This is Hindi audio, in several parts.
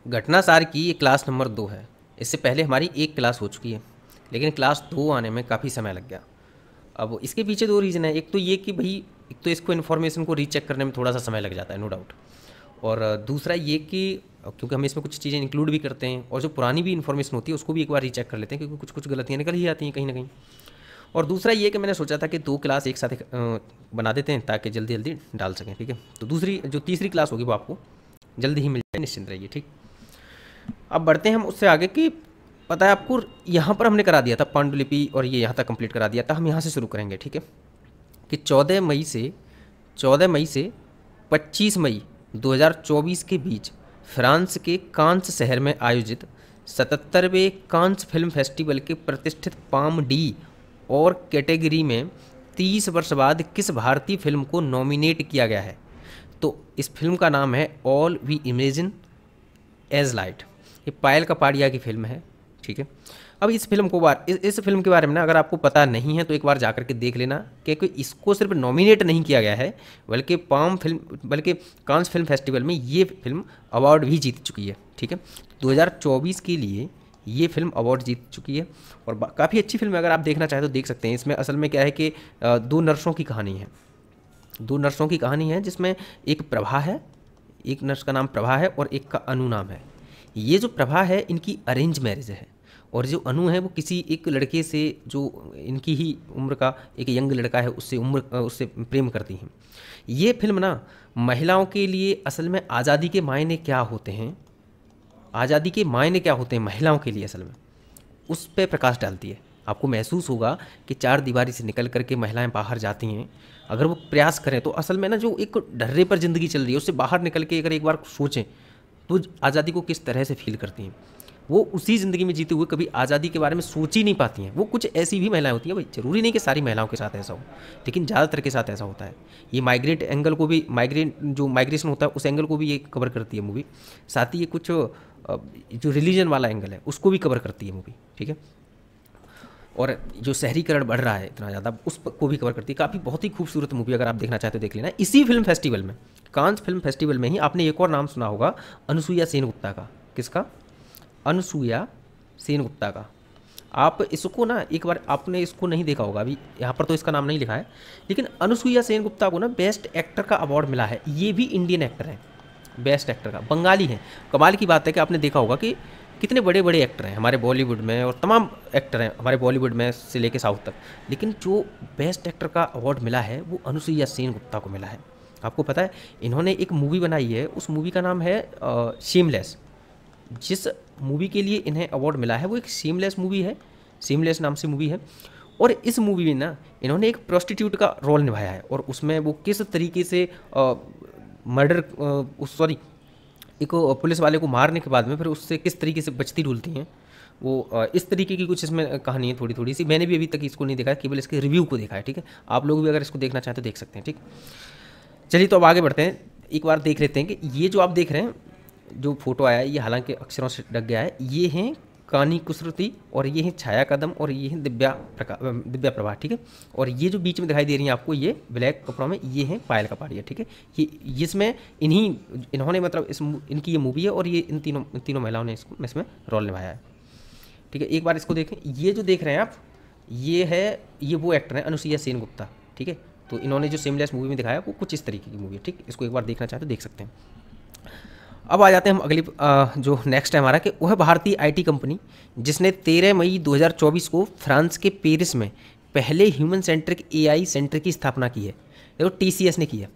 घटनासार की ये क्लास नंबर 2 है। इससे पहले हमारी एक क्लास हो चुकी है, लेकिन क्लास 2 आने में काफ़ी समय लग गया। अब इसके पीछे 2 रीज़न है। एक तो ये कि भाई, एक तो इसको इन्फॉर्मेशन को रीचेक करने में थोड़ा सा समय लग जाता है, नो डाउट। और दूसरा ये कि क्योंकि हम इसमें कुछ चीज़ें इंक्लूड भी करते हैं, और जो पुरानी भी इन्फॉर्मेशन होती है उसको भी एक बार रीचेक कर लेते हैं, क्योंकि कुछ कुछ गलतियाँ निकल ही आती हैं कहीं ना कहीं। और दूसरा ये कि मैंने सोचा था कि 2 क्लास एक साथ बना देते हैं ताकि जल्दी जल्दी डाल सकें, ठीक है। तो तीसरी क्लास होगी वो आपको जल्दी ही मिल जाए, निश्चिंत रहिए, ठीक। अब बढ़ते हैं हम उससे आगे कि पता है आपको, यहाँ पर हमने करा दिया था पांडुलिपि और ये यहाँ तक कंप्लीट करा दिया था। हम यहाँ से शुरू करेंगे, ठीक है। कि 14 मई से 25 मई 2024 के बीच फ्रांस के कांस शहर में आयोजित 77वें कांस फिल्म फेस्टिवल के प्रतिष्ठित पाम डी और कैटेगरी में 30 वर्ष बाद किस भारतीय फिल्म को नॉमिनेट किया गया है? तो इस फिल्म का नाम है all we imagine as light. ये पायल कपाड़िया की फिल्म है, ठीक है। अब इस फिल्म के बारे में ना, अगर आपको पता नहीं है तो एक बार जा कर के देख लेना, क्योंकि इसको सिर्फ नॉमिनेट नहीं किया गया है, बल्कि कांस फिल्म फेस्टिवल में ये फिल्म अवार्ड भी जीत चुकी है, ठीक है। 2024 के लिए ये फिल्म अवार्ड जीत चुकी है, और काफ़ी अच्छी फिल्म है। अगर आप देखना चाहें तो देख सकते हैं। इसमें असल में क्या है कि 2 नर्सों की कहानी है। 2 नर्सों की कहानी है, जिसमें एक प्रभा है, एक नर्स का नाम प्रभा है और एक का अनु नाम है। ये जो प्रभा है इनकी अरेंज मैरिज है, और जो अनु है वो किसी एक लड़के से, जो इनकी ही उम्र का एक यंग लड़का है, उससे प्रेम करती हैं। ये फिल्म ना महिलाओं के लिए असल में आज़ादी के मायने क्या होते हैं, महिलाओं के लिए असल में, उस पर प्रकाश डालती है। आपको महसूस होगा कि 4 दीवारी से निकल करके महिलाएं बाहर जाती हैं, अगर वो प्रयास करें तो असल में ना, जो एक ढर्रे पर ज़िंदगी चल रही है उससे बाहर निकल के अगर एक बार सोचें तो आज़ादी को किस तरह से फील करती हैं। वो उसी ज़िंदगी में जीते हुए कभी आज़ादी के बारे में सोच ही नहीं पाती हैं। वो कुछ ऐसी भी महिलाएं होती हैं, भाई ज़रूरी नहीं कि सारी महिलाओं के साथ ऐसा हो, लेकिन ज़्यादातर के साथ ऐसा होता है। ये माइग्रेशन होता है उस एंगल को भी ये कवर करती है मूवी। साथ ही ये कुछ जो रिलीजन वाला एंगल है उसको भी कवर करती है मूवी, ठीक है। और जो शहरीकरण बढ़ रहा है इतना ज़्यादा, को भी कवर करती है। काफ़ी बहुत ही खूबसूरत मूवी, अगर आप देखना चाहते हो देख लेना। इसी फिल्म फेस्टिवल में, कांस फिल्म फेस्टिवल में ही आपने एक और नाम सुना होगा, अनुसुईया सेनगुप्ता का। किसका? अनुसुईया सेनगुप्ता का। आप इसको ना एक बार, आपने इसको नहीं देखा होगा, अभी यहाँ पर तो इसका नाम नहीं लिखा है, लेकिन अनुसुईया सेनगुप्ता को ना बेस्ट एक्टर का अवार्ड मिला है। ये भी इंडियन एक्टर है, बेस्ट एक्टर का, बंगाली हैं। कमाल की बात है कि आपने देखा होगा कि कितने बड़े बड़े एक्टर हैं हमारे बॉलीवुड में, और तमाम एक्टर हैं हमारे बॉलीवुड में से लेके साउथ तक, लेकिन जो बेस्ट एक्टर का अवार्ड मिला है वो अनुसुईया सेनगुप्ता को मिला है। आपको पता है, इन्होंने एक मूवी बनाई है, उस मूवी का नाम है शेमलेस। जिस मूवी के लिए इन्हें अवार्ड मिला है वो एक शेमलेस मूवी है, शेमलेस नाम से मूवी है। और इस मूवी में ना इन्होंने एक प्रोस्टिट्यूट का रोल निभाया है, और उसमें वो किस तरीके से एक पुलिस वाले को मारने के बाद में फिर उससे किस तरीके से बचती डुलती हैं, वो इस तरीके की कुछ इसमें कहानी है थोड़ी थोड़ी सी। मैंने भी अभी तक इसको नहीं देखा है, केवल इसके रिव्यू को देखा है, ठीक है। आप लोग भी अगर इसको देखना चाहें तो देख सकते हैं, ठीक। चलिए तो अब आगे बढ़ते हैं, एक बार देख लेते हैं कि ये जो आप देख रहे हैं, जो फोटो आया है, ये हालांकि अक्षरों से ढक गया है, ये हैं कानी कुसरुति, और ये हैं छाया कदम, और ये हैं दिव्या प्रभा, ठीक है। और ये जो बीच में दिखाई दे रही हैं आपको, ये ब्लैक कपड़ों में, ये हैं पायल कपाड़िया, ठीक है। ये इसमें इन्होंने मतलब इनकी ये मूवी है, और ये इन तीनों महिलाओं ने इसमें रोल निभाया है, ठीक है। एक बार इसको देखें, ये जो देख रहे हैं आप, ये वो एक्टर हैं अनुसुईया सेनगुप्ता, ठीक है। तो इन्होंने जो सेमलेस मूवी में दिखाया वो कुछ इस तरीके की मूवी है, ठीक। इसको एक बार देखना चाहते तो देख सकते हैं। अब आ जाते हैं हम अगली जो नेक्स्ट है हमारा, कि वह भारतीय आईटी कंपनी जिसने 13 मई 2024 को फ्रांस के पेरिस में पहले ह्यूमन सेंट्रिक एआई सेंटर की स्थापना की है। देखो TCS ने की है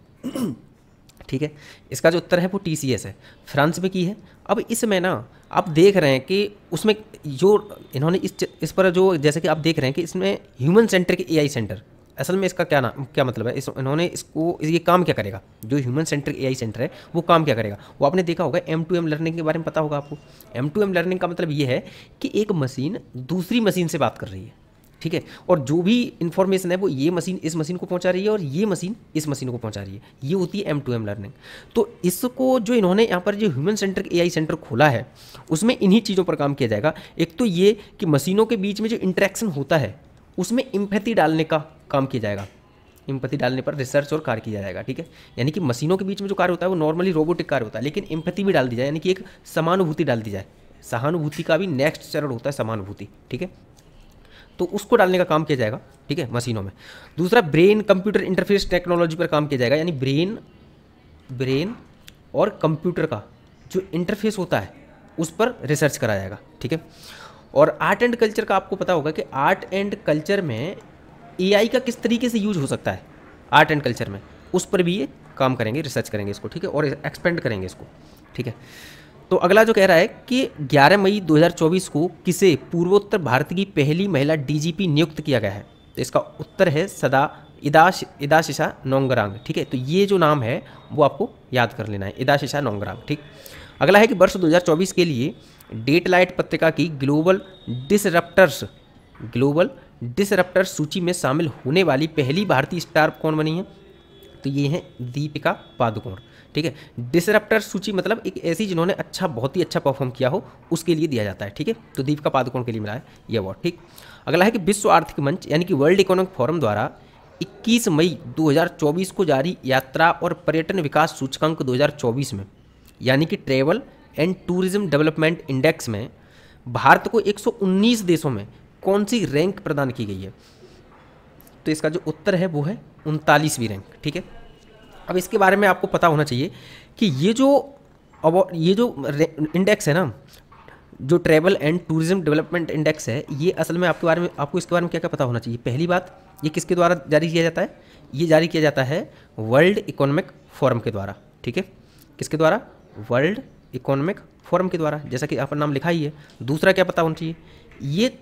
ठीक है। इसका जो उत्तर है वो TCS है, फ्रांस में की है। अब इसमें ना आप देख रहे हैं कि उसमें जो इन्होंने इस पर जो, जैसे कि आप देख रहे हैं कि इसमें ह्यूमन सेंट्रिक एआई सेंटर, असल में इसका क्या मतलब है, इन्होंने ये काम क्या करेगा, जो ह्यूमन सेंट्रिक एआई सेंटर है वो काम क्या करेगा। वो आपने देखा होगा M2M लर्निंग के बारे में पता होगा आपको। M2M लर्निंग का मतलब ये है कि एक मशीन दूसरी मशीन से बात कर रही है, ठीक है। और जो भी इंफॉर्मेशन है वो ये मशीन इस मशीन को पहुंचा रही है, और ये मशीन इस मशीन को पहुंचा रही है। ये होती है M2M लर्निंग। तो इसको जो इन्होंने यहाँ पर जो ह्यूमन सेंट्रिक एआई सेंटर खोला है, उसमें इन्हीं चीज़ों पर काम किया जाएगा। एक तो ये कि मशीनों के बीच में जो इंटरेक्शन होता है उसमें एम्पैथी डालने का काम किया जाएगा, एम्पैथी डालने पर रिसर्च और कार्य किया जाएगा, ठीक है। यानी कि मशीनों के बीच में जो कार्य होता है वो नॉर्मली रोबोटिक कार्य होता है, लेकिन एम्पैथी भी डाल दी जाए, यानी कि एक समानुभूति डाल दी जाए। सहानुभूति का भी नेक्स्ट चरण होता है समानुभूति, ठीक है। तो उसको डालने का काम किया जाएगा, ठीक है, मशीनों में। दूसरा, ब्रेन कंप्यूटर इंटरफेस टेक्नोलॉजी पर काम किया जाएगा, यानी ब्रेन और कंप्यूटर का जो इंटरफेस होता है उस पर रिसर्च करा जाएगा, ठीक है। और आर्ट एंड कल्चर का आपको पता होगा कि आर्ट एंड कल्चर में एआई का किस तरीके से यूज हो सकता है आर्ट एंड कल्चर में, उस पर भी ये काम करेंगे, रिसर्च करेंगे इसको, ठीक है, और एक्सपेंड करेंगे इसको, ठीक है। तो अगला जो कह रहा है कि 11 मई 2024 को किसे पूर्वोत्तर भारत की पहली महिला डीजीपी नियुक्त किया गया है, तो इसका उत्तर है इदाशिशा नोंगरांग, ठीक है। तो ये जो नाम है वो आपको याद कर लेना है, इदाशिशा नोंगरांग, ठीक। अगला है कि वर्ष 2024 के लिए डेटलाइट पत्रिका की ग्लोबल डिसरप्टर्स सूची में शामिल होने वाली पहली भारतीय स्टार कौन बनी है, तो ये है दीपिका पादुकोण, ठीक है। डिसरप्टर्स सूची मतलब एक ऐसी जिन्होंने बहुत ही अच्छा परफॉर्म किया हो उसके लिए दिया जाता है, ठीक है। तो दीपिका पादुकोण के लिए मिला है ये अवार्ड, ठीक। अगला है कि विश्व आर्थिक मंच यानी कि वर्ल्ड इकोनॉमिक फोरम द्वारा 21 मई 2024 को जारी यात्रा और पर्यटन विकास सूचकांक 2024 में, यानी कि travel and tourism development index में भारत को 119 देशों में कौन सी रैंक प्रदान की गई है, तो इसका जो उत्तर है वो है 39वीं रैंक, ठीक है। अब इसके बारे में आपको पता होना चाहिए कि ये जो इंडेक्स है ना, जो travel and tourism development index है, ये असल में आपको इसके बारे में क्या क्या पता होना चाहिए। पहली बात, ये किसके द्वारा जारी किया जाता है, ये जारी किया जाता है वर्ल्ड इकोनॉमिक फोरम के द्वारा, ठीक है। किसके द्वारा, वर्ल्ड इकोनॉमिक फोरम के द्वारा, जैसा कि यहाँ पर नाम लिखा ही है। दूसरा क्या पता होना चाहिए, ये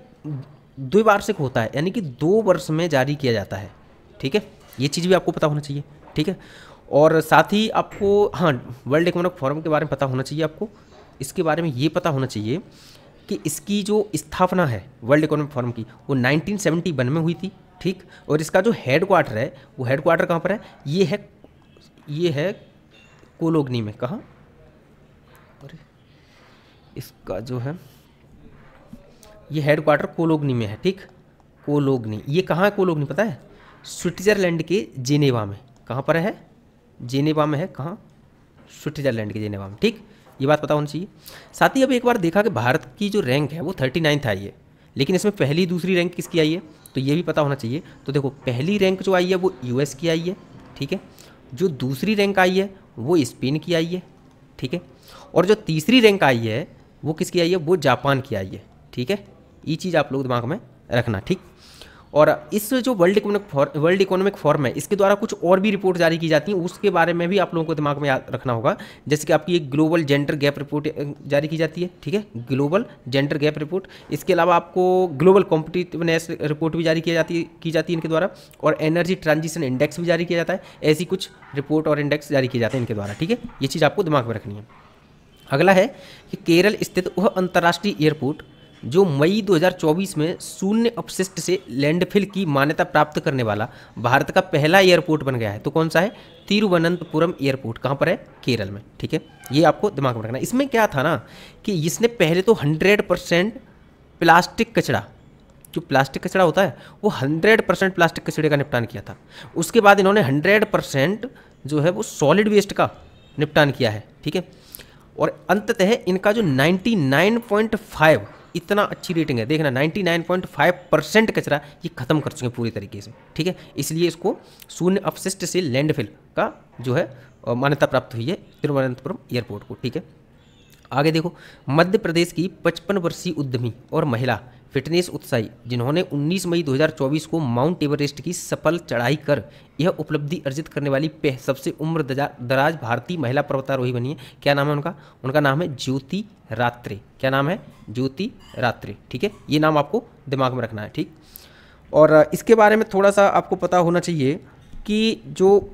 द्विवार्षिक होता है, यानी कि 2 वर्ष में जारी किया जाता है, ठीक है। ये चीज़ भी आपको पता होना चाहिए, ठीक है। और साथ ही आपको वर्ल्ड इकोनॉमिक फोरम के बारे में पता होना चाहिए। आपको इसके बारे में ये पता होना चाहिए कि इसकी जो स्थापना है वर्ल्ड इकोनॉमिक फोरम की वो 1971 में हुई थी, ठीक। और इसका जो हेडक्वार्टर है वो हेडक्वार्टर कहाँ पर है, ये है कोलोगनी में। कहाँ, अरे इसका जो है ये हेडक्वार्टर कोलोगनी में है, ठीक। कोलोगनी, ये कहाँ है कोलोगनी पता है, स्विट्जरलैंड के जेनेवा में। कहाँ पर है, जेनेवा में है। कहाँ, स्विट्जरलैंड के जेनेवा में, ठीक। ये बात पता होनी चाहिए। साथ ही अब एक बार देखा कि भारत की जो रैंक है वो 39th आई है, लेकिन इसमें पहली दूसरी रैंक किसकी आई है, तो ये भी पता होना चाहिए। तो देखो, पहली रैंक जो आई है वो यूएस की आई है, ठीक है। जो दूसरी रैंक आई है वो स्पेन की आई है, ठीक है। और जो तीसरी रैंक आई है वो किसकी आई है, वो जापान की आई है, ठीक है। ये चीज़ आप लोग दिमाग में रखना, ठीक। और इस जो वर्ल्ड इकोनॉमिक फोरम है, इसके द्वारा कुछ और भी रिपोर्ट जारी की जाती हैं, उसके बारे में भी आप लोगों को दिमाग में याद रखना होगा। जैसे कि आपकी एक ग्लोबल जेंडर गैप रिपोर्ट जारी की जाती है, ठीक है, ग्लोबल जेंडर गैप रिपोर्ट। इसके अलावा आपको ग्लोबल कॉम्पिटिटिवनेस रिपोर्ट भी जारी की जाती है इनके द्वारा, और एनर्जी ट्रांजिशन इंडेक्स भी जारी किया जाता है। ऐसी कुछ रिपोर्ट और इंडेक्स जारी किए जाते हैं इनके द्वारा, ठीक है। ये चीज़ आपको दिमाग में रखनी है। अगला है कि केरल स्थित वह अंतर्राष्ट्रीय एयरपोर्ट जो मई 2024 में शून्य अपशिष्ट से लैंडफिल की मान्यता प्राप्त करने वाला भारत का पहला एयरपोर्ट बन गया है, तो कौन सा है, तिरुवनंतपुरम एयरपोर्ट। कहाँ पर है, केरल में, ठीक है। ये आपको दिमाग में रखना। इसमें क्या था ना कि इसने पहले तो 100% प्लास्टिक कचरा, जो प्लास्टिक कचरा होता है वो 100% प्लास्टिक कचरे का निपटान किया था। उसके बाद इन्होंने 100% जो है वो सॉलिड वेस्ट का निपटान किया है, ठीक है। और अंततः इनका जो 99.5, इतना अच्छी रेटिंग है, देखना 99.5% कचरा ये खत्म कर चुके हैं पूरी तरीके से, ठीक है। इसलिए इसको शून्य अपशिष्ट से लैंडफिल का जो है मान्यता प्राप्त हुई है तिरुवनंतपुरम एयरपोर्ट को, ठीक है। आगे देखो, मध्य प्रदेश की 55 वर्षीय उद्यमी और महिला फिटनेस उत्साही जिन्होंने 19 मई 2024 को माउंट एवरेस्ट की सफल चढ़ाई कर यह उपलब्धि अर्जित करने वाली सबसे उम्र दराज भारतीय महिला पर्वतारोही बनी है। क्या नाम है उनका, उनका नाम है ज्योति रात्रे। क्या नाम है, ज्योति रात्रे, ठीक है। ये नाम आपको दिमाग में रखना है, ठीक। और इसके बारे में थोड़ा सा आपको पता होना चाहिए कि जो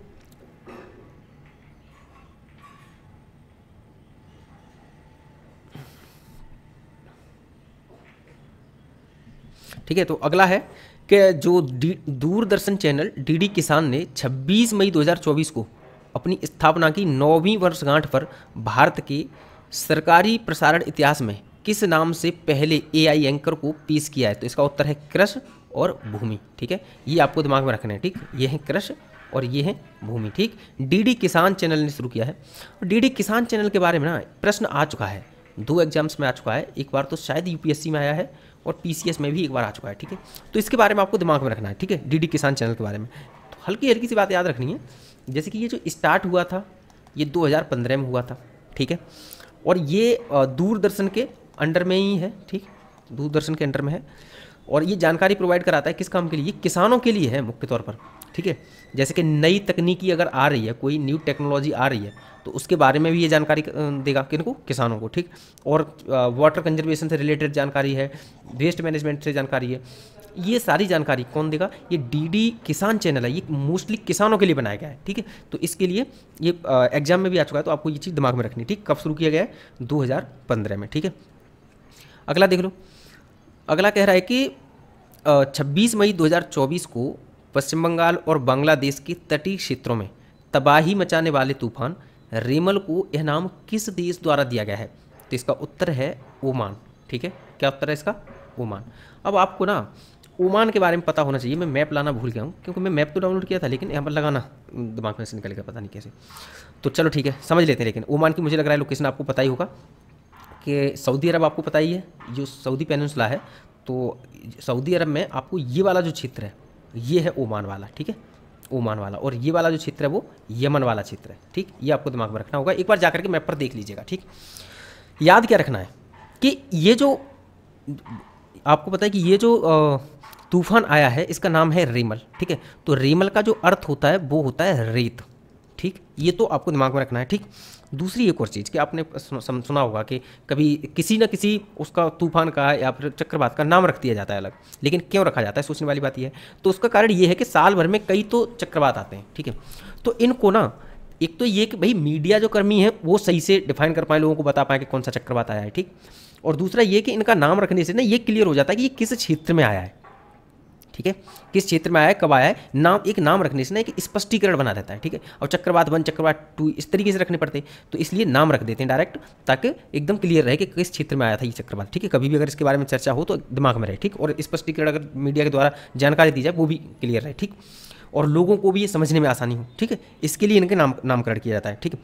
ठीक है। तो अगला है कि जो दूरदर्शन चैनल डीडी किसान ने 26 मई 2024 को अपनी स्थापना की 9वीं वर्षगांठ पर भारत के सरकारी प्रसारण इतिहास में किस नाम से पहले एआई एंकर को पेश किया है, तो इसका उत्तर है कृष और भूमि, ठीक है। ये आपको दिमाग में रखना है, ठीक। ये है कृष और ये है भूमि, ठीक। डीडी किसान चैनल ने शुरू किया है। डीडी किसान चैनल के बारे में ना प्रश्न आ चुका है, 2 एग्जाम्स में आ चुका है, एक बार तो शायद यूपीएससी में आया है और पीसीएस में भी एक बार आ चुका है, ठीक है। तो इसके बारे में आपको दिमाग में रखना है, ठीक है, डीडी किसान चैनल के बारे में। तो हल्की हल्की सी बात याद रखनी है, जैसे कि ये जो स्टार्ट हुआ था ये 2015 में हुआ था, ठीक है, और ये दूरदर्शन के अंडर में ही है, ठीक, दूरदर्शन के अंडर में है, और ये जानकारी प्रोवाइड कराता है किस काम के लिए, किसानों के लिए है मुख्य तौर पर, ठीक है। जैसे कि नई तकनीकी अगर आ रही है, कोई न्यू टेक्नोलॉजी आ रही है, तो उसके बारे में भी ये जानकारी देगा किनको, किसानों को, ठीक। और वाटर कंजर्वेशन से रिलेटेड जानकारी है, वेस्ट मैनेजमेंट से जानकारी है, ये सारी जानकारी कौन देगा, ये डीडी किसान चैनल है, ये मोस्टली किसानों के लिए बनाया गया है, ठीक है। तो इसके लिए ये एग्जाम में भी आ चुका है, तो आपको ये चीज़ दिमाग में रखनी, ठीक। कब शुरू किया गया है, 2015 में, ठीक है। अगला देख लो, अगला कह रहा है कि 26 मई 2024 को पश्चिम बंगाल और बांग्लादेश के तटीय क्षेत्रों में तबाही मचाने वाले तूफान रेमल को यह नाम किस देश द्वारा दिया गया है। तो इसका उत्तर है ओमान, ठीक है। क्या उत्तर है इसका, ओमान। अब आपको ना ओमान के बारे में पता होना चाहिए, मैं मैप लाना भूल गया हूँ, क्योंकि मैं मैप तो डाउनलोड किया था लेकिन यहाँ पर लगाना दिमाग में से निकल गया, पता नहीं कैसे। तो चलो ठीक है, समझ लेते हैं। लेकिन ओमान की मुझे लग रहा है लोकेशन आपको पता ही होगा कि सऊदी अरब आपको पता ही है, जो सऊदी पेनिनसुला है, तो सऊदी अरब में आपको ये वाला जो क्षेत्र है ये है ओमान वाला, ठीक है, ओमान वाला। और ये वाला जो क्षेत्र है वो यमन वाला क्षेत्र है, ठीक। ये आपको दिमाग में रखना होगा, एक बार जाकर के मैप पर देख लीजिएगा, ठीक। याद क्या रखना है कि ये जो आपको पता है कि ये जो तूफान आया है इसका नाम है रेमल, ठीक है। तो रेमल का जो अर्थ होता है वो होता है रेत, ठीक। ये तो आपको दिमाग में रखना है, ठीक। दूसरी एक और चीज़ कि आपने सुना होगा कि कभी किसी न किसी उसका तूफान का या फिर चक्रवात का नाम रख दिया जाता है अलग, लेकिन क्यों रखा जाता है, सोचने वाली बात यह है। तो उसका कारण ये है कि साल भर में कई तो चक्रवात आते हैं, ठीक है। तो इनको ना, एक तो ये कि भाई मीडिया जो कर्मी है वो सही से डिफाइन कर पाए, लोगों को बता पाए कि कौन सा चक्रवात आया है, ठीक। और दूसरा ये कि इनका नाम रखने से ना ये क्लियर हो जाता है कि ये किस क्षेत्र में आया है, ठीक है, किस क्षेत्र में आया है, कब आया है। नाम, एक नाम रखने से ना एक स्पष्टीकरण बना देता है, ठीक है। और चक्रवात 1, चक्रवात 2 इस तरीके से रखने पड़ते हैं, तो इसलिए नाम रख देते हैं डायरेक्ट, ताकि एकदम क्लियर रहे कि किस क्षेत्र में आया था ये चक्रवात, ठीक है। कभी भी अगर इसके बारे में चर्चा हो तो दिमाग में रहे, ठीक। और स्पष्टीकरण अगर मीडिया के द्वारा जानकारी दी जाए वो भी क्लियर रहे, ठीक। और लोगों को भी ये समझने में आसानी हो, ठीक है, इसके लिए इनके नामकरण किया जाता है, ठीक है।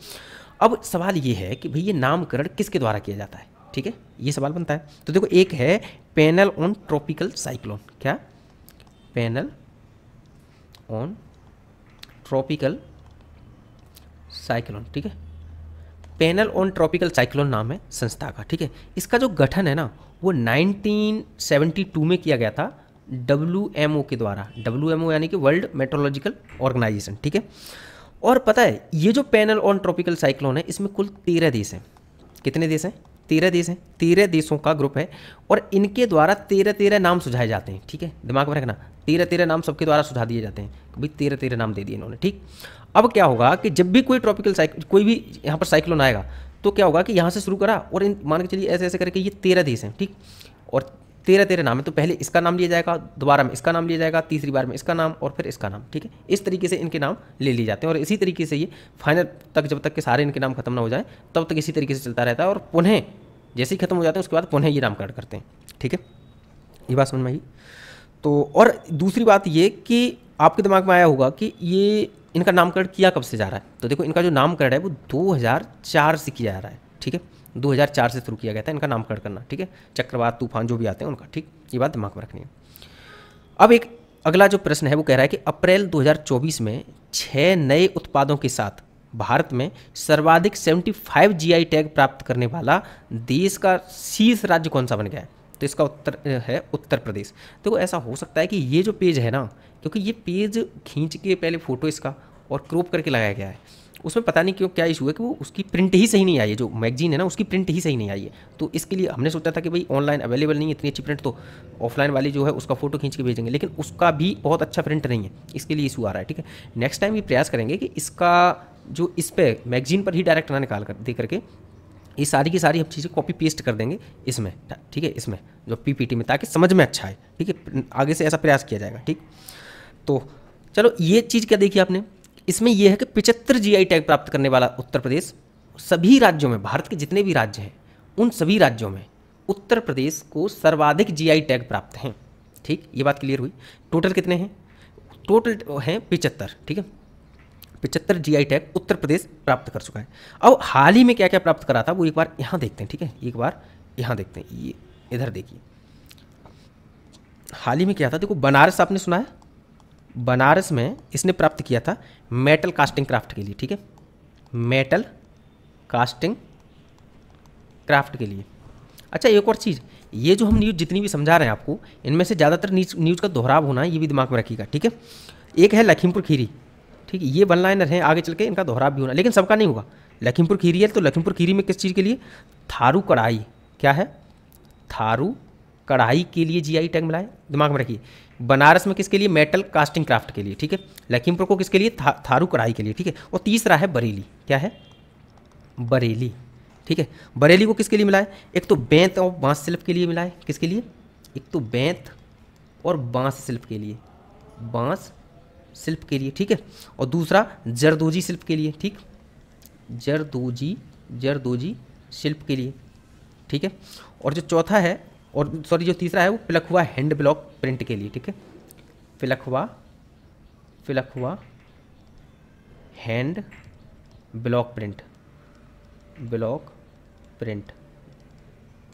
अब सवाल ये है कि भाई ये नामकरण किसके द्वारा किया जाता है, ठीक है, ये सवाल बनता है। तो देखो, एक है पैनल ऑन ट्रॉपिकल साइक्लोन, क्या, पैनल ऑन ट्रॉपिकल साइक्लोन, ठीक है। पैनल ऑन ट्रॉपिकल साइक्लोन नाम है संस्था का, ठीक है। इसका जो गठन है ना वो 1972 में किया गया था WMO के द्वारा, WMO यानी कि वर्ल्ड मेट्रोलॉजिकल ऑर्गेनाइजेशन, ठीक है। और पता है ये जो पैनल ऑन ट्रॉपिकल साइक्लोन है इसमें कुल 13 देश हैं। कितने देश हैं, 13 देश हैं, 13 देशों का ग्रुप है, और इनके द्वारा 13 नाम सुझाए जाते हैं, ठीक है, दिमाग में रखना। 13 नाम सबके द्वारा सुझा दिए जाते हैं, भाई 13 नाम दे दिए इन्होंने, ठीक। अब क्या होगा कि जब भी कोई ट्रॉपिकल कोई भी यहाँ पर साइक्लोन आएगा तो क्या होगा कि यहाँ से शुरू करा और इन मान के चलिए ऐसे ऐसे करके ये 13 देश हैं, ठीक। और 13 नाम है, तो पहले इसका नाम लिया जाएगा, दोबारा में इसका नाम लिया जाएगा, तीसरी बार में इसका नाम, और फिर इसका नाम, ठीक है। इस तरीके से इनके नाम ले लिए जाते हैं, और इसी तरीके से ये फाइनल तक, जब तक के सारे इनके नाम खत्म ना हो जाए तब तक इसी तरीके से चलता रहता है, और पुनः जैसे ही खत्म हो जाते हैं उसके बाद पुनः ये नामकरण करते हैं, ठीक है। ये बात समझ में आई। तो और दूसरी बात ये कि आपके दिमाग में आया होगा कि ये इनका नामकरण किया कब से जा रहा है। तो देखो, इनका जो नामकरण है वो 2004 से किया जा रहा है, ठीक है। 2004 से शुरू किया गया था इनका नामकरण करना, ठीक है। चक्रवात, तूफान जो भी आते हैं उनका, ठीक। ये बात दिमाग में रखनी है। अब एक अगला जो प्रश्न है वो कह रहा है कि अप्रैल 2024 में 6 नए उत्पादों के साथ भारत में सर्वाधिक 75 GI टैग प्राप्त करने वाला देश का शीर्ष राज्य कौन सा बन गया है। तो इसका उत्तर है उत्तर प्रदेश। देखो, ऐसा हो सकता है कि ये जो पेज है ना, क्योंकि ये पेज खींच के पहले फ़ोटो इसका और क्रॉप करके लगाया गया है, उसमें पता नहीं क्यों क्या इशू है कि वो उसकी प्रिंट ही सही नहीं आई है, जो मैगजीन है ना उसकी प्रिंट ही सही नहीं आई है। तो इसके लिए हमने सोचा था कि भाई ऑनलाइन अवेलेबल नहीं है इतनी अच्छी प्रिंट, तो ऑफलाइन वाली जो है उसका फोटो खींच के भेजेंगे, लेकिन उसका भी बहुत अच्छा प्रिंट नहीं है, इसके लिए इशू आ रहा है, ठीक है। नेक्स्ट टाइम ये प्रयास करेंगे कि इसका जो इस पर मैगजीन पर ही डायरेक्ट ना निकाल कर दे करके ये सारी की सारी हम चीज़ें कॉपी पेस्ट कर देंगे इसमें, ठीक है, इसमें जो PPT में, ताकि समझ में अच्छा है, ठीक है। आगे से ऐसा प्रयास किया जाएगा, ठीक। तो चलो, ये चीज़ क्या देखी आपने, इसमें यह है कि 75 GI टैग प्राप्त करने वाला उत्तर प्रदेश, सभी राज्यों में, भारत के जितने भी राज्य हैं उन सभी राज्यों में उत्तर प्रदेश को सर्वाधिक GI टैग प्राप्त हैं, ठीक। ये बात क्लियर हुई। टोटल कितने हैं, टोटल हैं 75, ठीक है, 75 जीआई टैग उत्तर प्रदेश प्राप्त कर चुका है। अब हाल ही में क्या क्या प्राप्त करा था वो एक बार यहाँ देखते हैं, ठीक है, एक बार यहाँ देखते हैं, ये इधर देखिए हाल ही में क्या था। देखो बनारस आपने सुना है, बनारस में इसने प्राप्त किया था मेटल कास्टिंग क्राफ्ट के लिए, ठीक है, मेटल कास्टिंग क्राफ्ट के लिए। अच्छा एक और चीज़, ये जो हम न्यूज़ जितनी भी समझा रहे हैं आपको, इनमें से ज़्यादातर न्यूज़ का दोहराव होना है, ये भी दिमाग में रखिएगा, ठीक है। एक है लखीमपुर खीरी, ठीक है, ये वन लाइनर है, आगे चल के इनका दोहराव भी होना, लेकिन सबका नहीं होगा। लखीमपुर खीरी है तो लखीमपुर खीरी में किस चीज़ के लिए, थारू कढ़ाई, क्या है, थारू कढ़ाई के लिए जीआई टैग मिला है, दिमाग में रखिए। बनारस में किसके लिए, मेटल कास्टिंग क्राफ्ट के लिए, ठीक है। लखीमपुर को किसके लिए, थारू कढ़ाई के लिए, ठीक है। और तीसरा है बरेली, क्या है, बरेली, ठीक है। बरेली को किसके लिए मिला है, एक तो बेंत और बांस शिल्प के लिए मिला है, किसके लिए, एक तो बेंत और बांस शिल्प के लिए, बांस शिल्प के लिए, ठीक है। और दूसरा जरदोजी शिल्प के लिए, ठीक, जरदोजी शिल्प के लिए, ठीक है। और जो चौथा है, और सॉरी जो तीसरा है वो पिलखुआ हैंड ब्लॉक प्रिंट के लिए, ठीक है, पिलखुआ हैंड ब्लॉक प्रिंट।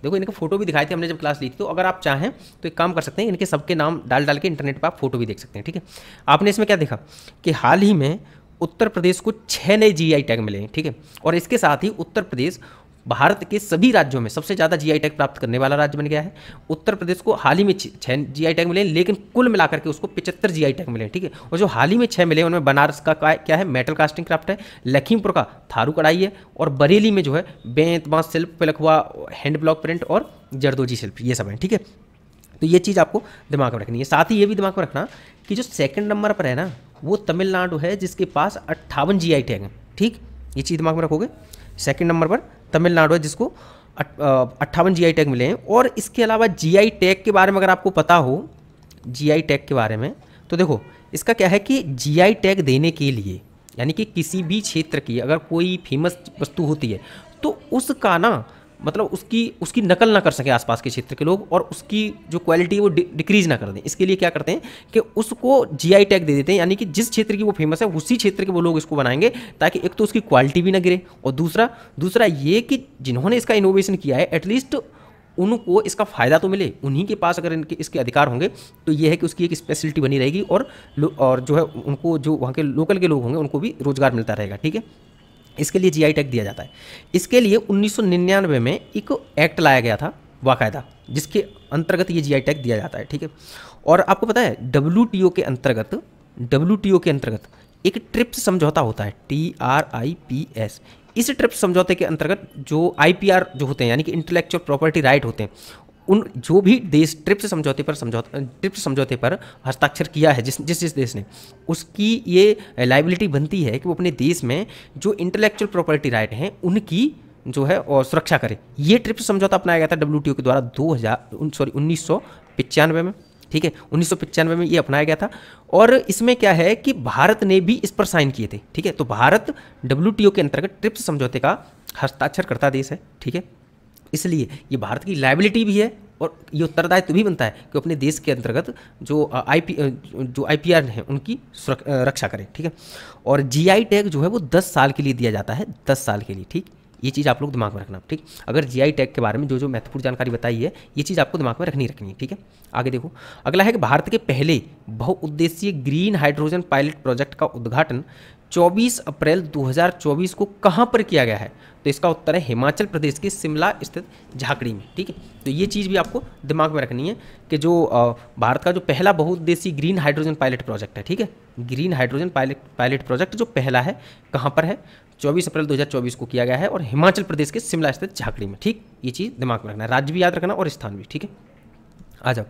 देखो इनके फोटो भी दिखाए थे हमने जब क्लास ली थी, तो अगर आप चाहें तो एक काम कर सकते हैं, इनके सबके नाम डाल के इंटरनेट पर आप फोटो भी देख सकते हैं, ठीक है। आपने इसमें क्या देखा कि हाल ही में उत्तर प्रदेश को 6 नए जीआई टैग मिले हैं, ठीक है। और इसके साथ ही उत्तर प्रदेश भारत के सभी राज्यों में सबसे ज़्यादा जीआई टैग प्राप्त करने वाला राज्य बन गया है। उत्तर प्रदेश को हाल ही में 6 जीआई टैग मिले हैं, लेकिन कुल मिलाकर के उसको 75 जीआई टैग मिले हैं, ठीक है। और जो हाल ही में 6 मिले हैं उनमें बनारस का क्या है, मेटल कास्टिंग क्राफ्ट है, लखीमपुर का थारू कढ़ाई है, और बरेली में जो है बेंत बांस शिल्प, पिलखुआ हैंड ब्लॉक प्रिंट और जरदोजी शिल्प, ये सब हैं, ठीक है। तो ये चीज़ आपको दिमाग में रखनी है। साथ ही ये भी दिमाग में रखना कि जो सेकंड नंबर पर है ना वो तमिलनाडु है, जिसके पास 58 जीआई टैग हैं, ठीक, ये चीज़ दिमाग में रखोगे। सेकंड नंबर पर तमिलनाडु है जिसको 58 जीआई टैग मिले हैं। और इसके अलावा जीआई टैग के बारे में अगर आपको पता हो, जीआई टैग के बारे में, तो देखो इसका क्या है कि जीआई टैग देने के लिए, यानी कि किसी भी क्षेत्र की अगर कोई फेमस वस्तु होती है तो उसका ना मतलब उसकी नकल ना कर सके आसपास के क्षेत्र के लोग, और उसकी जो क्वालिटी है वो डिक्रीज ना कर दें। इसके लिए क्या करते हैं कि उसको जीआई टैग दे देते हैं, यानी कि जिस क्षेत्र की वो फेमस है उसी क्षेत्र के वो लोग इसको बनाएंगे, ताकि एक तो उसकी क्वालिटी भी ना गिरे, और दूसरा ये कि जिन्होंने इसका इनोवेशन किया है एटलीस्ट उनको इसका फ़ायदा तो मिले, उन्हीं के पास अगर इसके अधिकार होंगे तो ये है कि उसकी एक स्पेशलिटी बनी रहेगी, और जो है उनको जो वहाँ के लोकल के लोग होंगे उनको भी रोजगार मिलता रहेगा, ठीक है। इसके लिए जीआई टैग दिया जाता है। इसके लिए 1999 में एक एक्ट लाया गया था बाकायदा, जिसके अंतर्गत ये जीआई टैग दिया जाता है, ठीक है। और आपको पता है डब्ल्यूटीओ के अंतर्गत एक ट्रिप्स समझौता होता है, TRIPS। इस ट्रिप्स समझौते के अंतर्गत जो IPR जो होते हैं, यानी कि इंटेलेक्चुअल प्रॉपर्टी राइट होते हैं, उन जो भी देश ट्रिप्स समझौते पर हस्ताक्षर किया है, जिस देश ने, उसकी ये लाइबिलिटी बनती है कि वो अपने देश में जो इंटेलेक्चुअल प्रॉपर्टी राइट हैं उनकी जो है और सुरक्षा करे। ये ट्रिप्स समझौता अपनाया गया था WTO के द्वारा 1995 में, ठीक है, 1995 में ये अपनाया गया था। और इसमें क्या है कि भारत ने भी इस पर साइन किए थे, ठीक है। तो भारत WTO के अंतर्गत ट्रिप्स समझौते का हस्ताक्षर करता देश है, ठीक है। इसलिए ये भारत की लायबिलिटी भी है और ये उत्तरदायित्व भी बनता है कि अपने देश के अंतर्गत जो IPR हैं उनकी रक्षा करें, ठीक है। और जीआई टैग जो है वो 10 साल के लिए दिया जाता है, 10 साल के लिए, ठीक। ये चीज़ आप लोग दिमाग में रखना, ठीक। अगर जीआई टैग के बारे में जो महत्वपूर्ण जानकारी बताई है ये चीज़ आपको दिमाग में रखनी है, ठीक है। आगे देखो, अगला है कि भारत के पहले बहुउद्देशीय ग्रीन हाइड्रोजन पायलट प्रोजेक्ट का उद्घाटन 24 अप्रैल 2024 को कहाँ पर किया गया है? तो इसका उत्तर है हिमाचल प्रदेश के शिमला स्थित झाकड़ी में, ठीक है। तो ये चीज़ भी आपको दिमाग में रखनी है कि जो भारत का जो पहला बहुउद्देशीय ग्रीन हाइड्रोजन पायलट प्रोजेक्ट है, ठीक है, ग्रीन हाइड्रोजन पायलट प्रोजेक्ट जो पहला है कहाँ पर है, 24 अप्रैल 2024 को किया गया है और हिमाचल प्रदेश के शिमला स्थित झाकड़ी में, ठीक। ये चीज़ दिमाग में रखना है, राज्य भी याद रखना और स्थान भी, ठीक है। आ जाओ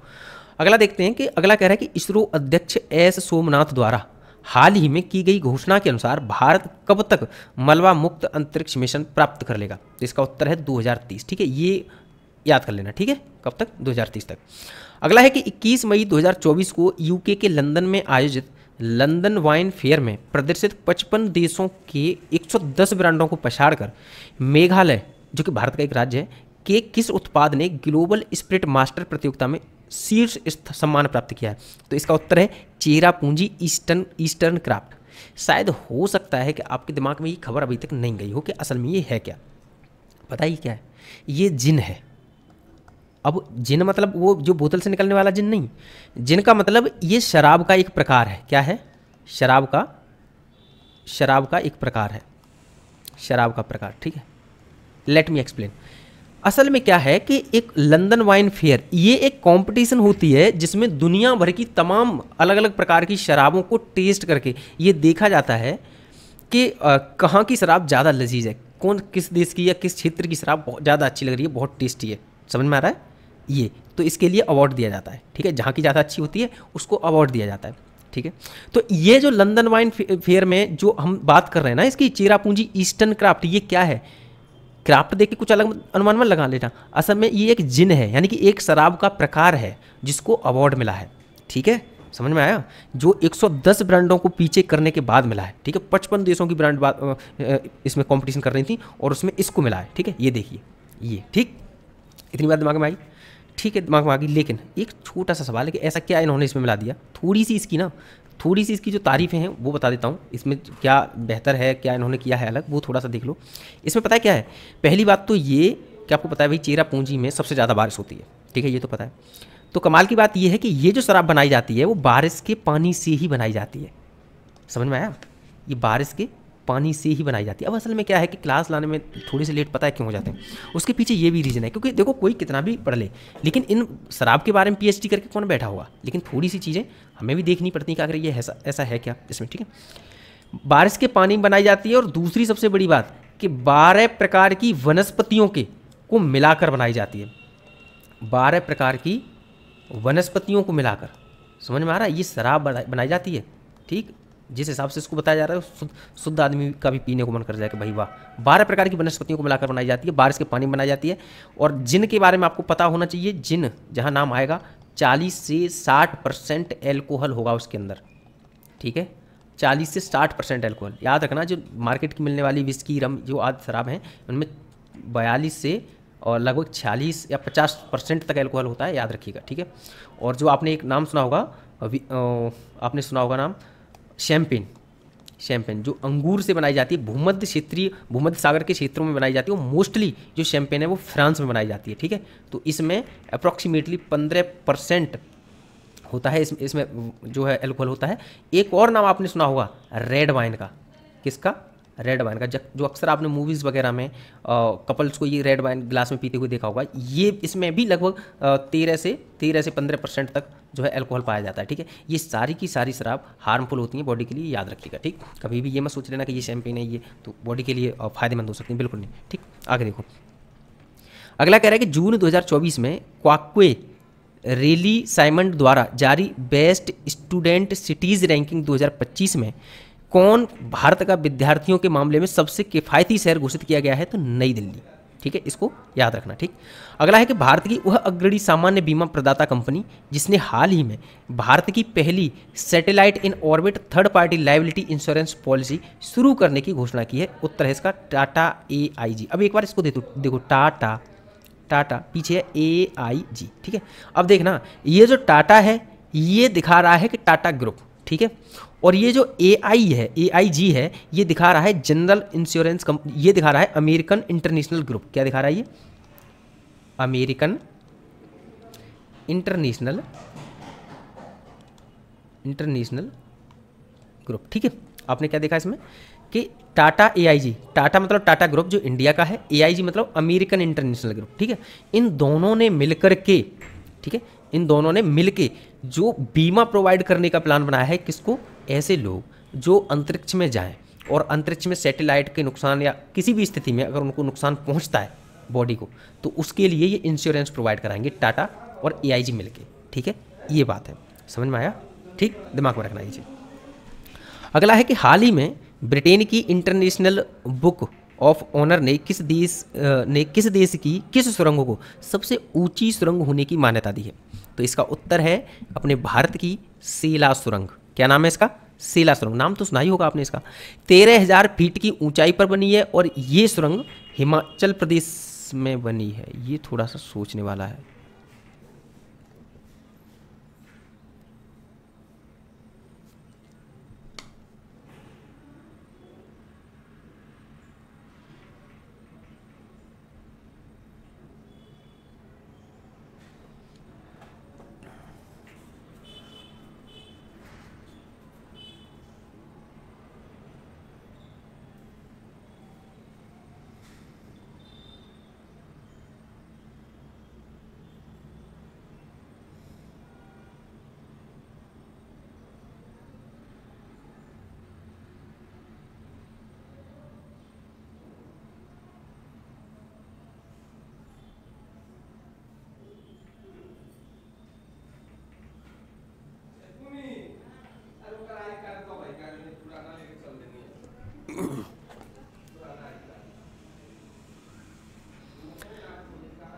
अगला देखते हैं कि अगला कह रहा है कि इसरो अध्यक्ष एस सोमनाथ द्वारा हाल ही में की गई घोषणा के अनुसार भारत कब तक मलबा मुक्त अंतरिक्ष मिशन प्राप्त कर लेगा? तो इसका उत्तर है 2030, ठीक है। ये याद कर लेना, ठीक है, कब तक, 2030 तक। अगला है कि 21 मई 2024 को यूके के लंदन में आयोजित लंदन वाइन फेयर में प्रदर्शित 55 देशों के 110 ब्रांडों को पछाड़कर मेघालय, जो कि भारत का एक राज्य है, के किस उत्पाद ने ग्लोबल स्पिरिट मास्टर प्रतियोगिता में शीर्ष सम्मान प्राप्त किया है? तो इसका उत्तर है चेरा पूंजी ईस्टर्न क्राफ्ट। शायद हो सकता है कि आपके दिमाग में ये खबर अभी तक नहीं गई हो कि असल में ये है क्या। पता ही क्या है, ये जिन है। अब जिन मतलब वो जो बोतल से निकलने वाला जिन नहीं, जिन का मतलब ये शराब का एक प्रकार है। क्या है? शराब का एक प्रकार है, शराब का प्रकार। ठीक है, लेट मी एक्सप्लेन। असल में क्या है कि एक लंदन वाइन फेयर, ये एक कंपटीशन होती है जिसमें दुनिया भर की तमाम अलग अलग प्रकार की शराबों को टेस्ट करके ये देखा जाता है कि कहाँ की शराब ज़्यादा लजीज है, कौन किस देश की या किस क्षेत्र की शराब बहुत ज़्यादा अच्छी लग रही है, बहुत टेस्टी है। समझ में आ रहा है? ये तो इसके लिए अवार्ड दिया जाता है। ठीक है, जहाँ की ज़्यादा अच्छी होती है उसको अवार्ड दिया जाता है। ठीक है, तो ये जो लंदन वाइन फेयर में जो हम बात कर रहे हैं ना, इसकी चेरापूंजी ईस्टर्न क्राफ्ट, ये क्या है? क्राफ्ट देख के कुछ अलग अनुमान मत लगा लेना। असल में ये एक जिन है, यानी कि एक शराब का प्रकार है जिसको अवार्ड मिला है। ठीक है, समझ में आया? जो 110 ब्रांडों को पीछे करने के बाद मिला है। ठीक है, 55 देशों की ब्रांड इसमें कंपटीशन कर रही थी और उसमें इसको मिला है। ठीक है, ये देखिए ये। ठीक, इतनी बात दिमाग में आई? ठीक है, दिमाग में आ गई। लेकिन एक छोटा सा सवाल है कि ऐसा क्या इन्होंने इसमें मिला दिया। थोड़ी सी इसकी जो तारीफ़ें हैं वो बता देता हूँ, इसमें क्या बेहतर है, क्या इन्होंने किया है अलग, वो थोड़ा सा देख लो। इसमें पता है क्या है? पहली बात तो ये कि आपको पता है भाई चेरापूंजी में सबसे ज़्यादा बारिश होती है। ठीक है, ये तो पता है। तो कमाल की बात ये है कि ये जो शराब बनाई जाती है वो बारिश के पानी से ही बनाई जाती है। समझ में आया? ये बारिश के पानी से ही बनाई जाती है। अब असल में क्या है कि क्लास लाने में थोड़ी सी लेट पता है क्यों हो जाते हैं, उसके पीछे ये भी रीज़न है, क्योंकि देखो कोई कितना भी पढ़ ले लेकिन इन शराब के बारे में पीएचडी करके कौन बैठा हुआ, लेकिन थोड़ी सी चीज़ें हमें भी देखनी पड़ती हैं कि अगर ये ऐसा है क्या इसमें। ठीक है, बारिश के पानी में बनाई जाती है। और दूसरी सबसे बड़ी बात कि 12 प्रकार की वनस्पतियों के को मिलाकर बनाई जाती है। 12 प्रकार की वनस्पतियों को मिलाकर, समझ में आ रहा है? ये शराब बनाई जाती है। ठीक, जिस हिसाब से इसको बताया जा रहा है शुद्ध आदमी का भी पीने को मन कर जाए कि भाई वाह। 12 प्रकार की वनस्पतियों को मिलाकर बनाई जाती है, बारिश के पानी में बनाई जाती है। और जिन के बारे में आपको पता होना चाहिए, जिन जहाँ नाम आएगा 40 से 60% एल्कोहल होगा उसके अंदर। ठीक है, 40 से 60% एल्कोहल। याद रखना, जो मार्केट की मिलने वाली विस्की, रम, जो आदि शराब हैं उनमें 42 से और लगभग 46 या 50% तक एल्कोहल होता है, याद रखिएगा। ठीक है, और जो आपने एक नाम सुना होगा, आपने सुना होगा नाम शैम्पेन, जो अंगूर से बनाई जाती है, भूमध्य सागर के क्षेत्रों में बनाई जाती है। वो मोस्टली जो शैम्पेन है वो फ्रांस में बनाई जाती है। ठीक है, तो इसमें अप्रॉक्सीमेटली 15% होता है, इसमें जो है एल्कोहल होता है। एक और नाम आपने सुना होगा रेड वाइन का। किसका? रेड वाइन का, जो अक्सर आपने मूवीज़ वगैरह में कपल्स को ये रेड वाइन ग्लास में पीते हुए देखा होगा। ये इसमें भी लगभग 13 से 15% तक जो है अल्कोहल पाया जाता है। ठीक है, ये सारी की सारी शराब हार्मफुल होती हैं बॉडी के लिए, याद रखिएगा। ठीक, कभी भी ये मत सोच लेना कि ये शैम्पेन है ये तो बॉडी के लिए फ़ायदेमंद हो सकती है, बिल्कुल नहीं। ठीक, आगे देखो। अगला कह रहा है कि जून 2024 में क्वाक्वे रेली साइमंड द्वारा जारी बेस्ट स्टूडेंट सिटीज़ रैंकिंग 2025 में कौन भारत का विद्यार्थियों के मामले में सबसे किफ़ायती शहर घोषित किया गया है? तो नई दिल्ली। ठीक है, इसको याद रखना। ठीक, अगला है कि भारत की वह अग्रणी सामान्य बीमा प्रदाता कंपनी जिसने हाल ही में भारत की पहली satellite in orbit third party liability insurance policy शुरू करने की घोषणा की है। उत्तर है इसका टाटा AIG। अब एक बार इसको देखो, टाटा पीछे है AIG। ठीक है, अब देखना, ये जो टाटा है ये दिखा रहा है कि टाटा ग्रुप। ठीक है, और ये जो AIG है ये दिखा रहा है जनरल इंश्योरेंस कंपनी, ये दिखा रहा है अमेरिकन इंटरनेशनल ग्रुप। क्या दिखा रहा है ये? American international group. ठीक है, आपने क्या देखा इसमें कि टाटा AIG, टाटा मतलब टाटा ग्रुप जो इंडिया का है, AIG मतलब अमेरिकन इंटरनेशनल ग्रुप। ठीक है, इन दोनों ने मिलकर के, ठीक है, इन दोनों ने मिलके जो बीमा प्रोवाइड करने का प्लान बनाया है। किसको? ऐसे लोग जो अंतरिक्ष में जाएं और अंतरिक्ष में सैटेलाइट के नुकसान या किसी भी स्थिति में अगर उनको नुकसान पहुंचता है बॉडी को, तो उसके लिए ये इंश्योरेंस प्रोवाइड कराएंगे टाटा और AIG मिलके। ठीक है, ये बात है, समझ में आया? ठीक, दिमाग में रखना ये चीज़। अगला है कि हाल ही में ब्रिटेन की इंटरनेशनल बुक ऑफ ऑनर ने किस देश की किस सुरंग को सबसे ऊंची सुरंग होने की मान्यता दी है? तो इसका उत्तर है अपने भारत की सेला सुरंग। क्या नाम है इसका? सेला सुरंग। नाम तो सुना ही होगा आपने इसका। 13,000 फीट की ऊंचाई पर बनी है और ये सुरंग हिमाचल प्रदेश में बनी है। ये थोड़ा सा सोचने वाला है।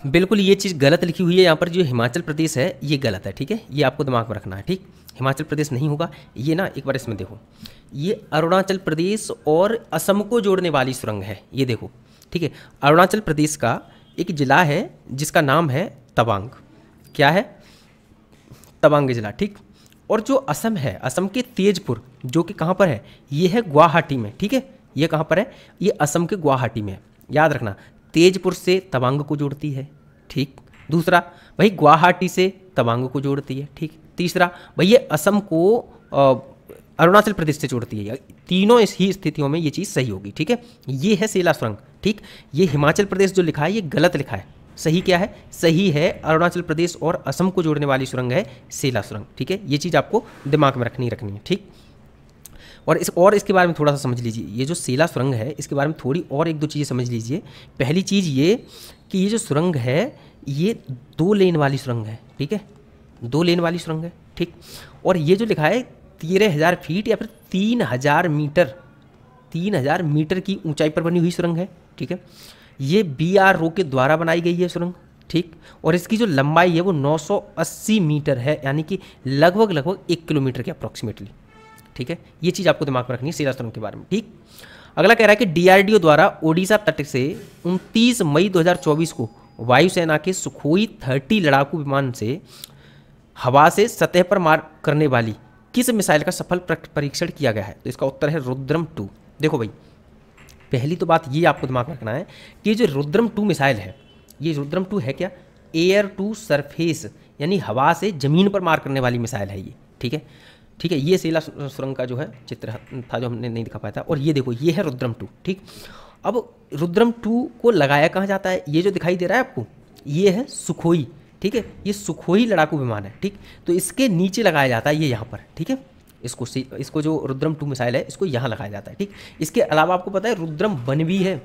बिल्कुल ये चीज़ गलत लिखी हुई है यहाँ पर, जो हिमाचल प्रदेश है ये गलत है, ठीक है, ये आपको दिमाग में रखना है, ठीक। हिमाचल प्रदेश नहीं होगा ये ना, एक बार इसमें देखो, ये अरुणाचल प्रदेश और असम को जोड़ने वाली सुरंग है, ये देखो, ठीक है। अरुणाचल प्रदेश का एक जिला है जिसका नाम है तवांग, क्या है, तवांग जिला, ठीक। और जो असम है, असम के तेजपुर, जो कि कहाँ पर है, ये है गुवाहाटी में, ठीक है, ये कहाँ पर है, ये असम के गुवाहाटी में है, याद रखना, तेजपुर से तवांग को जोड़ती है, ठीक। दूसरा, वही गुवाहाटी से तवांग को जोड़ती है, ठीक। तीसरा, भाई ये असम को अरुणाचल प्रदेश से जोड़ती है। तीनों इस ही स्थितियों में ये चीज़ सही होगी, ठीक है। ये है सेला सुरंग, ठीक। ये हिमाचल प्रदेश जो लिखा है ये गलत लिखा है, सही क्या है, सही है अरुणाचल प्रदेश और असम को जोड़ने वाली सुरंग है सेला सुरंग, ठीक है। ये चीज़ आपको दिमाग में रखनी है, ठीक। और इसके बारे में थोड़ा सा समझ लीजिए, ये जो सेला सुरंग है इसके बारे में थोड़ी और एक दो चीज़ें समझ लीजिए। पहली चीज़ ये कि ये जो सुरंग है ये 2 लेन वाली सुरंग है, ठीक है, 2 लेन वाली सुरंग है, ठीक। और ये जो लिखा है 13,000 फीट या फिर 3,000 मीटर, 3,000 मीटर की ऊंचाई पर बनी हुई सुरंग है, ठीक है। ये BRO के द्वारा बनाई गई है सुरंग, ठीक। और इसकी जो लंबाई है वो 980 मीटर है, यानी कि लगभग 1 किलोमीटर के अप्रॉक्सीमेटली, ठीक है। ये चीज़ आपको दिमाग में रखनी है सेला सुरंग के बारे में, ठीक। अगला कह रहा है कि DRDO द्वारा ओडिशा तट से 29 मई 2024 को वायुसेना के सुखोई 30 लड़ाकू विमान से हवा से सतह पर मार करने वाली किस मिसाइल का सफल परीक्षण किया गया है, तो इसका उत्तर है रुद्रम 2। देखो भाई, पहली तो बात ये आपको दिमाग में रखना है कि ये जो रुद्रम 2 मिसाइल है, ये रुद्रम 2 है क्या, एयर टू सरफेस, यानी हवा से ज़मीन पर मार करने वाली मिसाइल है ये, ठीक है, ठीक है। ये सेला सुरंग का जो है चित्र था जो हमने नहीं दिखा पाया था। और ये देखो, ये है रुद्रम 2, ठीक। अब रुद्रम 2 को लगाया कहाँ जाता है, ये जो दिखाई दे रहा है आपको, ये है सुखोई, ठीक है, ये सुखोई लड़ाकू विमान है, ठीक। तो इसके नीचे लगाया जाता है, ये यहाँ पर, ठीक है। इसको जो रुद्रम 2 मिसाइल है इसको यहाँ लगाया जाता है, ठीक। इसके अलावा आपको पता है रुद्रम 1 भी है।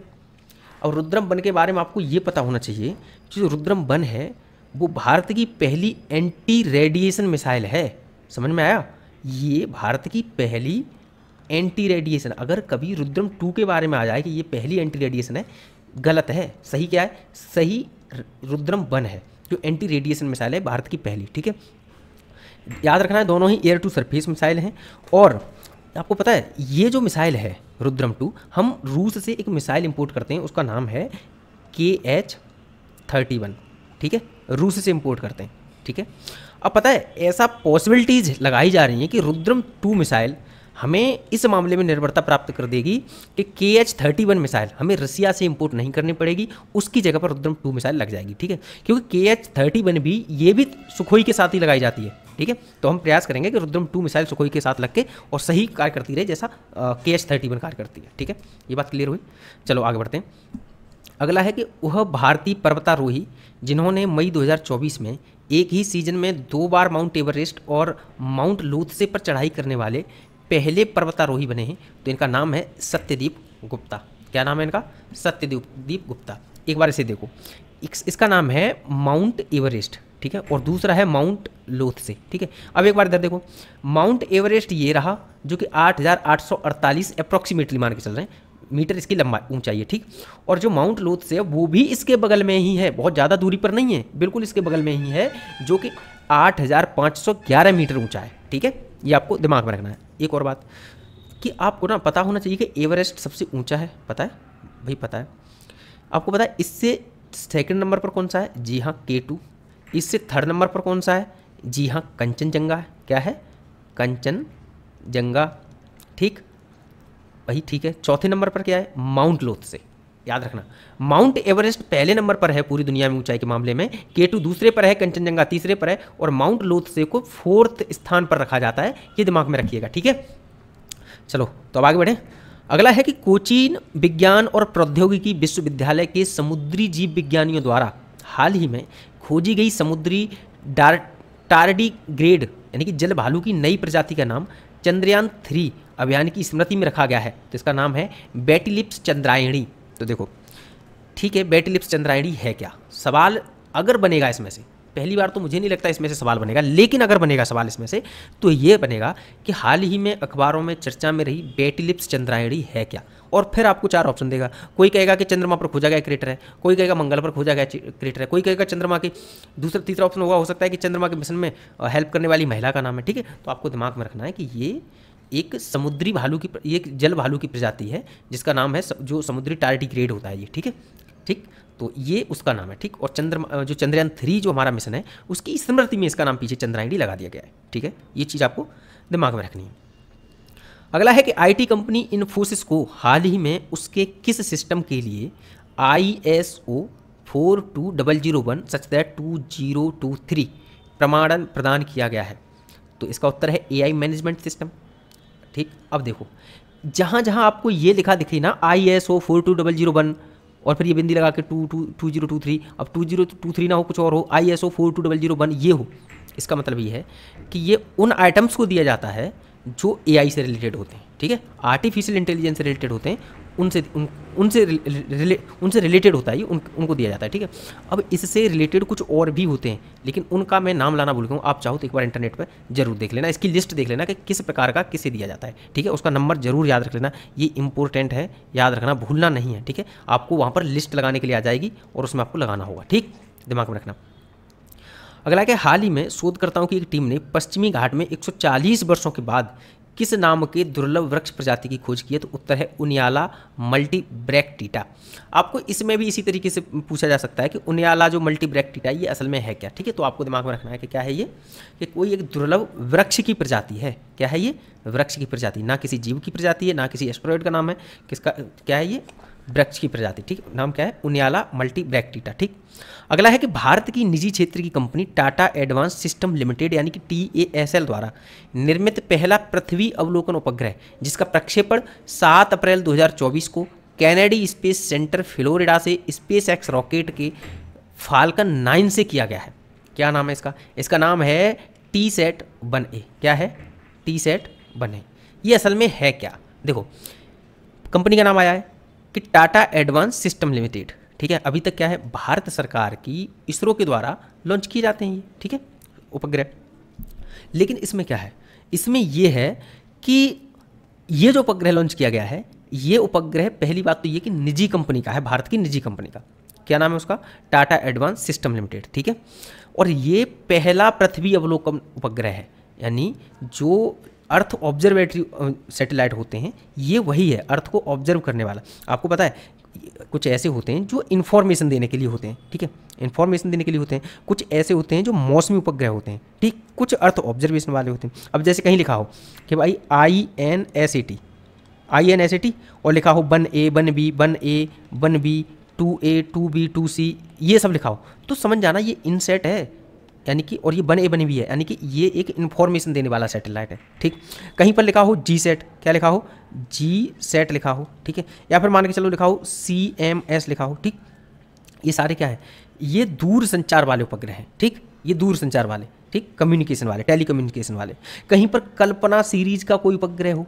और रुद्रम 1 के बारे में आपको ये पता होना चाहिए कि जो रुद्रम 1 है वो भारत की पहली एंटी रेडिएशन मिसाइल है, समझ में आया, ये भारत की पहली एंटी रेडिएशन। अगर कभी रुद्रम 2 के बारे में आ जाए कि ये पहली एंटी रेडिएशन है, गलत है, सही क्या है, सही रुद्रम 1 है जो एंटी रेडिएशन मिसाइल है, भारत की पहली, ठीक है। याद रखना है दोनों ही एयर टू सरफेस मिसाइल हैं। और आपको पता है ये जो मिसाइल है रुद्रम 2, हम रूस से एक मिसाइल इंपोर्ट करते हैं, उसका नाम है KH-31, ठीक है, रूस से इंपोर्ट करते हैं, ठीक है। अब पता है ऐसा पॉसिबिलिटीज़ लगाई जा रही हैं कि रुद्रम 2 मिसाइल हमें इस मामले में निर्भरता प्राप्त कर देगी कि KH-31 मिसाइल हमें रसिया से इंपोर्ट नहीं करनी पड़ेगी, उसकी जगह पर रुद्रम 2 मिसाइल लग जाएगी, ठीक है। क्योंकि KH-31 भी ये भी सुखोई के साथ ही लगाई जाती है, ठीक है। तो हम प्रयास करेंगे कि रुद्रम 2 मिसाइल सुखोई के साथ लग के और सही कार्य करती रहे जैसा KH-31 कार्य करती है, ठीक है। ये बात क्लियर हुई, चलो आगे बढ़ते हैं। अगला है कि वह भारतीय पर्वतारोही जिन्होंने मई 2024 में एक ही सीजन में 2 बार माउंट एवरेस्ट और माउंट लोत्से पर चढ़ाई करने वाले पहले पर्वतारोही बने हैं, तो इनका नाम है सत्यदीप गुप्ता। क्या नाम है इनका, सत्यदीप गुप्ता। एक बार इसे देखो, इसका नाम है माउंट एवरेस्ट, ठीक है, और दूसरा है माउंट लोत्से, ठीक है। अब एक बार इधर देखो, माउंट एवरेस्ट ये रहा जो कि 8,848 अप्रॉक्सीमेटली मान के चल रहे हैं मीटर इसकी लंबाई ऊंचाई है, ठीक। और जो माउंट लोत्से है वो भी इसके बगल में ही है, बहुत ज़्यादा दूरी पर नहीं है, बिल्कुल इसके बगल में ही है, जो कि 8,511 मीटर ऊंचा है, ठीक है। ये आपको दिमाग में रखना है। एक और बात कि आपको ना पता होना चाहिए कि एवरेस्ट सबसे ऊंचा है, पता है भाई, पता है आपको, पता है इससे सेकंड नंबर पर कौन सा है, जी हाँ K2। इससे थर्ड नंबर पर कौन सा है, जी हाँ कंचनजंगा है, क्या है, कंचनजंगा, ठीक वही, ठीक है। चौथे नंबर पर क्या है, माउंट लोत्से। याद रखना माउंट एवरेस्ट पहले नंबर पर है पूरी दुनिया में ऊंचाई के मामले में, K2 दूसरे पर है, कंचनजंगा तीसरे पर है, और माउंट लोत्से को 4th स्थान पर रखा जाता है, ये दिमाग में रखिएगा, ठीक है। चलो तो अब आगे बढ़ें। अगला है कि कोचीन विज्ञान और प्रौद्योगिकी विश्वविद्यालय के समुद्री जीव विज्ञानियों द्वारा हाल ही में खोजी गई समुद्री टारडीग्रेड यानी कि जल भालू की नई प्रजाति का नाम चंद्रयान 3 अभियान की स्मृति में रखा गया है, तो इसका नाम है बेटिलिप्स चंद्रायणी। तो देखो ठीक है, बेटिलिप्स चंद्रायणी है क्या, सवाल अगर बनेगा इसमें से पहली बार तो मुझे नहीं लगता इसमें से सवाल बनेगा, लेकिन अगर बनेगा सवाल इसमें से तो ये बनेगा कि हाल ही में अखबारों में चर्चा में रही बेटी लिप्स चंद्रायणी है क्या। और फिर आपको 4 ऑप्शन देगा। कोई कहेगा कि चंद्रमा पर खोजा गया क्रेटर है, कोई कहेगा मंगल पर खोजा गया क्रेटर है, कोई कहेगा चंद्रमा के तीसरा ऑप्शन होगा, हो सकता है कि चंद्रमा के मिशन में हेल्प करने वाली महिला का नाम है। ठीक है, तो आपको दिमाग में रखना है कि ये एक समुद्री भालू की, ये एक जल भालू की प्रजाति है जिसका नाम है जो समुद्री टार्डिग्रेड होता है ये। ठीक है, ठीक, तो ये उसका नाम है। ठीक, और चंद्रमा जो चंद्रयान 3 जो हमारा मिशन है उसकी स्मृति में इसका नाम पीछे चंद्रायणी लगा दिया गया है। ठीक है, ये चीज़ आपको दिमाग में रखनी है। अगला है कि आईटी कंपनी इन्फोसिस को हाल ही में उसके किस सिस्टम के लिए ISO 42001 सच दैट 2023 प्रमाणन प्रदान किया गया है। तो इसका उत्तर है AI मैनेजमेंट सिस्टम। ठीक, अब देखो जहाँ जहाँ आपको ये लिखा दिखे ना ISO 42001 और फिर ये बिंदी लगा के 2023, अब 2023 ना हो कुछ और हो, ISO 42001 ये हो, इसका मतलब ये है कि ये उन आइटम्स को दिया जाता है जो AI से रिलेटेड होते हैं। ठीक है, आर्टिफिशियल इंटेलिजेंस से रिलेटेड होते हैं, उनसे रिलेटेड होता है ये, उनको दिया जाता है। ठीक है, अब इससे रिलेटेड कुछ और भी होते हैं लेकिन उनका मैं नाम लाना भूल गया हूँ। आप चाहो तो एक बार इंटरनेट पर जरूर देख लेना, इसकी लिस्ट देख लेना कि किस प्रकार का किसे दिया जाता है। ठीक है, उसका नंबर जरूर याद रख लेना, ये इंपॉर्टेंट है, याद रखना, भूलना नहीं है। ठीक है, आपको वहाँ पर लिस्ट लगाने के लिए आ जाएगी और उसमें आपको लगाना होगा। ठीक, दिमाग में रखना। अगला है हाल ही में शोधकर्ताओं की एक टीम ने पश्चिमी घाट में 140 वर्षों के बाद किस नाम के दुर्लभ वृक्ष प्रजाति की खोज की है। तो उत्तर है उनियाला मल्टीब्रैक्टिटा। आपको इसमें भी इसी तरीके से पूछा जा सकता है कि उनियाला जो मल्टीब्रैक्टिटा ये असल में है क्या। ठीक है, तो आपको दिमाग में रखना है कि क्या है ये, कि कोई एक दुर्लभ वृक्ष की प्रजाति है। क्या है ये, वृक्ष की प्रजाति, ना किसी जीव की प्रजाति है, ना किसी एस्टेरॉयड का नाम है, किसका क्या है ये, वृक्ष की प्रजाति। ठीक, नाम क्या है, उनियाला मल्टीब्रैक्टिटा। ठीक, अगला है कि भारत की निजी क्षेत्र की company Tata advance system limited यानी कि TASL द्वारा निर्मित पहला पृथ्वी अवलोकन उपग्रह जिसका प्रक्षेपण 7 अप्रैल 2024 को कैनेडी स्पेस सेंटर फ्लोरिडा से SpaceX रॉकेट के फाल्कन 9 से किया गया है। क्या नाम है इसका, इसका नाम है TSAT-1A। क्या है, TSAT-1A। ये असल में है क्या, देखो कंपनी का नाम आया है कि टाटा एडवांस सिस्टम लिमिटेड। ठीक है, अभी तक क्या है, भारत सरकार की इसरो के द्वारा लॉन्च किए जाते हैं ये। ठीक है, उपग्रह, लेकिन इसमें क्या है, इसमें ये है कि ये जो उपग्रह लॉन्च किया गया है ये उपग्रह पहली बात तो ये कि निजी कंपनी का है, भारत की निजी कंपनी का। क्या नाम है उसका, टाटा एडवांस सिस्टम लिमिटेड। ठीक है, और ये पहला पृथ्वी अवलोकन उपग्रह है, यानी जो अर्थ ऑब्जर्वेटरी सैटेलाइट होते हैं ये वही है, अर्थ को ऑब्जर्व करने वाला। आपको पता है कुछ ऐसे होते हैं जो इन्फॉर्मेशन देने के लिए होते हैं। ठीक है, इन्फॉर्मेशन देने के लिए होते हैं, कुछ ऐसे होते हैं जो मौसमी उपग्रह होते हैं। ठीक, कुछ अर्थ ऑब्जर्वेशन वाले होते हैं। अब जैसे कहीं लिखा हो कि भाई INSAT और लिखा हो 1A 1B 1A 1B 2A 2B 2C ये सब लिखा हो तो समझ जाना ये इनसेट है, यानी कि, और ये 1A 1B है, यानी कि ये एक इन्फॉर्मेशन देने वाला सैटेलाइट है। ठीक, कहीं पर लिखा हो GSAT, क्या लिखा हो, GSAT लिखा हो। ठीक है, या फिर मान के चलो लिखा हो CMS लिखा हो। ठीक, ये सारे क्या है, ये दूर संचार वाले उपग्रह हैं। ठीक, ये दूर संचार वाले, ठीक, कम्युनिकेशन वाले, टेली कम्युनिकेशन वाले। कहीं पर कल्पना सीरीज का कोई उपग्रह हो,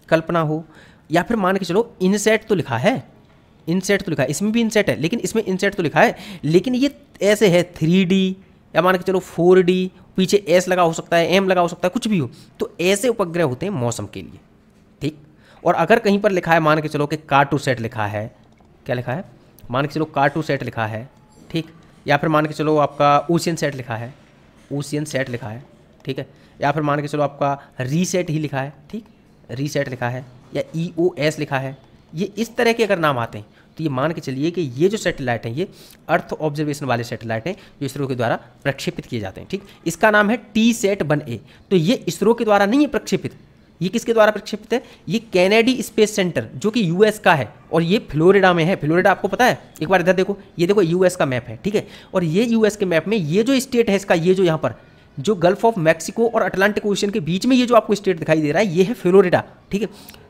कल्पना हो, या फिर मान के चलो इनसेट तो लिखा है, इनसेट तो लिखा है, इसमें भी इनसेट है, लेकिन इसमें इनसेट तो लिखा है, लेकिन ये ऐसे है 3D या मान के चलो 4D, पीछे S लगा हो सकता है, M लगा हो सकता है, कुछ भी हो। तो ऐसे उपग्रह होते हैं मौसम के लिए। ठीक, और अगर कहीं पर लिखा है मान के चलो कि कार्टोसैट लिखा है, क्या लिखा है, मान के चलो कार्टोसैट लिखा है। ठीक, या फिर मान के चलो आपका ओशियन सेट लिखा है, ओशियन सेट लिखा है। ठीक है, या फिर मान के चलो आपका रीसेट ही लिखा है। ठीक, रीसेट लिखा है, या EOS लिखा है। ये इस तरह के अगर नाम आते हैं तो ये मान के चलिए कि ये जो सैटेलाइट हैं ये अर्थ ऑब्जर्वेशन वाले सैटेलाइट हैं जो इसरो के द्वारा प्रक्षेपित किए जाते हैं। ठीक, इसका नाम है TSAT-1A। तो ये इसरो के द्वारा नहीं है प्रक्षेपित, ये किसके द्वारा प्रक्षेपित है, ये कैनेडी स्पेस सेंटर जो कि US का है और ये फ्लोरिडा में है। फ्लोरिडा आपको पता है, एक बार इधर देखो, ये देखो US का मैप है। ठीक है, और ये US के मैप में ये जो स्टेट है इसका, ये जो यहाँ पर जो गल्फ ऑफ मैक्सिको और अटलांटिक ओशन के बीच में ये जो आपको स्टेट दिखाई दे रहा है ये है फ्लोरिडा। ठीक है,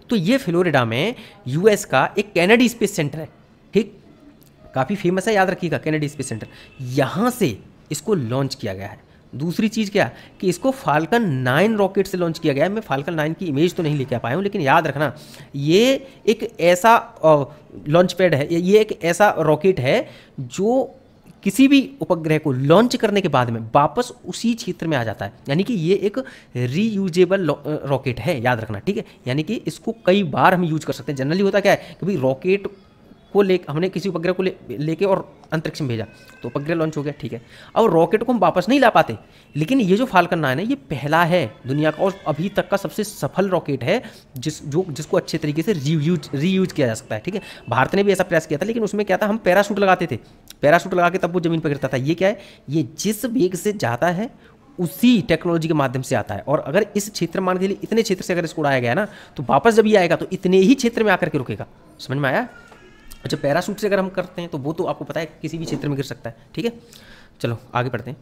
तो ये फ्लोरिडा में US का एक कैनेडी स्पेस सेंटर है। ठीक, काफ़ी फेमस है, याद रखिएगा, कैनेडी स्पेस सेंटर। यहाँ से इसको लॉन्च किया गया है। दूसरी चीज़ क्या कि इसको फाल्कन 9 रॉकेट से लॉन्च किया गया है। मैं फाल्कन 9 की इमेज तो नहीं लेके आ पाया हूँ, लेकिन याद रखना ये एक ऐसा लॉन्च पैड है, ये एक ऐसा रॉकेट है जो किसी भी उपग्रह को लॉन्च करने के बाद में वापस उसी क्षेत्र में आ जाता है, यानी कि ये एक रीयूजेबल रॉकेट है, याद रखना, ठीक है। यानी कि इसको कई बार हम यूज कर सकते हैं। जनरली होता क्या है कि भाई रॉकेट को हमने किसी उपग्रह को लेके और अंतरिक्ष में भेजा तो उपग्रह लॉन्च हो गया, ठीक है। अब रॉकेट को हम वापस नहीं ला पाते, लेकिन ये जो फाल्कन 9 है ये पहला है दुनिया का और अभी तक का सबसे सफल रॉकेट है जिसको अच्छे तरीके से रीयूज किया जा सकता है, ठीक है। भारत ने भी ऐसा प्रयास किया था, लेकिन उसमें क्या था, हम पैराशूट लगाते थे, पैराशूट लगा के तब वो जमीन पर गिरता था। ये क्या है, ये जिस वेग से जाता है उसी टेक्नोलॉजी के माध्यम से आता है। और अगर इस क्षेत्र मान के लिए इतने क्षेत्र से अगर इसको उड़ाया गया ना, तो वापस जब ये आएगा तो इतने ही क्षेत्र में आकर के रुकेगा। समझ में आया। अच्छा, पैराशूट से अगर हम करते हैं तो वो तो आपको पता है किसी भी क्षेत्र में गिर सकता है, ठीक है। चलो आगे बढ़ते हैं।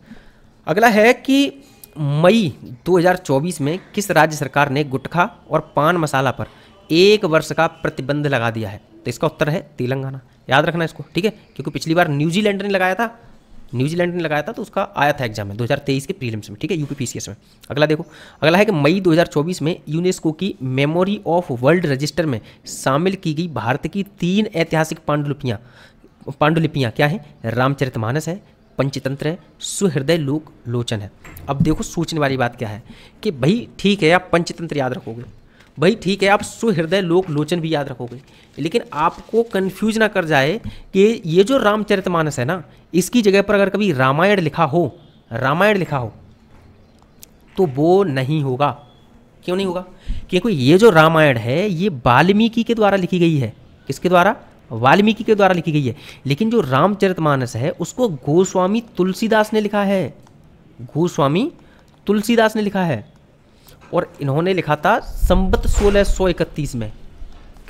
अगला है कि मई 2024 में किस राज्य सरकार ने गुटखा और पान मसाला पर 1 वर्ष का प्रतिबंध लगा दिया है? तो इसका उत्तर है तेलंगाना। याद रखना इसको, ठीक है, क्योंकि पिछली बार न्यूजीलैंड ने लगाया था, तो उसका आया था एग्जाम में 2023 के प्रीलिम्स में, ठीक है, यूपीपीसीएस में। अगला देखो, अगला है कि मई 2024 में यूनेस्को की मेमोरी ऑफ वर्ल्ड रजिस्टर में शामिल की गई भारत की 3 ऐतिहासिक पांडुलिपियाँ क्या हैं? रामचरितमानस है, पंचतंत्र है, सुहृदय लोक लोचन है। अब देखो सोचने वाली बात क्या है कि भाई ठीक है आप पंचतंत्र याद रखोगे, भाई ठीक है आप सुहृदय लोक लोचन भी याद रखोगे, लेकिन आपको कंफ्यूज ना कर जाए कि ये जो रामचरितमानस है ना, इसकी जगह पर अगर कभी रामायण लिखा हो तो वो नहीं होगा। क्यों नहीं होगा? क्योंकि ये जो रामायण है ये वाल्मीकि के द्वारा लिखी गई है। किसके द्वारा? वाल्मीकि के द्वारा लिखी गई है। लेकिन जो रामचरितमानस है उसको गोस्वामी तुलसीदास ने लिखा है, गोस्वामी तुलसीदास ने लिखा है। और इन्होंने लिखा था संवत 1631 में।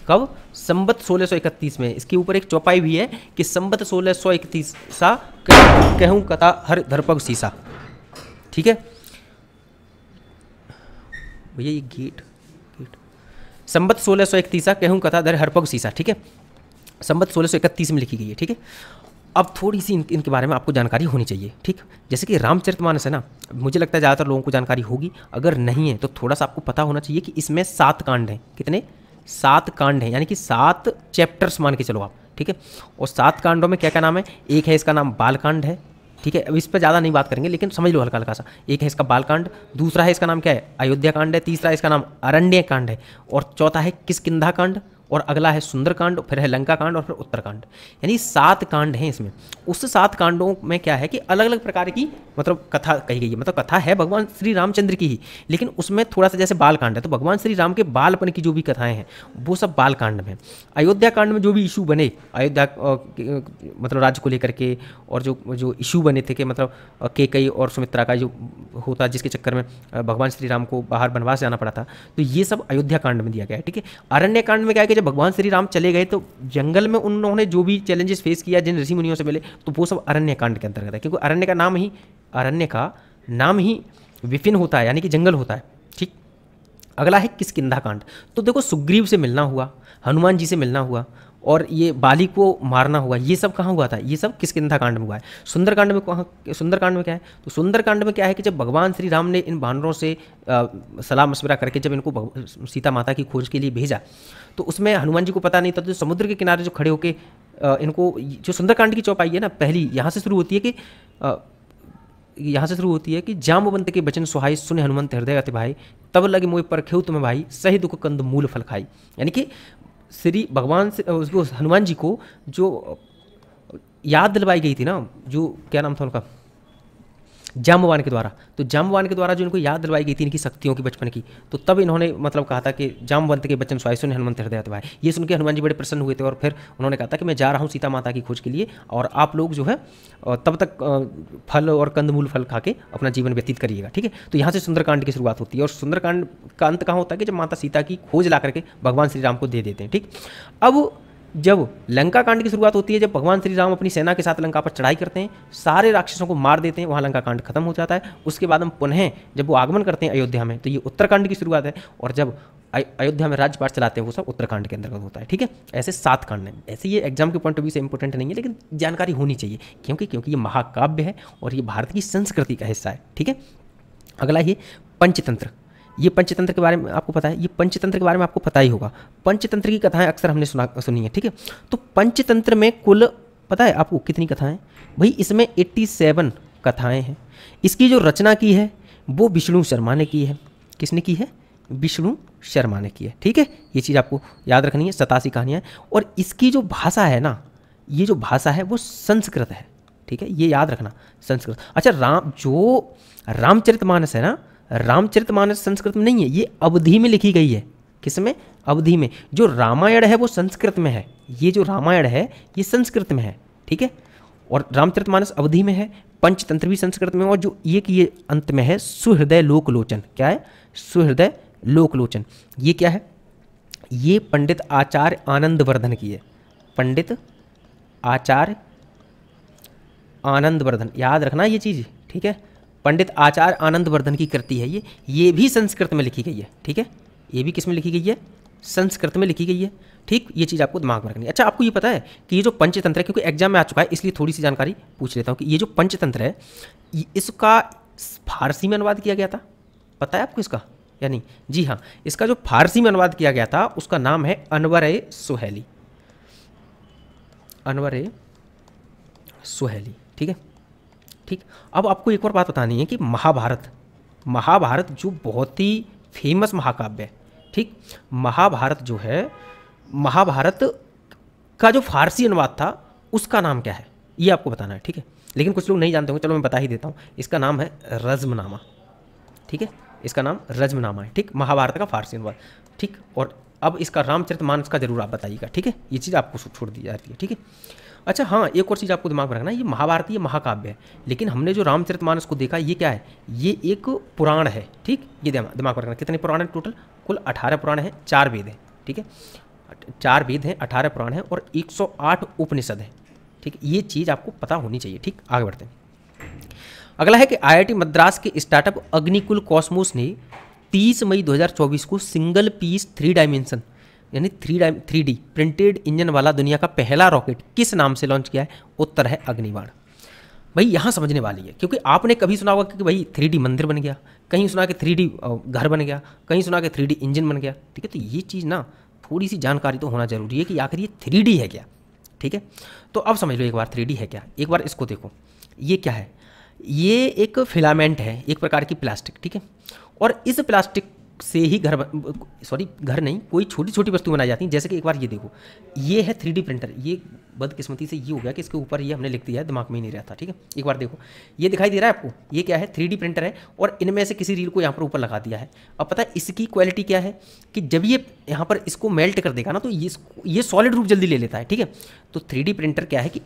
कब? संवत 1631 में। इसके ऊपर एक चौपाई भी है कि संवत 1631 सा कहूँ कथा हर धरपग सीसा, ठीक है भैया। ये गेट संवत 1631 सा कहूँ कथा धर हरपग सीसा, ठीक है, संवत 1631 में लिखी गई है, ठीक है। अब थोड़ी सी इनके बारे में आपको जानकारी होनी चाहिए, ठीक। जैसे कि रामचरितमानस है ना, मुझे लगता है ज़्यादातर लोगों को जानकारी होगी, अगर नहीं है तो थोड़ा सा आपको पता होना चाहिए कि इसमें 7 कांड हैं। कितने? 7 कांड हैं, यानी कि 7 चैप्टर्स मान के चलो आप, ठीक है। और 7 कांडों में क्या क्या नाम है? एक है इसका नाम बालकांड है, ठीक है। अब इस पर ज़्यादा नहीं बात करेंगे, लेकिन समझ लो हल्का हल्का सा। एक है इसका बालकांड, दूसरा है इसका नाम क्या है? अयोध्या कांड है, तीसरा इसका नाम अरण्य कांड है, और चौथा है किष्किंधा कांड, और अगला है सुंदरकांड, फिर है लंका कांड, और फिर उत्तरकांड। यानी 7 कांड हैं इसमें। उस 7 कांडों में क्या है कि अलग अलग प्रकार की मतलब कथा कही गई है, मतलब कथा है भगवान श्री रामचंद्र की ही, लेकिन उसमें थोड़ा सा जैसे बाल कांड है तो भगवान श्री राम के बालपन की जो भी कथाएं हैं वो सब बाल कांड में। अयोध्या कांड में जो भी इशू बने अयोध्या मतलब राज्य को लेकर के, और जो इशू बने थे कि मतलब कैकेयी और सुमित्रा का जो होता जिसके चक्कर में भगवान श्री राम को बाहर वनवास जाना पड़ा था, तो ये सब अयोध्या कांड में दिया गया है, ठीक है। अरण्य कांड में क्या है कि जब भगवान श्री राम चले गए तो जंगल में उन्होंने जो भी चैलेंजेस फेस किया, जिन ऋषि मुनियों से मिले, तो वो सब अरण्य कांड के अंतर्गत है, क्योंकि अरण्य का नाम ही विपिन होता है, यानी कि जंगल होता है, ठीक। अगला है किष्किंधा कांड। तो देखो सुग्रीव से मिलना हुआ, हनुमान जी से मिलना हुआ, और ये बाली को मारना हुआ, ये सब कहाँ हुआ था? ये सब किष्किंधा कांड में हुआ है। सुंदरकांड में क्या है? तो सुंदरकांड में क्या है कि जब भगवान श्री राम ने इन वानरों से सलाह मशवरा करके जब इनको सीता माता की खोज के लिए भेजा, तो उसमें हनुमान जी को पता नहीं था, तो समुद्र के किनारे जो खड़े होके इनको, जो सुंदरकांड की चौपाई है ना पहली, यहाँ से शुरू होती है कि जाम्बवंत के बचन सुहाई सुने हनुमंत हृदय अति भाई, तब लगे मोह पर खेऊ तुम्हें भाई, सही दुख कंद मूल फल खाई। यानी कि श्री भगवान से उसको हनुमान जी को जो याद दिलवाई गई थी ना, जो क्या नाम था उनका, जाम्बवान के द्वारा, तो जाम्बवान के द्वारा जो इनको याद दिलवाई गई थी इनकी शक्तियों की बचपन की, तो तब इन्होंने मतलब कहा था कि जाम्बवंत के बचन सुहाई सुने हनुमंत हृदय अति भाई। ये सुन के हनुमान जी बड़े प्रसन्न हुए थे, और फिर उन्होंने कहा था कि मैं जा रहा हूँ सीता माता की खोज के लिए, और आप लोग जो है तब तक फल और कंदमूल फल खा के अपना जीवन व्यतीत करिएगा, ठीक है। तो यहाँ से सुंदरकांड की शुरुआत होती है, और सुंदरकांड का अंत कहाँ होता है कि जब माता सीता की खोज ला करके भगवान श्री राम को दे देते हैं, ठीक। अब जब लंका कांड की शुरुआत होती है, जब भगवान श्री राम अपनी सेना के साथ लंका पर चढ़ाई करते हैं, सारे राक्षसों को मार देते हैं, वहाँ लंका कांड खत्म हो जाता है। उसके बाद हम पुनः जब वो आगमन करते हैं अयोध्या में, तो ये उत्तरकांड की शुरुआत है, और जब अयोध्या में राज्यपाट चलाते हैं वो सब उत्तरकांड के अंतर्गत होता है, ठीक है। ऐसे 7 कांड हैं। ऐसे ये एग्जाम के पॉइंट ऑफ व्यू से इंपॉर्टेंट नहीं है, लेकिन जानकारी होनी चाहिए, क्योंकि ये महाकाव्य है और ये भारत की संस्कृति का हिस्सा है, ठीक है। अगला ये पंचतंत्र। ये पंचतंत्र के बारे में आपको पता है, ये पंचतंत्र के बारे में आपको पता ही होगा। पंचतंत्र की कथाएं अक्सर हमने सुनी है, ठीक है। तो पंचतंत्र में कुल पता है आपको कितनी कथाएं? भाई इसमें 87 कथाएं हैं। इसकी जो रचना की है वो विष्णु शर्मा ने की है। किसने की है? विष्णु शर्मा ने की है। ठीक है, ये चीज़ आपको याद रखनी है। 87 कहानियाँ। और इसकी जो भाषा है ना, ये जो भाषा है वो संस्कृत है। ठीक है, ये याद रखना, संस्कृत। अच्छा, रामचरितमानस है ना, रामचरितमानस संस्कृत में नहीं है, ये अवधी में लिखी गई है। किसमें? अवधी में। जो रामायण है वो संस्कृत में है, ये जो रामायण है ये संस्कृत में है। ठीक है, और रामचरितमानस अवधी में है, पंचतंत्र भी संस्कृत में। और जो ये अंत में है सुहृदय लोकलोचन। क्या है? सुहृदय लोकलोचन। ये क्या है? ये पंडित आचार्य आनंदवर्धन की है। पंडित आचार्य आनंदवर्धन, याद रखना ये चीज़। ठीक है, पंडित आचार्य आनंदवर्धन की कृति है ये भी संस्कृत में लिखी गई है। ठीक है, ये भी किस में लिखी गई है? संस्कृत में लिखी गई है। ठीक, ये चीज़ आपको दिमाग में रखनी है। अच्छा, आपको ये पता है कि ये जो पंचतंत्र है, क्योंकि एग्जाम में आ चुका है इसलिए थोड़ी सी जानकारी पूछ लेता हूँ कि ये जो पंचतंत्र है इसका फारसी में अनुवाद किया गया था। पता है आपको इसका या नहीं? जी हाँ, इसका जो फारसी में अनुवाद किया गया था उसका नाम है अनवर-ए-सुहेली। अनवर-ए-सुहेली। ठीक है, ठीक। अब आपको एक और बात बतानी है कि महाभारत जो बहुत ही फेमस महाकाव्य है। ठीक, महाभारत जो है, महाभारत का जो फारसी अनुवाद था उसका नाम क्या है ये आपको बताना है। ठीक है, लेकिन कुछ लोग नहीं जानते होंगे, चलो मैं बता ही देता हूँ। इसका नाम है रज़्मनामा। ठीक है, इसका नाम रज़्मनामा है। ठीक, महाभारत का फारसी अनुवाद। ठीक, और अब इसका रामचरितमानस का जरूर आप बताइएगा। ठीक है, ये चीज़ आपको छोड़ दी जाती है। ठीक है, अच्छा हाँ, एक और चीज़ आपको दिमाग में रखना है, ये महाभारत ये महाकाव्य है, लेकिन हमने जो रामचरितमानस को देखा ये क्या है? ये एक पुराण है। ठीक, ये दिमाग में रखना। कितने पुराण हैं टोटल? कुल 18 पुराण हैं, 4 वेद हैं। ठीक है, 4 वेद हैं, 18 पुराण हैं और 108 उपनिषद हैं। ठीक, ये चीज़ आपको पता होनी चाहिए। ठीक, आगे बढ़ते हैं। अगला है कि IIT मद्रास के स्टार्टअप अग्निकुल कॉस्मोस ने 30 मई 2024 को सिंगल पीस 3 डायमेंशन यानी 3D प्रिंटेड इंजन वाला दुनिया का पहला रॉकेट किस नाम से लॉन्च किया है? उत्तर है अग्निबाण। भाई यहाँ समझने वाली है, क्योंकि आपने कभी सुना होगा कि भाई 3D मंदिर बन गया, कहीं सुना कि 3D घर बन गया, कहीं सुना कि 3D इंजन बन गया। ठीक है, तो ये चीज़ ना थोड़ी सी जानकारी तो होना जरूरी है कि आखिर ये 3D है क्या। ठीक है, तो अब समझ लो एक बार 3D है क्या। एक बार इसको देखो, ये क्या है? ये एक फिलामेंट है, एक प्रकार की प्लास्टिक। ठीक है, और इस प्लास्टिक से ही घर नहीं, कोई छोटी छोटी वस्तु बनाई जाती हैं। जैसे कि एक बार ये देखो, ये है 3D प्रिंटर। ये बदकिस्मती से ये हो गया कि इसके ऊपर ये हमने लिख दिया है, दिमाग में ही नहीं रहता। ठीक है, एक बार देखो, ये दिखाई दे रहा है आपको? ये क्या है? 3D प्रिंटर है, और इनमें से किसी रील को यहाँ पर ऊपर लगा दिया है। अब पता है इसकी क्वालिटी क्या है कि जब ये यहाँ पर इसको मेल्ट कर देगा ना, तो ये सॉलिड रूप जल्दी ले लेता है। ठीक है, तो 3D प्रिंटर क्या है कि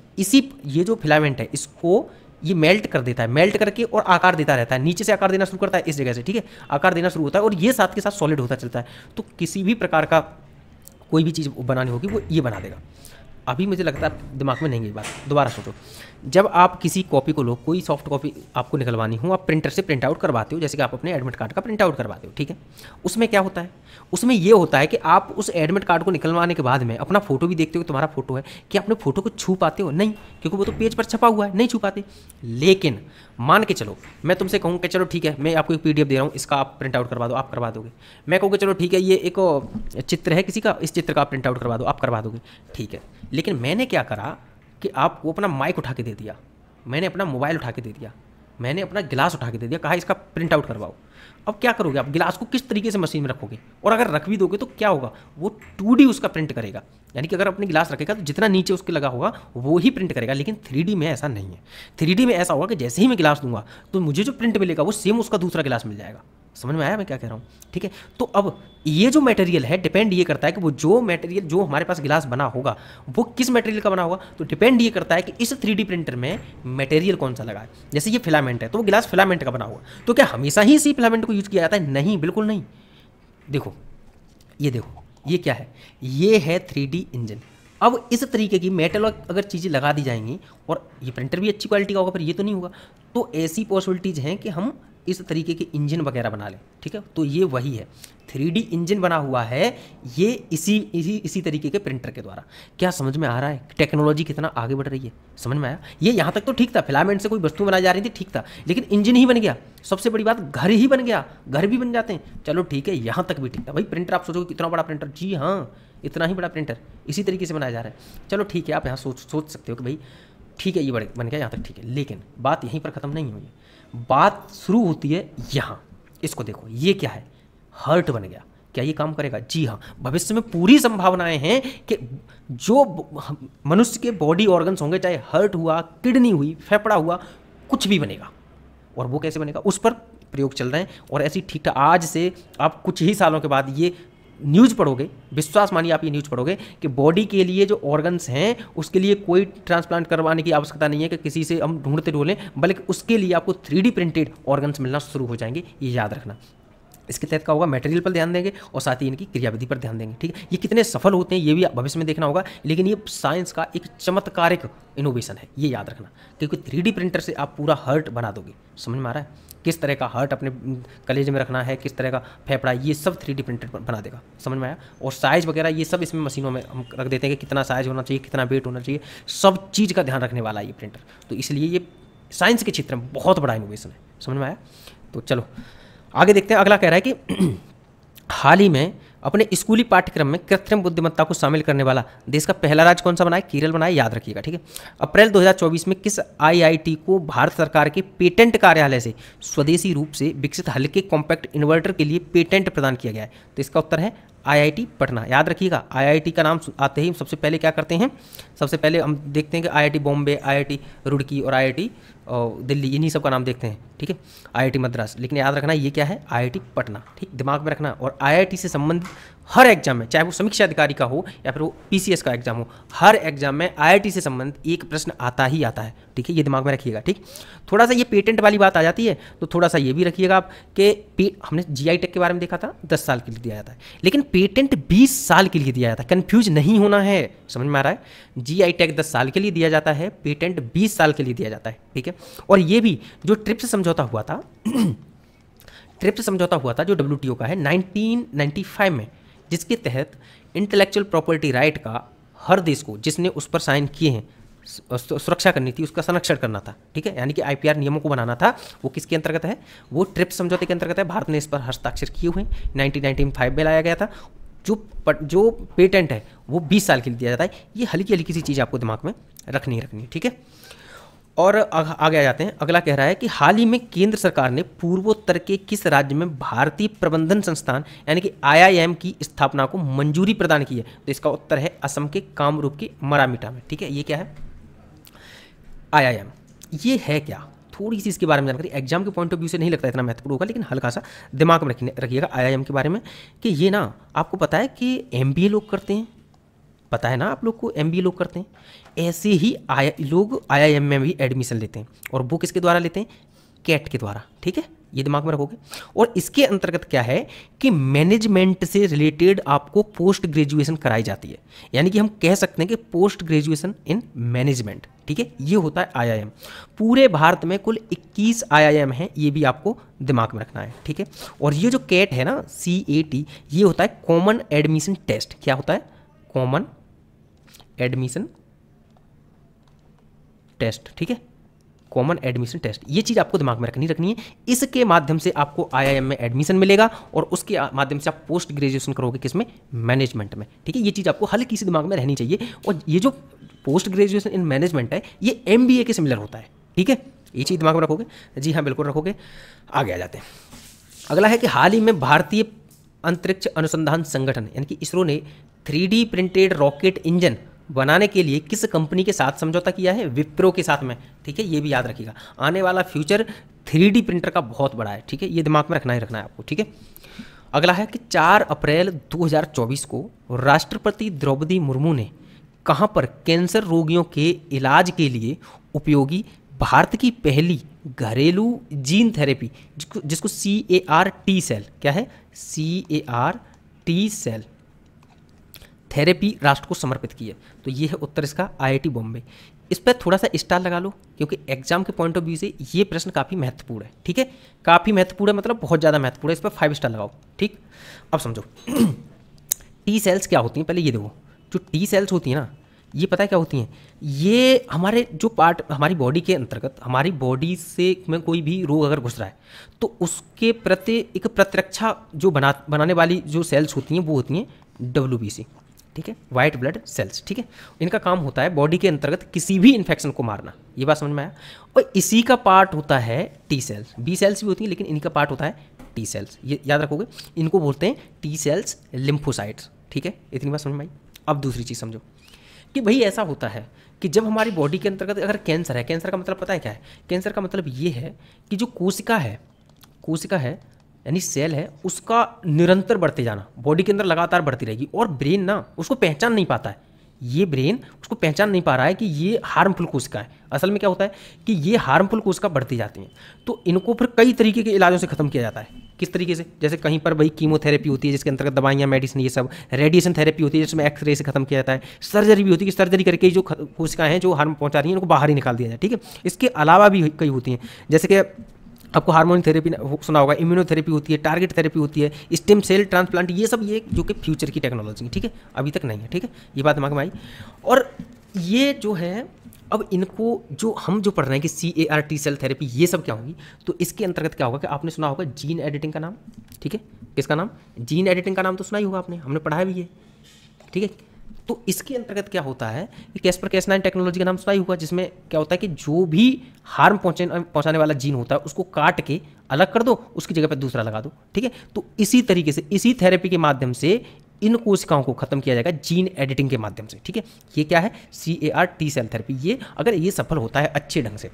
ये जो फिलामेंट है इसको ये मेल्ट कर देता है, मेल्ट करके और आकार देता रहता है। नीचे से आकार देना शुरू करता है, इस जगह से। ठीक है, आकार देना शुरू होता है और ये साथ के साथ सॉलिड होता चलता है। तो किसी भी प्रकार का कोई भी चीज़ बनानी होगी वो ये बना देगा। अभी मुझे लगता है दिमाग में नहीं गई बात, दोबारा सोचो। जब आप किसी कॉपी को लो, कोई सॉफ्ट कॉपी आपको निकलवानी हो, आप प्रिंटर से प्रिंट आउट करवाते हो, जैसे कि आप अपने एडमिट कार्ड का प्रिंट आउट करवाते हो। ठीक है, उसमें क्या होता है? उसमें ये होता है कि आप उस एडमिट कार्ड को निकलवाने के बाद में अपना फोटो भी देखते हो, तुम्हारा फोटो है, कि अपने फोटो को छू पाते हो? नहीं, क्योंकि वो तो पेज पर छपा हुआ है, नहीं छू पाते। लेकिन मान के चलो मैं तुमसे कहूँ कि चलो ठीक है, मैं आपको एक PDF दे रहा हूँ, इसका आप प्रिंट आउट करवा दो, आप करवा दोगे। मैं कहूँगा चलो ठीक है, ये एक चित्र है किसी का, इस चित्र का आप प्रिंट आउट करवा दो, आप करवा दोगे। ठीक है, लेकिन मैंने क्या करा कि आपको अपना माइक उठा के दे दिया, मैंने अपना मोबाइल उठा के दे दिया, मैंने अपना गिलास उठा के दे दिया, कहा इसका प्रिंट आउट करवाओ। अब क्या करोगे आप? गिलास को किस तरीके से मशीन में रखोगे? और अगर रख भी दोगे तो क्या होगा? वो 2D उसका प्रिंट करेगा, यानी कि अगर अपने गिलास रखेगा तो जितना नीचे उसके लगा होगा वो ही प्रिंट करेगा। लेकिन 3D में ऐसा नहीं है। 3D में ऐसा होगा कि जैसे ही मैं गिलास दूंगा तो मुझे जो प्रिंट मिलेगा वो सेम उसका दूसरा गिलास मिल जाएगा। समझ में आया मैं क्या कह रहा हूँ? ठीक है, तो अब ये जो मटेरियल है डिपेंड ये करता है कि वो जो मटेरियल जो हमारे पास गिलास बना होगा वो किस मटेरियल का बना होगा। तो डिपेंड ये करता है कि इस 3D प्रिंटर में मटेरियल कौन सा लगा है। जैसे ये फिलामेंट है तो वो गिलास फिलामेंट का बना होगा, तो क्या हमेशा ही इसी फिलामेंट को यूज किया जाता है? नहीं, बिल्कुल नहीं। देखो, ये क्या है? ये है 3D इंजन। अब इस तरीके की मेटल अगर चीज़ें लगा दी जाएंगी, और ये प्रिंटर भी अच्छी क्वालिटी का होगा, फिर ये तो नहीं होगा, तो ऐसी पॉसिबिलिटीज़ हैं कि हम इस तरीके के इंजन वगैरह बना लें, ठीक है। तो ये वही है, 3D इंजन बना हुआ है ये इसी तरीके के प्रिंटर के द्वारा। क्या समझ में आ रहा है टेक्नोलॉजी कितना आगे बढ़ रही है? समझ में आया? ये यहाँ तक तो ठीक था, फिलामेंट से कोई वस्तु बनाई जा रही थी, ठीक था, लेकिन इंजन ही बन गया। सबसे बड़ी बात, घर ही बन गया, घर भी बन जाते हैं। चलो ठीक है, यहाँ तक भी ठीक था भाई। प्रिंटर आप सोचोगे कितना बड़ा प्रिंटर, जी हाँ, इतना ही बड़ा प्रिंटर इसी तरीके से बनाया जा रहा है। चलो ठीक है, आप यहाँ सोच सकते हो कि भाई ठीक है ये बन गया, यहाँ तक ठीक है, लेकिन बात यहीं पर ख़त्म नहीं हुई है। बात शुरू होती है यहाँ, इसको देखो, ये क्या है? हार्ट बन गया। क्या ये काम करेगा? जी हाँ, भविष्य में पूरी संभावनाएं हैं कि जो मनुष्य के बॉडी ऑर्गन्स होंगे, चाहे हार्ट हुआ, किडनी हुई, फेफड़ा हुआ, कुछ भी बनेगा। और वो कैसे बनेगा, उस पर प्रयोग चल रहे हैं। और ऐसी ठीक ठाक आज से आप कुछ ही सालों के बाद ये न्यूज़ पढ़ोगे, विश्वास मानिए आप ये न्यूज़ पढ़ोगे कि बॉडी के लिए जो ऑर्गन्स हैं उसके लिए कोई ट्रांसप्लांट करवाने की आवश्यकता नहीं है कि किसी से हम ढूंढते ढूंढें, बल्कि उसके लिए आपको 3D प्रिंटेड ऑर्गन्स मिलना शुरू हो जाएंगे। ये याद रखना। इसके तहत क्या होगा, मटेरियल पर ध्यान देंगे और साथ ही इनकी क्रियाविधि पर ध्यान देंगे, ठीक है। ये कितने सफल होते हैं ये भी भविष्य में देखना होगा, लेकिन ये साइंस का एक चमत्कारिक इनोवेशन है, ये याद रखना। क्योंकि 3D प्रिंटर से आप पूरा हार्ट बना दोगे। समझ में आ रहा है? किस तरह का हार्ट अपने कलेजे में रखना है, किस तरह का फेफड़ा, ये सब 3D प्रिंटेड बना देगा। समझ में आया? और साइज़ वगैरह ये सब इसमें मशीनों में हम रख देते हैं कि कितना साइज़ होना चाहिए, कितना वेट होना चाहिए, सब चीज़ का ध्यान रखने वाला है ये प्रिंटर। तो इसलिए ये साइंस के क्षेत्र में बहुत बड़ा इनोवेशन है। समझ में आया? तो चलो आगे देखते हैं। अगला कह रहा है कि हाल ही में अपने स्कूली पाठ्यक्रम में कृत्रिम बुद्धिमत्ता को शामिल करने वाला देश का पहला राज्य कौन सा बना है? केरल बना है, याद रखिएगा, ठीक है। अप्रैल 2024 में किस आईआईटी को भारत सरकार के पेटेंट कार्यालय से स्वदेशी रूप से विकसित हल्के कॉम्पैक्ट इन्वर्टर के लिए पेटेंट प्रदान किया गया है? तो इसका उत्तर है आईआईटी पटना। याद रखिएगा, आईआईटी का नाम आते ही सबसे पहले क्या करते हैं, सबसे पहले हम देखते हैं कि आईआईटी बॉम्बे, आईआईटी रुड़की और आईआईटी दिल्ली, इन्हीं सब का नाम देखते हैं, ठीक है, आईआईटी मद्रास। लेकिन याद रखना ये क्या है, आईआईटी पटना, ठीक, दिमाग में रखना। और आईआईटी से संबंधित हर एग्जाम में, चाहे वो समीक्षा अधिकारी का हो या फिर वो पीसीएस का एग्जाम हो, हर एग्जाम में आईआईटी से संबंधित एक प्रश्न आता ही आता है, ठीक है, ये दिमाग में रखिएगा, ठीक। थोड़ा सा ये पेटेंट वाली बात आ जाती है तो थोड़ा सा ये भी रखिएगा आप कि हमने जीआई टैग के बारे में देखा था, 10 साल के लिए दिया जाता है, लेकिन पेटेंट 20 साल के लिए दिया जाता है। कन्फ्यूज नहीं होना है, समझ में आ रहा है? जीआई टैग 10 साल के लिए दिया जाता है, पेटेंट 20 साल के लिए दिया जाता है, ठीक है। और ये भी जो ट्रिप्स समझौता हुआ था ट्रिप्स समझौता हुआ था जो डब्ल्यूटीओ का है 1995 में, जिसके तहत इंटेलेक्चुअल प्रॉपर्टी राइट का हर देश को, जिसने उस पर साइन किए हैं, सुरक्षा करनी थी, उसका संरक्षण करना था, ठीक है, यानी कि आईपीआर नियमों को बनाना था, वो किसके अंतर्गत है? वो ट्रिप्स समझौते के अंतर्गत है। भारत ने इस पर हस्ताक्षर किए हुए हैं, 1995 में लाया गया था। जो पेटेंट है वो 20 साल के लिए दिया जाता है। ये हल्की हल्की सी चीज़ आपको दिमाग में रखनी है, ठीक है। और आगे आ जाते हैं। अगला कह रहा है कि हाल ही में केंद्र सरकार ने पूर्वोत्तर के किस राज्य में भारतीय प्रबंधन संस्थान यानी कि आईआईएम की स्थापना को मंजूरी प्रदान की है? तो इसका उत्तर है असम के कामरूप के मरामीटा में, ठीक है। ये क्या है? आईआईएम। ये है क्या? थोड़ी सी इसके बारे में जानकारी एग्जाम के पॉइंट ऑफ व्यू से नहीं लगता इतना महत्वपूर्ण होगा, लेकिन हल्का सा दिमाग में रखिएगा आईआईएम के बारे में कि ये ना, आपको पता है कि एमबीए लोग करते हैं, पता है ना आप लोग को, एमबीए लोग करते हैं, ऐसे ही लोग आईआईएम में भी एडमिशन लेते हैं। और वो किसके द्वारा लेते हैं? कैट के द्वारा, ठीक है, ये दिमाग में रखोगे। और इसके अंतर्गत क्या है कि मैनेजमेंट से रिलेटेड आपको पोस्ट ग्रेजुएशन कराई जाती है, यानी कि हम कह सकते हैं कि पोस्ट ग्रेजुएशन इन मैनेजमेंट, ठीक है, ये होता है आईआईएम। पूरे भारत में कुल 21 आईआईएम हैं, ये भी आपको दिमाग में रखना है, ठीक है। और ये जो कैट है ना, CAT, ये होता है कॉमन एडमिशन टेस्ट। क्या होता है? कॉमन एडमिशन टेस्ट, ठीक है, कॉमन एडमिशन टेस्ट। ये चीज़ आपको दिमाग में रखनी है। इसके माध्यम से आपको आईआईएम में एडमिशन मिलेगा और उसके माध्यम से आप पोस्ट ग्रेजुएशन करोगे किसमें? मैनेजमेंट में, ठीक है। ये चीज़ आपको हल्की सी दिमाग में रहनी चाहिए। और ये जो पोस्ट ग्रेजुएशन इन मैनेजमेंट है, ये MBA के सिमिलर होता है, ठीक है, ये चीज़ दिमाग में रखोगे। जी हाँ, बिल्कुल रखोगे। आगे आ जाते हैं। अगला है कि हाल ही में भारतीय अंतरिक्ष अनुसंधान संगठन यानी कि इसरो ने 3D प्रिंटेड रॉकेट इंजन बनाने के लिए किस कंपनी के साथ समझौता किया है? विप्रो के साथ में, ठीक है, ये भी याद रखिएगा। आने वाला फ्यूचर 3D प्रिंटर का बहुत बड़ा है, ठीक है, ये दिमाग में रखना ही रखना है आपको, ठीक है। अगला है कि 4 अप्रैल 2024 को राष्ट्रपति द्रौपदी मुर्मू ने कहाँ पर कैंसर रोगियों के इलाज के लिए उपयोगी भारत की पहली घरेलू जीन थेरेपी, जिसको CAR-T सेल, क्या है? CAR-T सेल थेरेपी राष्ट्र को समर्पित की है? तो ये है उत्तर इसका, IIT बॉम्बे। इस पर थोड़ा सा स्टार लगा लो, क्योंकि एग्जाम के पॉइंट ऑफ व्यू से ये प्रश्न काफ़ी महत्वपूर्ण है, ठीक है, काफ़ी महत्वपूर्ण है, मतलब बहुत ज़्यादा महत्वपूर्ण है, इस पर 5 स्टार लगाओ, ठीक। अब समझो टी सेल्स क्या होती हैं, पहले ये देखो, जो टी सेल्स होती हैं ना, ये पता है क्या होती हैं, ये हमारे जो पार्ट हमारी बॉडी के अंतर्गत, हमारी बॉडी से में कोई भी रोग अगर घुस रहा है तो उसके प्रति एक प्रतिरक्षा जो बनाने वाली जो सेल्स होती हैं वो होती हैं WBC, ठीक है, वाइट ब्लड सेल्स, ठीक है। इनका काम होता है बॉडी के अंतर्गत किसी भी इन्फेक्शन को मारना, ये बात समझ में आया। और इसी का पार्ट होता है टी सेल्स, बी सेल्स भी होती हैं लेकिन इनका पार्ट होता है टी सेल्स, ये याद रखोगे, इनको बोलते हैं टी सेल्स लिम्फोसाइट्स, ठीक है, इतनी बात समझ में आई। अब दूसरी चीज़ समझो कि भाई ऐसा होता है कि जब हमारी बॉडी के अंतर्गत अगर कैंसर है, कैंसर का मतलब पता है क्या है, कैंसर का मतलब ये है कि जो कोशिका है यानी सेल है, उसका निरंतर बढ़ते जाना, बॉडी के अंदर लगातार बढ़ती रहेगी, और ब्रेन ना उसको पहचान नहीं पाता है, ये ब्रेन उसको पहचान नहीं पा रहा है कि ये हार्मफुल कोशिका है। असल में क्या होता है कि ये हार्मफुल कोशिका बढ़ती जाती हैं, तो इनको फिर कई तरीके के इलाजों से ख़त्म किया जाता है। किस तरीके से, जैसे कहीं पर भाई कीमोथेरेपी होती है जिसके अंतर्गत दवाइयाँ, मेडिसिन, ये सब, रेडिएशन थेरेपी होती है जिसमें एक्सरे से खत्म किया जाता है, सर्जरी भी होती है कि सर्जरी करके जो कोशिकाएं हैं जो हार्म पहुंचा रही हैं उनको बाहर ही निकाल दिया जाए, ठीक है। इसके अलावा भी कई होती हैं, जैसे कि आपको हार्मोन थेरेपी सुना होगा, इम्यूनोथेरेपी होती है, टारगेट थेरेपी होती है, स्टेम सेल ट्रांसप्लांट, ये सब ये जो कि फ्यूचर की टेक्नोलॉजी है, ठीक है, अभी तक नहीं है, ठीक है, ये बात दिमाग में आई। और ये जो है अब इनको जो हम जो पढ़ रहे हैं कि CAR-T सेल थेरेपी, ये सब क्या होगी, तो इसके अंतर्गत क्या होगा कि आपने सुना होगा जीन एडिटिंग का नाम, ठीक है, किसका नाम, जीन एडिटिंग का नाम तो सुना ही होगा आपने, हमने पढ़ा भी है, ठीक है। तो इसके अंतर्गत क्या होता है कि CRISPR-Cas9 टेक्नोलॉजी का नाम सुना ही होगा, जिसमें क्या होता है कि जो भी हार्म पहुंचाने वाला जीन होता है उसको काट के अलग कर दो, उसकी जगह पर दूसरा लगा दो, ठीक है। तो इसी तरीके से इसी थेरेपी के माध्यम से इन कोशिकाओं को खत्म किया जाएगा जीन एडिटिंग के माध्यम से, ठीक है। ये क्या है, CAR-T सेल थेरेपी। ये अगर ये सफल होता है अच्छे ढंग से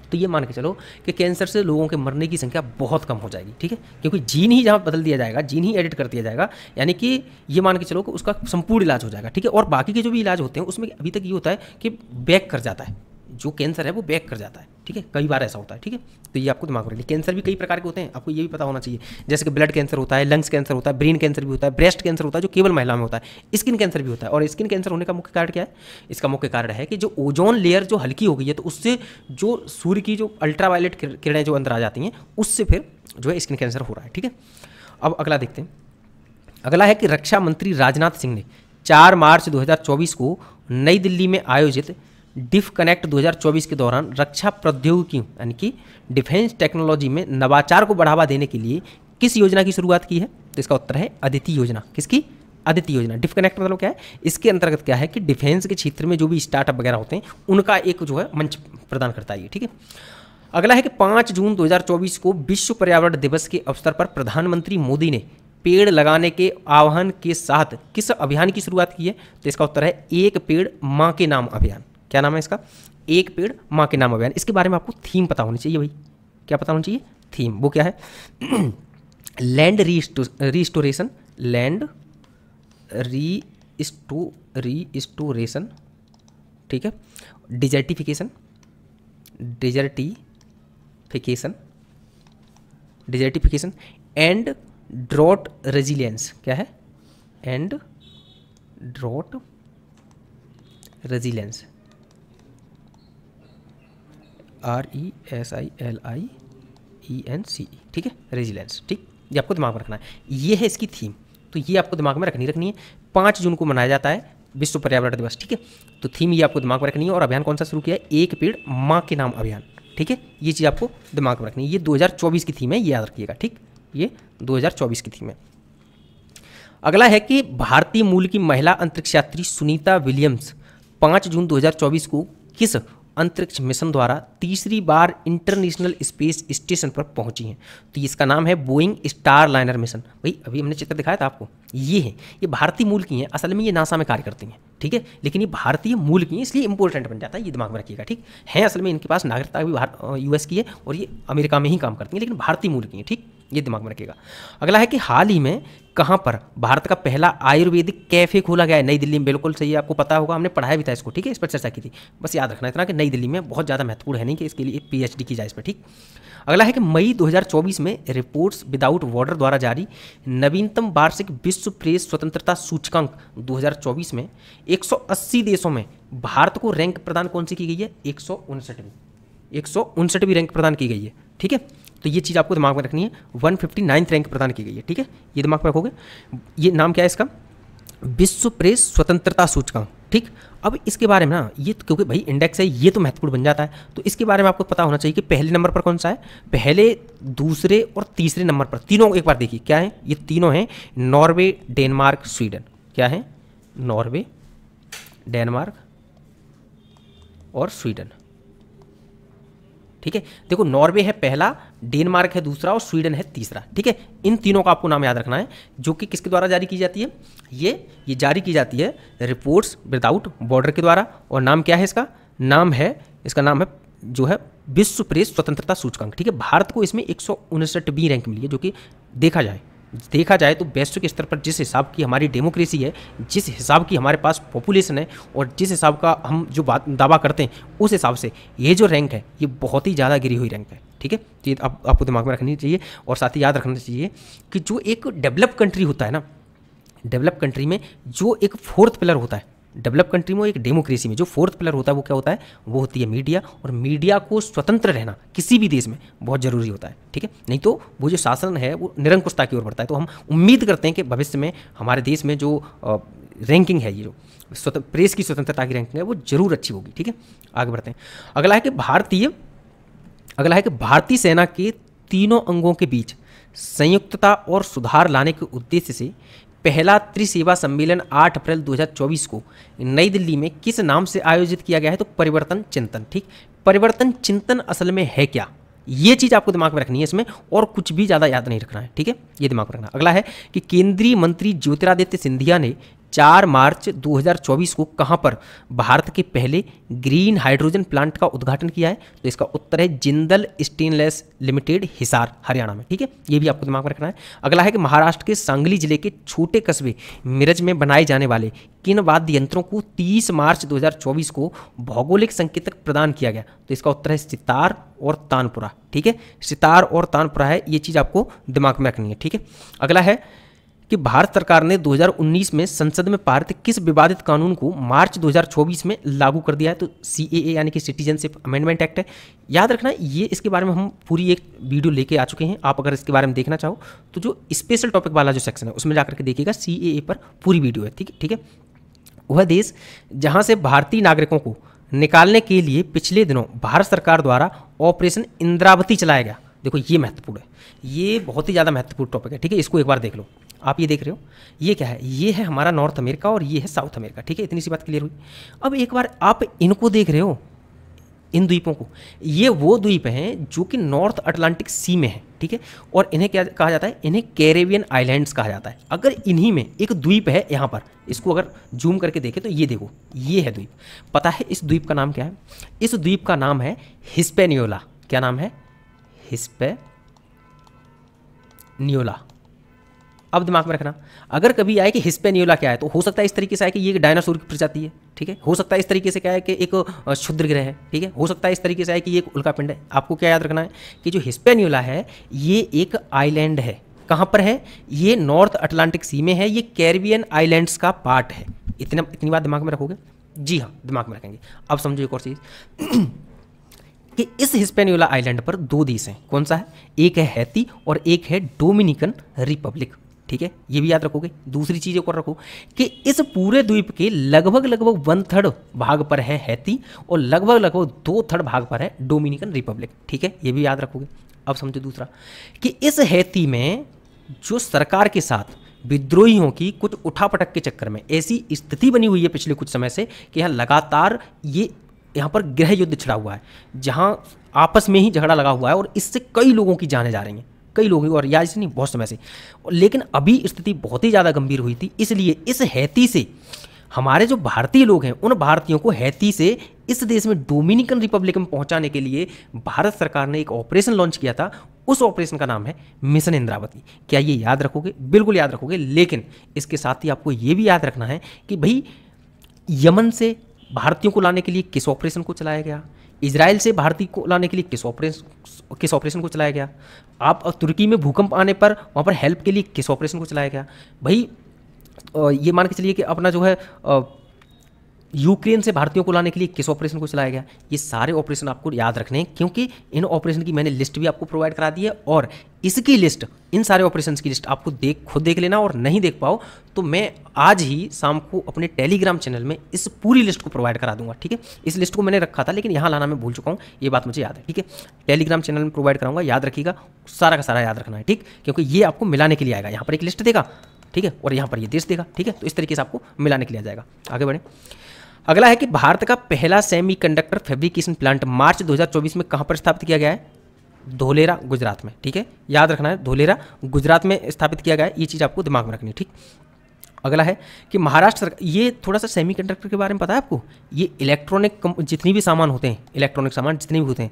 तो ये मान के चलो कि कैंसर से लोगों के मरने की संख्या बहुत कम हो जाएगी, ठीक है, क्योंकि जीन ही जहाँ बदल दिया जाएगा, जीन ही एडिट कर दिया जाएगा, यानी कि ये मान के चलो कि उसका संपूर्ण इलाज हो जाएगा, ठीक है। और बाकी के जो भी इलाज होते हैं उसमें अभी तक ये होता है कि बैक कर जाता है, जो कैंसर है वो बैक कर जाता है, ठीक है, कई बार ऐसा होता है, ठीक है। तो ये आपको दिमाग में रखिए, कैंसर भी कई प्रकार के होते हैं, आपको ये भी पता होना चाहिए, जैसे कि ब्लड कैंसर होता है, लंग्स कैंसर होता है, ब्रेन कैंसर भी होता है, ब्रेस्ट कैंसर होता है जो केवल महिला में होता है, स्किन कैंसर भी होता है। और स्किन कैंसर होने का मुख्य कारण क्या है, इसका मुख्य कारण है कि जो ओजोन लेयर जो हल्की हो गई है, तो उससे जो सूर्य की जो अल्ट्रावायलेट किरणें जो अंदर आ जाती हैं उससे फिर जो है स्किन कैंसर हो रहा है, ठीक है। अब अगला देखते हैं, अगला है कि रक्षा मंत्री राजनाथ सिंह ने 4 मार्च 2024 को नई दिल्ली में आयोजित डिफ कनेक्ट 2024 के दौरान रक्षा प्रौद्योगिकी यानी कि डिफेंस टेक्नोलॉजी में नवाचार को बढ़ावा देने के लिए किस योजना की शुरुआत की है, तो इसका उत्तर है अदिति योजना। किसकी, अदिति योजना। डिफ कनेक्ट मतलब क्या है, इसके अंतर्गत क्या है कि डिफेंस के क्षेत्र में जो भी स्टार्टअप वगैरह होते हैं उनका एक जो है मंच प्रदान करता है ये, ठीक है। अगला है कि 5 जून 2024 को विश्व पर्यावरण दिवस के अवसर पर प्रधानमंत्री मोदी ने पेड़ लगाने के आह्वान के साथ किस अभियान की शुरुआत की है, तो इसका उत्तर है एक पेड़ माँ के नाम अभियान। क्या नाम है इसका, एक पेड़ माँ के नाम अभियान। इसके बारे में आपको थीम पता होनी चाहिए भाई, क्या पता होनी चाहिए थीम, वो क्या है लैंड रिस्टोरेशन, लैंड रिस्टोरेशन, ठीक है, डिजर्टिफिकेशन एंड ड्रॉट रेजिलियंस। क्या है, एंड ड्रॉट रेजिलियंस, RESILIENCE, ठीक है, रेजिलियंस, ठीक, ये आपको दिमाग में रखना है, ये है इसकी थीम, तो ये आपको दिमाग में रखनी है। 5 जून को मनाया जाता है विश्व पर्यावरण दिवस, ठीक है, तो थीम ये आपको दिमाग में रखनी है। और अभियान कौन सा शुरू किया है, एक पेड़ माँ के नाम अभियान, ठीक है, ये चीज़ आपको दिमाग में रखनी है। ये 2024 की थीम है, ये याद रखिएगा, ठीक, ये 2024 की थीम है। अगला है कि भारतीय मूल की महिला अंतरिक्ष यात्री सुनीता विलियम्स 5 जून 2024 को किस अंतरिक्ष मिशन द्वारा तीसरी बार इंटरनेशनल स्पेस स्टेशन पर पहुंची हैं, तो इसका नाम है बोइंग स्टार लाइनर मिशन। भाई अभी हमने चित्र दिखाया था आपको, ये है, ये भारतीय मूल की हैं, असल में ये नासा में कार्य करती हैं, ठीक है, लेकिन ये भारतीय मूल की हैं इसलिए इंपॉर्टेंट बन जाता है, ये दिमाग में रखिएगा, ठीक है। असल में इनके पास नागरिकता भी US की है और ये अमेरिका में ही काम करती हैं, लेकिन भारतीय मूल की हैं, ठीक, ये दिमाग में रखिएगा। अगला है कि हाल ही में कहाँ पर भारत का पहला आयुर्वेदिक कैफे खोला गया है, नई दिल्ली में, बिल्कुल सही है, आपको पता होगा, हमने पढ़ाया भी था इसको, ठीक है, इस पर चर्चा की थी, बस याद रखना इतना कि नई दिल्ली में, बहुत ज़्यादा महत्वपूर्ण है नहीं कि इसके लिए PhD की जाए इस पर, ठीक। अगला है कि मई 2024 में रिपोर्ट्स विदाउट बॉर्डर द्वारा जारी नवीनतम वार्षिक विश्व प्रेस स्वतंत्रता सूचकांक 2024 में 180 देशों में भारत को रैंक प्रदान कौन सी की गई है? 159वीं रैंक प्रदान की गई है, ठीक है। तो ये चीज़ आपको दिमाग में रखनी है, 159th रैंक प्रदान की गई है, ठीक है, ये दिमाग में रखोगे। ये नाम क्या है इसका? विश्व प्रेस स्वतंत्रता सूचकांक, ठीक। अब इसके बारे में ना, ये क्योंकि भाई इंडेक्स है, ये तो महत्वपूर्ण बन जाता है, तो इसके बारे में आपको पता होना चाहिए कि पहले नंबर पर कौन सा है, पहले, दूसरे और तीसरे नंबर पर, तीनों एक बार देखिए क्या है, ये तीनों हैं नॉर्वे, डेनमार्क, स्वीडन। क्या है? नॉर्वे, डेनमार्क और स्वीडन, ठीक है। देखो, नॉर्वे है पहला, डेनमार्क है दूसरा और स्वीडन है तीसरा, ठीक है। इन तीनों का आपको नाम याद रखना है, जो कि किसके द्वारा जारी की जाती है? ये जारी की जाती है रिपोर्ट्स विदाउट बॉर्डर के द्वारा। और नाम क्या है इसका? इसका नाम है जो है विश्व प्रेस स्वतंत्रता सूचकांक, ठीक है। भारत को इसमें 159वीं रैंक मिली है, जो कि देखा जाए तो वैश्विक स्तर पर जिस हिसाब की हमारी डेमोक्रेसी है, जिस हिसाब की हमारे पास पॉपुलेशन है और जिस हिसाब का हम जो दावा करते हैं, उस हिसाब से ये जो रैंक है ये बहुत ही ज़्यादा गिरी हुई रैंक है, ठीक है। तो ये आपको दिमाग में रखनी चाहिए। और साथ ही याद रखना चाहिए कि जो एक डेवलप कंट्री होता है ना, डेवलप कंट्री में जो एक फोर्थ पिलर होता है, डेवलप कंट्री में, एक डेमोक्रेसी में जो फोर्थ पिलर होता है वो क्या होता है? वो होती है मीडिया। और मीडिया को स्वतंत्र रहना किसी भी देश में बहुत जरूरी होता है, ठीक है। नहीं तो वो जो शासन है वो निरंकुशता की ओर बढ़ता है। तो हम उम्मीद करते हैं कि भविष्य में हमारे देश में जो रैंकिंग है, ये जो प्रेस की स्वतंत्रता की रैंकिंग है, वो जरूर अच्छी होगी, ठीक है। आगे बढ़ते हैं। अगला है कि भारतीय सेना के तीनों अंगों के बीच संयुक्तता और सुधार लाने के उद्देश्य से पहला त्रिसेवा सम्मेलन 8 अप्रैल 2024 को नई दिल्ली में किस नाम से आयोजित किया गया है? तो परिवर्तन चिंतन, ठीक। परिवर्तन चिंतन असल में है क्या? ये चीज आपको दिमाग में रखनी है इसमें, और कुछ भी ज्यादा याद नहीं रखना है, ठीक है, ये दिमाग में रखना। अगला है कि केंद्रीय मंत्री ज्योतिरादित्य सिंधिया ने 4 मार्च 2024 को कहां पर भारत के पहले ग्रीन हाइड्रोजन प्लांट का उद्घाटन किया है? तो इसका उत्तर है जिंदल स्टेनलेस लिमिटेड, हिसार, हरियाणा में, ठीक है, ये भी आपको दिमाग में रखना है। अगला है कि महाराष्ट्र के सांगली जिले के छोटे कस्बे मिरज में बनाए जाने वाले किन वाद्य यंत्रों को 30 मार्च 2024 को भौगोलिक संकेतक प्रदान किया गया? तो इसका उत्तर है सितार और तानपुरा, ठीक है, सितार और तानपुरा है, ये चीज आपको दिमाग में रखनी है, ठीक है। अगला है कि भारत सरकार ने 2019 में संसद में पारित किस विवादित कानून को मार्च 2024 में लागू कर दिया है? तो CAA यानी कि सिटीजनशिप अमेंडमेंट एक्ट है। याद रखना, ये इसके बारे में हम पूरी एक वीडियो लेके आ चुके हैं। आप अगर इसके बारे में देखना चाहो तो जो स्पेशल टॉपिक वाला जो सेक्शन है उसमें जाकर के देखिएगा, CAA पर पूरी वीडियो है, ठीक है। वह देश जहाँ से भारतीय नागरिकों को निकालने के लिए पिछले दिनों भारत सरकार द्वारा ऑपरेशन इंद्रावती चलाया गया। देखो, ये महत्वपूर्ण है, ये बहुत ही ज़्यादा महत्वपूर्ण टॉपिक है, ठीक है। इसको एक बार देख लो। आप ये देख रहे हो, ये क्या है? ये है हमारा नॉर्थ अमेरिका और ये है साउथ अमेरिका, ठीक है। इतनी सी बात क्लियर हुई। अब एक बार आप इनको देख रहे हो, इन द्वीपों को, ये वो द्वीप हैं जो कि नॉर्थ अटलांटिक सी में है, ठीक है। और इन्हें क्या कहा जाता है? इन्हें कैरेबियन आइलैंड्स कहा जाता है। अगर इन्हीं में एक द्वीप है यहाँ पर, इसको अगर जूम करके देखें तो ये देखो, ये है द्वीप। पता है इस द्वीप का नाम क्या है? इस द्वीप का नाम है हिस्पैनियोला। क्या नाम है? हिस्पैनियोला। अब दिमाग में रखना, अगर कभी आए कि हिस्पैनियोला क्या है, तो हो सकता है इस तरीके से आए कि ये डायनासोर की प्रजाति है, ठीक है। हो सकता है इस तरीके से क्या है कि एक क्षुद्र ग्रह है, ठीक है। हो सकता है इस तरीके से आए कि ये एक उल्कापिंड है। आपको क्या याद रखना है कि जो हिस्पैनियोला है ये एक आइलैंड है। कहाँ पर है? ये नॉर्थ अटलांटिक सी में है, ये कैरिबियन आइलैंड्स का पार्ट है। इतनी बात दिमाग में रखोगे? जी हाँ, दिमाग में रखेंगे। अब समझो एक और चीज़ कि इस हिस्पैनियोला आइलैंड पर 2 देश हैं। कौन सा है? एक है हैती और एक है डोमिनिकन रिपब्लिक, ठीक है, ये भी याद रखोगे। दूसरी चीज़ एक और रखो कि इस पूरे द्वीप के लगभग 1/3 भाग पर है हैती और लगभग 2/3 भाग पर है डोमिनिकन रिपब्लिक, ठीक है, ये भी याद रखोगे। अब समझो दूसरा कि इस हैती में जो सरकार के साथ विद्रोहियों की कुछ उठापटक के चक्कर में ऐसी स्थिति बनी हुई है पिछले कुछ समय से कि यहाँ लगातार यहाँ पर गृह युद्ध छिड़ा हुआ है, जहाँ आपस में ही झगड़ा लगा हुआ है और इससे कई लोगों की जानें जा रही हैं, कई लोगों की, और या इससे नहीं बहुत समय से। लेकिन अभी स्थिति बहुत ही ज़्यादा गंभीर हुई थी, इसलिए इस हैती से हमारे जो भारतीय लोग हैं उन भारतीयों को हैती से इस देश में डोमिनिकन रिपब्लिक में पहुंचाने के लिए भारत सरकार ने एक ऑपरेशन लॉन्च किया था। उस ऑपरेशन का नाम है मिशन इंद्रावती। क्या ये याद रखोगे? बिल्कुल याद रखोगे। लेकिन इसके साथ ही आपको ये भी याद रखना है कि भाई यमन से भारतीयों को लाने के लिए किस ऑपरेशन को चलाया गया, इजराइल से भारतीय को लाने के लिए किस ऑपरेशन को चलाया गया, आप तुर्की में भूकंप आने पर वहाँ पर हेल्प के लिए किस ऑपरेशन को चलाया गया। भाई ये मान के चलिए कि अपना जो है यूक्रेन से भारतीयों को लाने के लिए किस ऑपरेशन को चलाया गया। ये सारे ऑपरेशन आपको याद रखने हैं, क्योंकि इन ऑपरेशन की मैंने लिस्ट भी आपको प्रोवाइड करा दी है, और इसकी लिस्ट, इन सारे ऑपरेशंस की लिस्ट आपको खुद देख लेना, और नहीं देख पाओ तो मैं आज ही शाम को अपने टेलीग्राम चैनल में इस पूरी लिस्ट को प्रोवाइड करा दूंगा, ठीक है। इस लिस्ट को मैंने रखा था लेकिन यहाँ लाना मैं भूल चुका हूँ, ये बात मुझे याद है, ठीक है। टेलीग्राम चैनल में प्रोवाइड कराऊंगा, याद रखिएगा, सारा का सारा याद रखना है, ठीक, क्योंकि ये आपको मिलाने के लिए आएगा। यहाँ पर एक लिस्ट देगा, ठीक है, और यहाँ पर ये देश देगा, ठीक है, तो इस तरीके से आपको मिलाने के लिए आ जाएगा। आगे बढ़े। अगला है कि भारत का पहला सेमीकंडक्टर फैब्रिकेशन प्लांट मार्च 2024 में कहाँ पर स्थापित किया गया है। धोलेरा, गुजरात में, ठीक है, याद रखना है, धोलेरा गुजरात में स्थापित किया गया है, ये चीज़ आपको दिमाग में रखनी है, ठीक। अगला है कि महाराष्ट्र सरकार, ये थोड़ा सा सेमीकंडक्टर के बारे में पता है आपको, ये इलेक्ट्रॉनिक जितनी भी सामान होते हैं, इलेक्ट्रॉनिक सामान जितने भी होते हैं,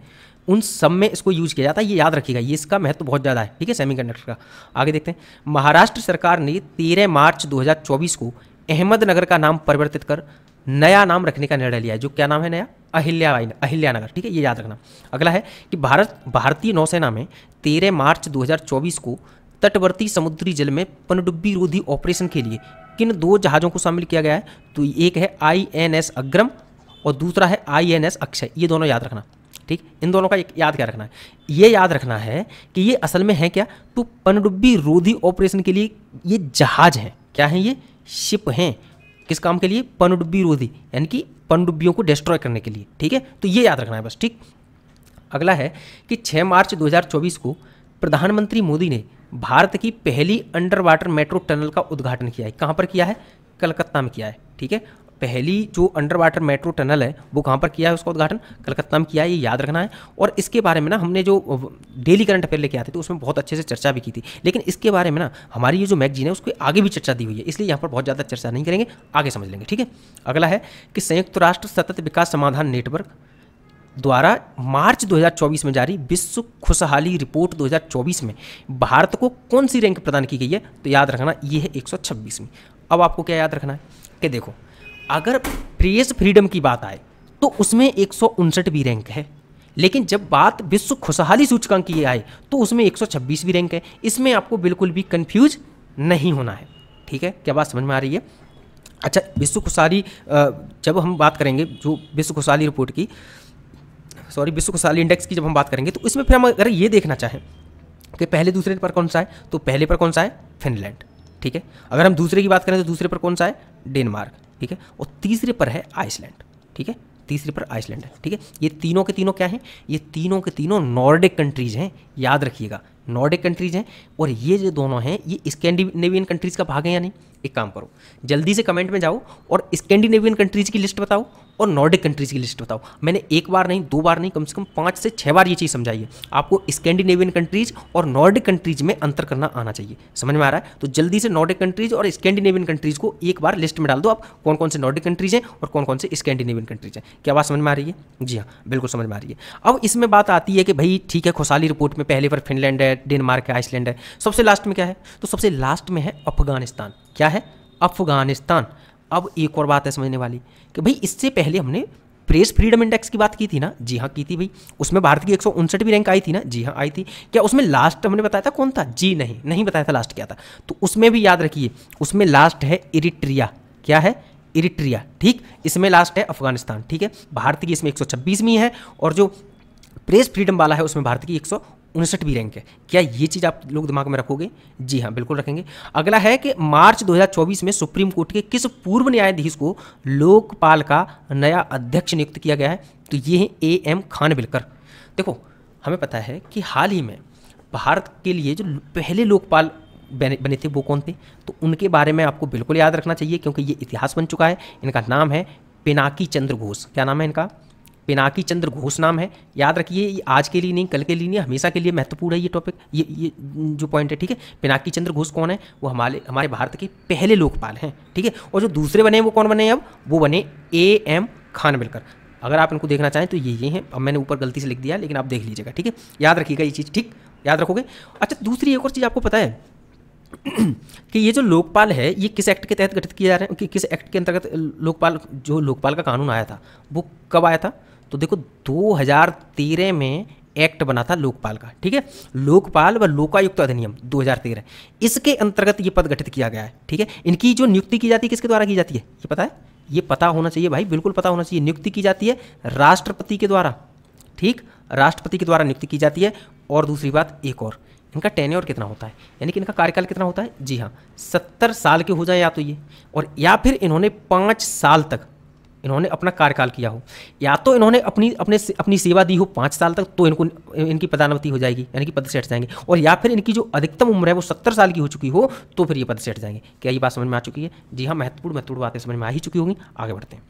उन सब में इसको यूज़ किया जाता है, ये याद रखिएगा, ये इसका महत्व बहुत ज़्यादा है, ठीक है, सेमीकंडक्टर का। आगे देखते हैं। महाराष्ट्र सरकार ने 13 मार्च 2024 को अहमदनगर का नाम परिवर्तित कर नया नाम रखने का निर्णय लिया है। जो क्या नाम है नया? अहिल्यानगर, ठीक है, ये याद रखना। अगला है कि भारतीय नौसेना में 13 मार्च 2024 को तटवर्ती समुद्री जल में पनडुब्बी रोधी ऑपरेशन के लिए किन 2 जहाज़ों को शामिल किया गया है। तो एक है INS अग्रम और दूसरा है INS अक्षय, ये दोनों याद रखना, ठीक। इन दोनों का याद क्या रखना है, ये याद रखना है कि ये असल में है क्या, तो पनडुब्बी रोधी ऑपरेशन के लिए ये जहाज हैं। क्या हैं ये? शिप हैं। किस काम के लिए? पनडुब्बी रोधी, यानी कि पनडुब्बियों को डिस्ट्रॉय करने के लिए, ठीक है, तो ये याद रखना है बस, ठीक। अगला है कि 6 मार्च 2024 को प्रधानमंत्री मोदी ने भारत की पहली अंडर वाटर मेट्रो टनल का उद्घाटन किया है। कहाँ पर किया है? कलकत्ता में किया है, ठीक है। पहली जो अंडर वाटर मेट्रो टनल है वो कहाँ पर किया है, उसका उद्घाटन कलकत्ता में किया है, ये याद रखना है। और इसके बारे में ना हमने जो डेली करंट अफेयर लेके आते थे उसमें बहुत अच्छे से चर्चा भी की थी, लेकिन इसके बारे में ना हमारी ये जो मैगजीन है उसके आगे भी चर्चा दी हुई है, इसलिए यहाँ पर बहुत ज़्यादा चर्चा नहीं करेंगे, आगे समझ लेंगे, ठीक है। अगला है कि संयुक्त राष्ट्र सतत विकास समाधान नेटवर्क द्वारा मार्च 2024 में जारी विश्व खुशहाली रिपोर्ट 2024 में भारत को कौन सी रैंक प्रदान की गई है। तो याद रखना ये है 126वीं। अब आपको क्या याद रखना है कि देखो, अगर प्रेस फ्रीडम की बात आए तो उसमें 159वीं रैंक है, लेकिन जब बात विश्व खुशहाली सूचकांक की आए तो उसमें 126वीं रैंक है। इसमें आपको बिल्कुल भी कंफ्यूज नहीं होना है, ठीक है। क्या बात समझ में आ रही है? अच्छा, विश्व खुशहाली जब हम बात करेंगे जो विश्व खुशहाली रिपोर्ट की, विश्व खुशहाली इंडेक्स की जब हम बात करेंगे तो इसमें फिर हम अगर ये देखना चाहें कि पहले दूसरे पर कौन सा है, तो पहले पर कौन सा है? फिनलैंड, ठीक है। अगर हम दूसरे की बात करें तो दूसरे पर कौन सा है? डेनमार्क, ठीक है। और तीसरे पर है आइसलैंड, ठीक है, तीसरे पर आइसलैंड है, ठीक है। ये तीनों के तीनों क्या हैं? ये तीनों के तीनों नॉर्डिक कंट्रीज हैं, याद रखिएगा, नॉर्डिक कंट्रीज हैं। और ये जो दोनों हैं ये स्कैंडिनेवियन कंट्रीज का भाग है या नहीं? एक काम करो, जल्दी से कमेंट में जाओ और स्कैंडिनेवियन कंट्रीज की लिस्ट बताओ और नॉर्डिक कंट्रीज की लिस्ट बताओ। मैंने एक बार नहीं, 2 बार नहीं, कम से कम 5 से 6 बार ये चीज़ समझाई है। आपको स्कैंडिनेवियन कंट्रीज और नॉर्डिक कंट्रीज में अंतर करना आना चाहिए। समझ में आ रहा है? तो जल्दी से नॉर्डिक कंट्रीज और स्कैंडिनेवियन कंट्रीज को एक बार लिस्ट में डाल दो आप, कौन कौन से नॉर्डिक कंट्रीज हैं और कौन कौन से स्कैंडिनेवियन कंट्रीज हैं। क्या बात समझ में आ रही है? जी हाँ, बिल्कुल समझ में आ रही है। अब इसमें बात आती है कि भाई ठीक है, खुशहाली रिपोर्ट में पहले पर फिनलैंड है, डेनमार्क है, आइसलैंड है, सबसे लास्ट में क्या है? तो सबसे लास्ट में है अफगानिस्तान। क्या है? अफगानिस्तान। अब एक और बात है समझने वाली कि भाई इससे पहले हमने प्रेस फ्रीडम इंडेक्स की बात की थी ना? जी हाँ की थी भाई। उसमें भारत की 159वीं रैंक आई थी ना? जी हाँ आई थी। क्या उसमें लास्ट हमने बताया था कौन था? जी नहीं, नहीं बताया था लास्ट क्या था। तो उसमें भी याद रखिए, उसमें लास्ट है इरिट्रिया। क्या है? इरिट्रिया, ठीक। इसमें लास्ट है अफगानिस्तान, ठीक है। भारत की इसमें 126वीं है और जो प्रेस फ्रीडम वाला है उसमें भारत की 159वीं रैंक है। क्या ये चीज़ आप लोग दिमाग में रखोगे? जी हाँ, बिल्कुल रखेंगे। अगला है कि मार्च 2024 में सुप्रीम कोर्ट के किस पूर्व न्यायाधीश को लोकपाल का नया अध्यक्ष नियुक्त किया गया है? तो ये है AM खानविलकर। देखो, हमें पता है कि हाल ही में भारत के लिए जो पहले लोकपाल बने थे वो कौन थे, तो उनके बारे में आपको बिल्कुल याद रखना चाहिए क्योंकि ये इतिहास बन चुका है। इनका नाम है पिनाकी चंद्र घोष। क्या नाम है इनका? पिनाकी चंद्र घोष नाम है। याद रखिए, ये आज के लिए नहीं, कल के लिए नहीं, हमेशा के लिए महत्वपूर्ण है ये टॉपिक, ये जो पॉइंट है, ठीक है। पिनाकी चंद्र घोष कौन है? वो हमारे भारत के पहले लोकपाल हैं, ठीक है। और जो दूसरे बने वो कौन बने? अब वो बने AM खानविलकर। अगर आप इनको देखना चाहें तो ये हैं। अब मैंने ऊपर गलती से लिख दिया, लेकिन आप देख लीजिएगा, ठीक है। याद रखिएगा ये चीज़, ठीक, याद रखोगे। अच्छा, दूसरी एक और चीज़ आपको पता है कि ये जो लोकपाल है ये किस एक्ट के तहत गठित किए जा रहे हैं, कि किस एक्ट के अंतर्गत लोकपाल का कानून आया था, वो कब आया था? तो देखो, 2013 में एक्ट बना था लोकपाल का, ठीक है। लोकपाल व लोकायुक्त अधिनियम 2013, इसके अंतर्गत ये पद गठित किया गया है, ठीक है। इनकी जो नियुक्ति की जाती है किसके द्वारा की जाती है ये पता है? ये पता होना चाहिए भाई, बिल्कुल पता होना चाहिए। नियुक्ति की जाती है राष्ट्रपति के द्वारा, ठीक, राष्ट्रपति के द्वारा नियुक्ति की जाती है। और दूसरी बात एक और, इनका टेन्योर कितना होता है, यानी कि इनका कार्यकाल कितना होता है, जी हाँ 70 साल के हो जाए या तो ये, और या फिर इन्होंने 5 साल तक इन्होंने अपना कार्यकाल किया हो, या तो इन्होंने अपनी सेवा दी हो 5 साल तक, तो इनको इनकी पदान्नति हो जाएगी, यानी कि पद से हट जाएंगे। और या फिर इनकी जो अधिकतम उम्र है वो 70 साल की हो चुकी हो, तो फिर ये पद से हट जाएंगे। क्या ये बात समझ में आ चुकी है? जी हाँ, महत्वपूर्ण बातें समझ में आ ही चुकी होंगी। आगे बढ़ते हैं।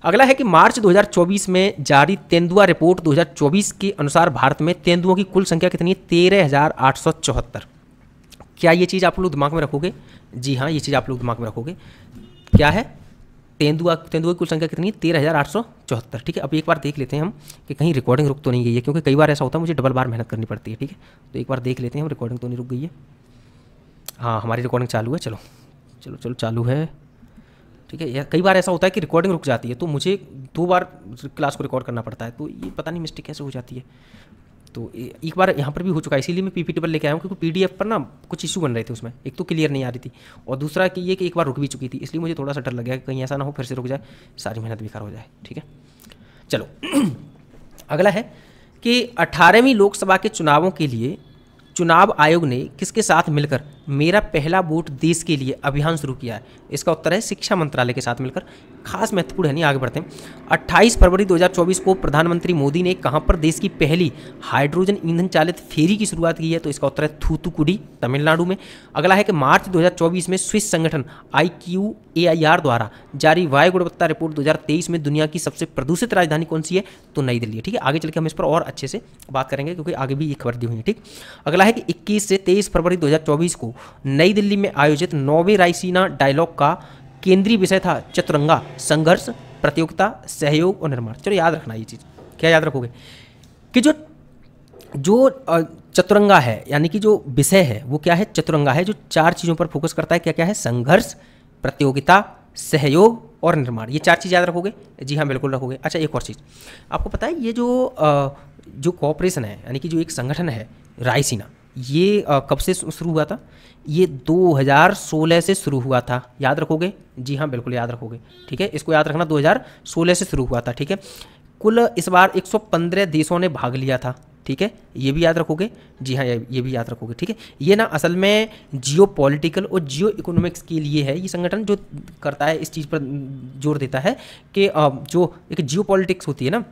अगला है कि मार्च 2024 में जारी तेंदुआ रिपोर्ट 2024 के अनुसार भारत में तेंदुओं की कुल संख्या कितनी है? 13,874। क्या ये चीज़ आप लोग दिमाग में रखोगे? जी हाँ, ये चीज़ आप लोग दिमाग में रखोगे। क्या है? तेंदुआ की कुल संख्या कितनी है? 13,874। ठीक है, अब एक बार देख लेते हैं हम कि कहीं रिकॉर्डिंग रुक तो नहीं गई है, क्योंकि कई बार ऐसा होता है मुझे डबल बार मेहनत करनी पड़ती है। ठीक है, तो एक बार देख लेते हैं हम रिकॉर्डिंग तो नहीं रुक गई है। हाँ, हमारी रिकॉर्डिंग चालू है। चलो चालू है। ठीक है, कई बार ऐसा होता है कि रिकॉर्डिंग रुक जाती है, तो मुझे 2 बार क्लास को रिकॉर्ड करना पड़ता है, तो ये पता नहीं मिस्टेक कैसे हो जाती है। तो एक बार यहाँ पर भी हो चुका है, इसीलिए मैं पीपीटी पर लेके आया हूँ, क्योंकि पीडीएफ पर ना कुछ इशू बन रहे थे उसमें। एक तो क्लियर नहीं आ रही थी, और दूसरा कि ये कि एक बार रुक भी चुकी थी, इसलिए मुझे थोड़ा सा डर लग गया कि कहीं ऐसा ना हो फिर से रुक जाए, सारी मेहनत बेकार हो जाए। ठीक है, चलो अगला है कि 18वीं लोकसभा के चुनावों के लिए चुनाव आयोग ने किसके साथ मिलकर मेरा पहला वोट देश के लिए अभियान शुरू किया है? इसका उत्तर है शिक्षा मंत्रालय के साथ मिलकर। खास महत्वपूर्ण है, नहीं आगे बढ़ते हैं। 28 फरवरी 2024 को प्रधानमंत्री मोदी ने कहां पर देश की पहली हाइड्रोजन ईंधन चालित फेरी की शुरुआत की है? तो इसका उत्तर है थूथुकुडी, तमिलनाडु में। अगला है कि मार्च 2024 में स्विस संगठन IQAIR द्वारा जारी वायु गुणवत्ता रिपोर्ट 2023 में दुनिया की सबसे प्रदूषित राजधानी कौन सी है? तो नई दिल्ली है। ठीक है, आगे चल के हम इस पर और अच्छे से बात करेंगे, क्योंकि आगे भी ये खबर दी हुई है। ठीक, अगला है कि 21 से 23 फरवरी 2024 को नई दिल्ली में आयोजित 9वें रायसीना डायलॉग का केंद्रीय विषय था चतुरंगा, संघर्ष, प्रतियोगिता, सहयोग और निर्माण। चलो याद रखना ये चीज़। क्या याद रखोगे? कि जो चतुरंगा है, यानी कि जो विषय है वो क्या है? चतुरंगा है, जो 4 चीज़ों पर फोकस करता है। क्या क्या है? संघर्ष, प्रतियोगिता, सहयोग और निर्माण। ये 4 चीज़ याद रखोगे? जी हाँ, बिल्कुल रखोगे। अच्छा, एक और चीज़ आपको पता है, ये जो कॉपरेशन है, यानी कि जो एक संगठन है रायसीना, ये कब से शुरू हुआ था? ये 2016 से शुरू हुआ था। याद रखोगे? जी हाँ, बिल्कुल याद रखोगे। ठीक है, इसको याद रखना, 2016 से शुरू हुआ था। ठीक है, कुल इस बार 115 देशों ने भाग लिया था। ठीक है, ये भी याद रखोगे। जी हाँ, ये भी याद रखोगे। ठीक है, ये ना असल में जियो पॉलिटिकल और जियो इकोनॉमिक्स के लिए है। ये संगठन जो करता है इस चीज़ पर जोर देता है कि जो एक जियो पॉलिटिक्स होती है ना,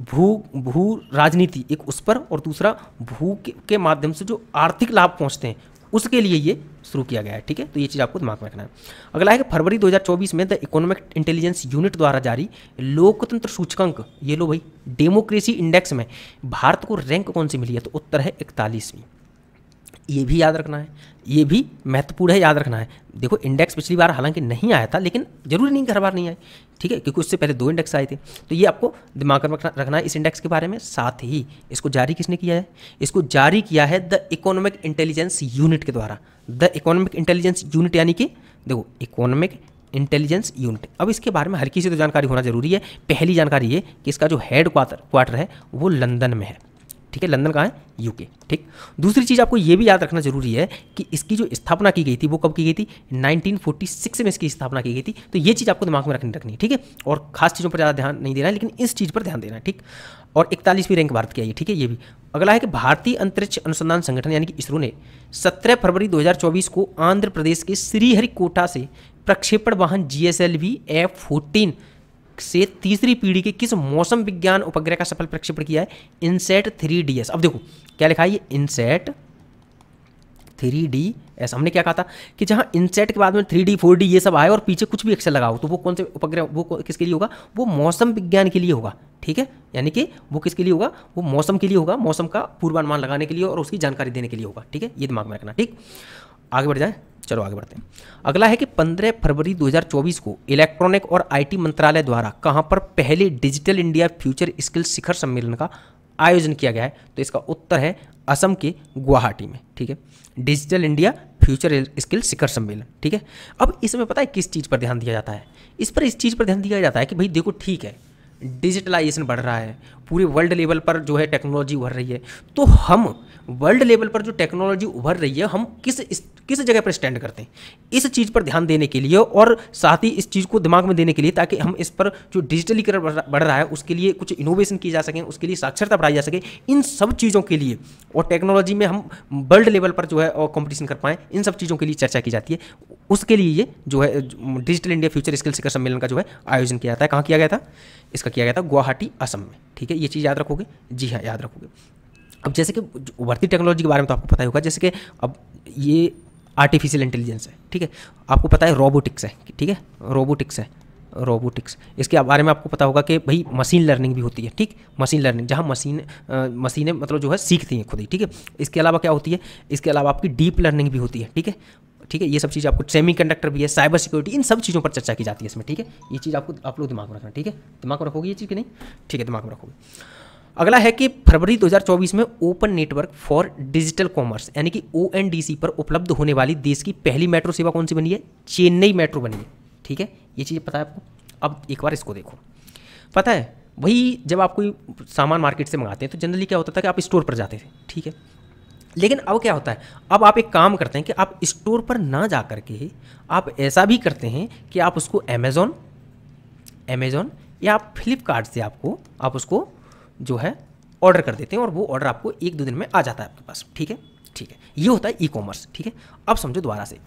भू राजनीति, एक उस पर, और दूसरा भू के माध्यम से जो आर्थिक लाभ पहुंचते हैं उसके लिए ये शुरू किया गया है। ठीक है, तो ये चीज़ आपको दिमाग में रखना है। अगला है कि फरवरी 2024 में द इकोनॉमिक इंटेलिजेंस यूनिट द्वारा जारी लोकतंत्र सूचकांक, ये लो भाई, डेमोक्रेसी इंडेक्स में भारत को रैंक कौन सी मिली है? तो उत्तर है 41वीं। ये भी याद रखना है, ये भी महत्वपूर्ण है, याद रखना है। देखो, इंडेक्स पिछली बार हालांकि नहीं आया था, लेकिन जरूरी नहीं कि हर बार नहीं आए। ठीक है, क्योंकि उससे पहले 2 इंडेक्स आए थे, तो ये आपको दिमाग में रखना है इस इंडेक्स के बारे में। साथ ही इसको जारी किसने किया है? इसको जारी किया है द इकोनॉमिक इंटेलिजेंस यूनिट के द्वारा। द इकोनॉमिक इंटेलिजेंस यूनिट, यानी कि देखो, इकोनॉमिक इंटेलिजेंस यूनिट। अब इसके बारे में हल्की सी तो जानकारी होना जरूरी है। पहली जानकारी ये कि इसका जो हेड क्वार्टर है वो लंदन में है। ठीक है, लंदन कहाँ है? यूके। ठीक, दूसरी चीज़ आपको ये भी याद रखना जरूरी है कि इसकी जो स्थापना की गई थी वो कब की गई थी? 1946 में इसकी स्थापना की गई थी। तो ये चीज़ आपको दिमाग में रखनी है। ठीक है, और खास चीज़ों पर ज़्यादा ध्यान नहीं देना है, लेकिन इस चीज़ पर ध्यान देना है। ठीक, और 41वीं रैंक भारत की आई है। ठीक है, ये भी। अगला है कि भारतीय अंतरिक्ष अनुसंधान संगठन यानी कि इसरो ने 17 फरवरी 2024 को आंध्र प्रदेश के श्रीहरिकोटा से प्रक्षेपण वाहन GSLV F-14 से तीसरी पीढ़ी के किस मौसम विज्ञान उपग्रह का सफल प्रक्षेपण किया है? INSAT 3DS। अब देखो क्या लिखा है, ये इनसैट 3DS। हमने क्या कहा था कि जहां इनसैट के बाद में 3D 4D ये सब आए और पीछे कुछ भी अक्षर लगाओ, तो वो कौन से उपग्रह, वो किसके लिए होगा? वो मौसम विज्ञान के लिए होगा। ठीक है, यानी कि वो किसके लिए होगा? वो मौसम के लिए होगा, मौसम का पूर्वानुमान लगाने के लिए और उसकी जानकारी देने के लिए होगा। ठीक है, ये दिमाग में रखना। ठीक, आगे बढ़ जाए, चलो आगे बढ़ते हैं। अगला है कि 15 फरवरी 2024 को इलेक्ट्रॉनिक और IT मंत्रालय द्वारा कहां पर पहले डिजिटल इंडिया फ्यूचर स्किल शिखर सम्मेलन का आयोजन किया गया है? तो इसका उत्तर है असम के गुवाहाटी में। ठीक है, डिजिटल इंडिया फ्यूचर स्किल शिखर सम्मेलन। ठीक है, अब इसमें पता है किस चीज़ पर ध्यान दिया जाता है? इस चीज़ पर ध्यान दिया जाता है कि भाई देखो, ठीक है, डिजिटलाइजेशन बढ़ रहा है, पूरे वर्ल्ड लेवल पर जो है टेक्नोलॉजी उभर रही है, तो हम वर्ल्ड लेवल पर जो टेक्नोलॉजी उभर रही है हम किस जगह पर स्टैंड करते हैं, इस चीज़ पर ध्यान देने के लिए और साथ ही इस चीज़ को दिमाग में देने के लिए, ताकि हम इस पर जो डिजिटलीकरण बढ़ रहा है उसके लिए कुछ इनोवेशन की जा सके, उसके लिए साक्षरता बढ़ाई जा सके, इन सब चीज़ों के लिए और टेक्नोलॉजी में हम वर्ल्ड लेवल पर जो है और कंपटीशन कर पाएँ, इन सब चीज़ों के लिए चर्चा की जाती है। उसके लिए ये जो है डिजिटल इंडिया फ्यूचर स्किल शिखर सम्मेलन का जो है आयोजन किया जाता है। कहाँ किया गया था? इसका किया गया था गुवाहाटी, असम में। ठीक है, ये चीज़ याद रखोगे? जी हाँ, याद रखोगे। अब जैसे कि उभरती टेक्नोलॉजी के बारे में तो आपको पता ही होगा, जैसे कि अब ये आर्टिफिशियल इंटेलिजेंस है, ठीक है, आपको पता है रोबोटिक्स है, ठीक है, रोबोटिक्स इसके बारे में आपको पता होगा कि भाई मशीन लर्निंग भी होती है, ठीक, मशीन लर्निंग जहाँ मशीनें मतलब जो है सीखती हैं खुद ही, ठीक है। इसके अलावा क्या होती है? इसके अलावा आपकी डीप लर्निंग भी होती है, ठीक है, ये सब चीज़ आपको, सेमीकंडक्टर भी है, साइबर सिक्योरिटी, इन सब चीज़ों पर चर्चा की जाती है इसमें, ठीक है। ये चीज़ आप लोग दिमाग में रखना, ठीक है, दिमाग में रखोगे ये चीज़ कि नहीं? ठीक है, दिमाग में रखोगे। अगला है कि फरवरी 2024 में open network for digital commerce यानी कि ONDC पर उपलब्ध होने वाली देश की पहली मेट्रो सेवा कौन सी बनी है? चेन्नई मेट्रो बनी है, ठीक है, ये चीज़ पता है आपको। अब एक बार इसको देखो, पता है वही जब आप कोई सामान मार्केट से मंगाते हैं तो जनरली क्या होता था कि आप स्टोर पर जाते थे, ठीक है, लेकिन अब क्या होता है, अब आप एक काम करते हैं कि आप स्टोर पर ना जा करके आप ऐसा भी करते हैं कि आप उसको अमेज़ॉन या आप फ्लिपकार्ट से आप उसको जो है ऑर्डर कर देते हैं और वो ऑर्डर आपको 1-2 दिन में आ जाता है आपके पास, ठीक है, ये होता है ई-कॉमर्स, ठीक है। अब समझो दोबारा से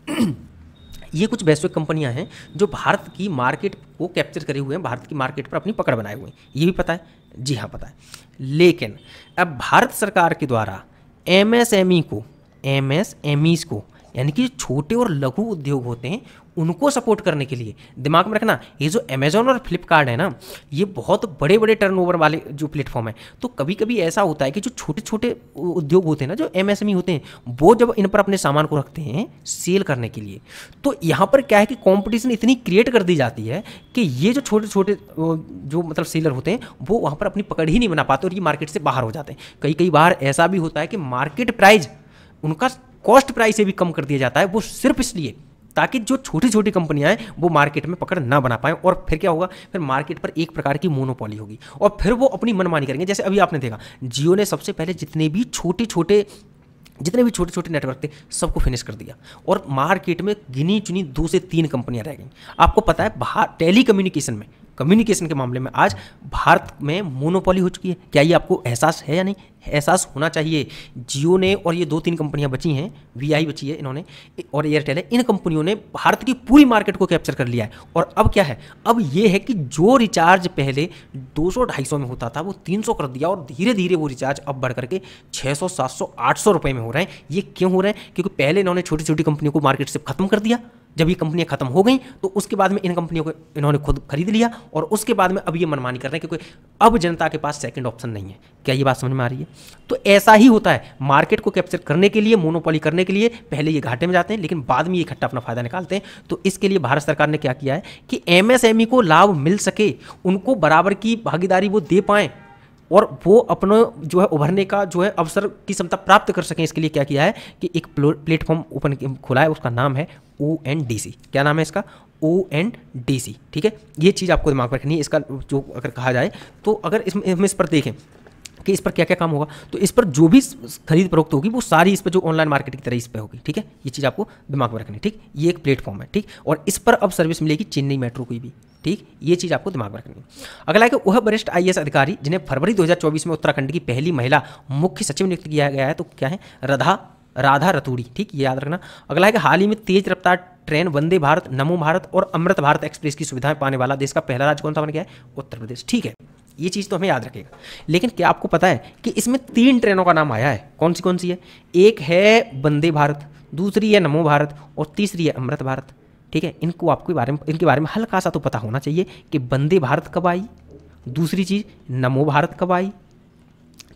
ये कुछ वैश्विक कंपनियां हैं जो भारत की मार्केट को कैप्चर करे हुए हैं, भारत की मार्केट पर अपनी पकड़ बनाए हुए हैं, ये भी पता है? जी हाँ, पता है। लेकिन अब भारत सरकार के द्वारा MSMEs को यानी कि छोटे और लघु उद्योग होते हैं उनको सपोर्ट करने के लिए, दिमाग में रखना, ये जो अमेज़ॉन और फ्लिपकार्ट है ना, ये बहुत बड़े बड़े टर्नओवर वाले जो प्लेटफॉर्म है, तो कभी कभी ऐसा होता है कि जो छोटे छोटे उद्योग होते हैं ना, जो MSME होते हैं, वो जब इन पर अपने सामान को रखते हैं सेल करने के लिए, तो यहाँ पर क्या है कि कॉम्पिटिशन इतनी क्रिएट कर दी जाती है कि ये जो छोटे छोटे जो मतलब सेलर होते हैं वो वहाँ पर अपनी पकड़ ही नहीं बना पाते और ये मार्केट से बाहर हो जाते हैं। कई बार ऐसा भी होता है कि मार्केट प्राइस उनका कॉस्ट प्राइस से भी कम कर दिया जाता है, वो सिर्फ इसलिए ताकि जो छोटी छोटी कंपनियां हैं वो मार्केट में पकड़ ना बना पाएं, और फिर क्या होगा, फिर मार्केट पर एक प्रकार की मोनोपोली होगी और फिर वो अपनी मनमानी करेंगे। जैसे अभी आपने देखा जियो ने सबसे पहले जितने भी छोटे छोटे नेटवर्क थे सबको फिनिश कर दिया और मार्केट में गिनी चुनी 2 से 3 कंपनियां रह गई। आपको पता है कम्युनिकेशन के मामले में आज भारत में मोनोपोली हो चुकी है। क्या ये आपको एहसास है या नहीं? एहसास होना चाहिए। जियो ने और ये 2-3 कंपनियां बची हैं, VI बची है इन्होंने और एयरटेल है, इन कंपनियों ने भारत की पूरी मार्केट को कैप्चर कर लिया है। और अब क्या है, अब ये है कि जो रिचार्ज पहले 200-250 में होता था वो 300 कर दिया और धीरे धीरे वो रिचार्ज अब बढ़ करके 600, 700, 800 रुपये में हो रहे हैं। ये क्यों हो रहे हैं? क्योंकि पहले इन्होंने छोटी छोटी कंपनियों को मार्केट से खत्म कर दिया, जब ये कंपनियां खत्म हो गई तो उसके बाद में इन कंपनियों को इन्होंने खुद खरीद लिया और उसके बाद में अब ये मनमानी कर रहे हैं क्योंकि अब जनता के पास सेकंड ऑप्शन नहीं है। क्या ये बात समझ में आ रही है? तो ऐसा ही होता है, मार्केट को कैप्चर करने के लिए, मोनोपोली करने के लिए पहले ये घाटे में जाते हैं लेकिन बाद में ये इकट्ठा अपना फायदा निकालते हैं। तो इसके लिए भारत सरकार ने क्या किया है कि MSME को लाभ मिल सके, उनको बराबर की भागीदारी वो दे पाएं और वो अपना जो है उभरने का जो है अवसर की क्षमता प्राप्त कर सकें। इसके लिए क्या किया है कि एक प्लेटफॉर्म ओपन खुला है, उसका नाम है ONDC। क्या नाम है इसका? ONDC, ठीक है। ये चीज़ आपको दिमाग में रखनी है। इसका जो अगर कहा जाए तो अगर इस पर देखें कि इस पर क्या क्या काम होगा, तो इस पर जो भी खरीद फरोख्त होगी वो सारी इस पर जो ऑनलाइन मार्केट की तरह इस पर होगी, ठीक है। ये चीज़ आपको दिमाग में रखनी है, ठीक। ये एक प्लेटफॉर्म है, ठीक, और इस पर अब सर्विस मिलेगी चेन्नई मेट्रो की भी, ठीक। ये चीज़ आपको दिमाग में रखनी है। अगला है कि वह वरिष्ठ IAS अधिकारी जिन्हें फरवरी 2024 में उत्तराखंड की पहली महिला मुख्य सचिव नियुक्त किया गया है, तो क्या है? राधा रतूड़ी, ठीक, ये याद रखना। अगला है कि हाल ही में तेज रफ्तार ट्रेन वंदे भारत, नमो भारत और अमृत भारत एक्सप्रेस की सुविधाएं पाने वाला देश का पहला राज्य कौन सा बन गया है? उत्तर प्रदेश, ठीक है। ये चीज़ तो हमें याद रखेगा। लेकिन क्या आपको पता है कि इसमें 3 ट्रेनों का नाम आया है? कौन सी है? एक है वंदे भारत, दूसरी है नमो भारत और तीसरी है अमृत भारत, ठीक है। इनको आपको इनके बारे में हल्का सा तो पता होना चाहिए कि वंदे भारत कब आई, दूसरी चीज़ नमो भारत कब आई,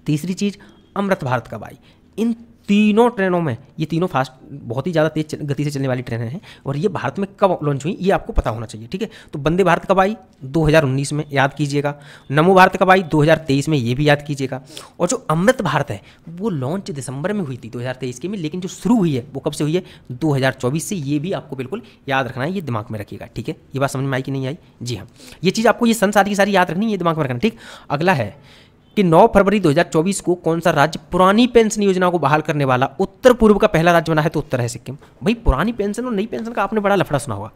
तीसरी चीज़ अमृत भारत कब आई। इन तीनों ट्रेनों में, ये तीनों फास्ट बहुत ही ज़्यादा तेज गति से चलने वाली ट्रेनें हैं और ये भारत में कब लॉन्च हुई ये आपको पता होना चाहिए, ठीक है। तो वंदे भारत कब आई? 2019 में, याद कीजिएगा। नमो भारत कब आई? 2023 में, ये भी याद कीजिएगा। और जो अमृत भारत है वो लॉन्च दिसंबर में हुई थी 2023 के में, लेकिन जो शुरू हुई है वो कब से हुई है? 2024 से। ये भी आपको बिल्कुल याद रखना है, ये दिमाग में रखिएगा, ठीक है। ये बात समझ में आई कि नहीं आई? जी हाँ, ये चीज़ आपको ये सन सारी की सारी याद रखनी है, ये दिमाग में रखना, ठीक। अगला है कि 9 फरवरी 2024 को कौन सा राज्य पुरानी पेंशन योजना को बहाल करने वाला उत्तर पूर्व का पहला राज्य बना है? तो उत्तर है सिक्किम। भाई पुरानी पेंशन और नई पेंशन का आपने बड़ा लफड़ा सुना होगा,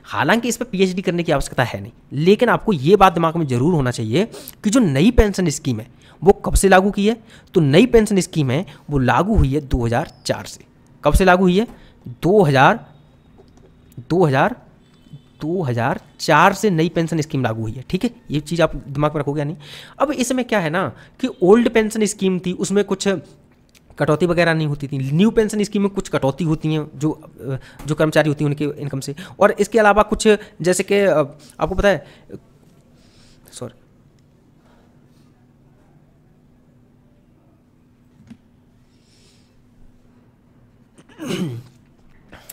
हालांकि इस पर पीएचडी करने की आवश्यकता है नहीं, लेकिन आपको ये बात दिमाग में जरूर होना चाहिए कि जो नई पेंशन स्कीम है वो कब से लागू की है? तो नई पेंशन स्कीम है वो लागू हुई है 2004 से। कब से लागू हुई है? 2004 से नई पेंशन स्कीम लागू हुई है, ठीक है। ये चीज़ आप दिमाग में रखोगे या नहीं? अब इसमें क्या है ना कि ओल्ड पेंशन स्कीम थी, उसमें कुछ कटौती वगैरह नहीं होती थी। न्यू पेंशन स्कीम में कुछ कटौती होती हैं जो कर्मचारी होती हैं उनके इनकम से, और इसके अलावा कुछ जैसे कि आपको पता है, सॉरी,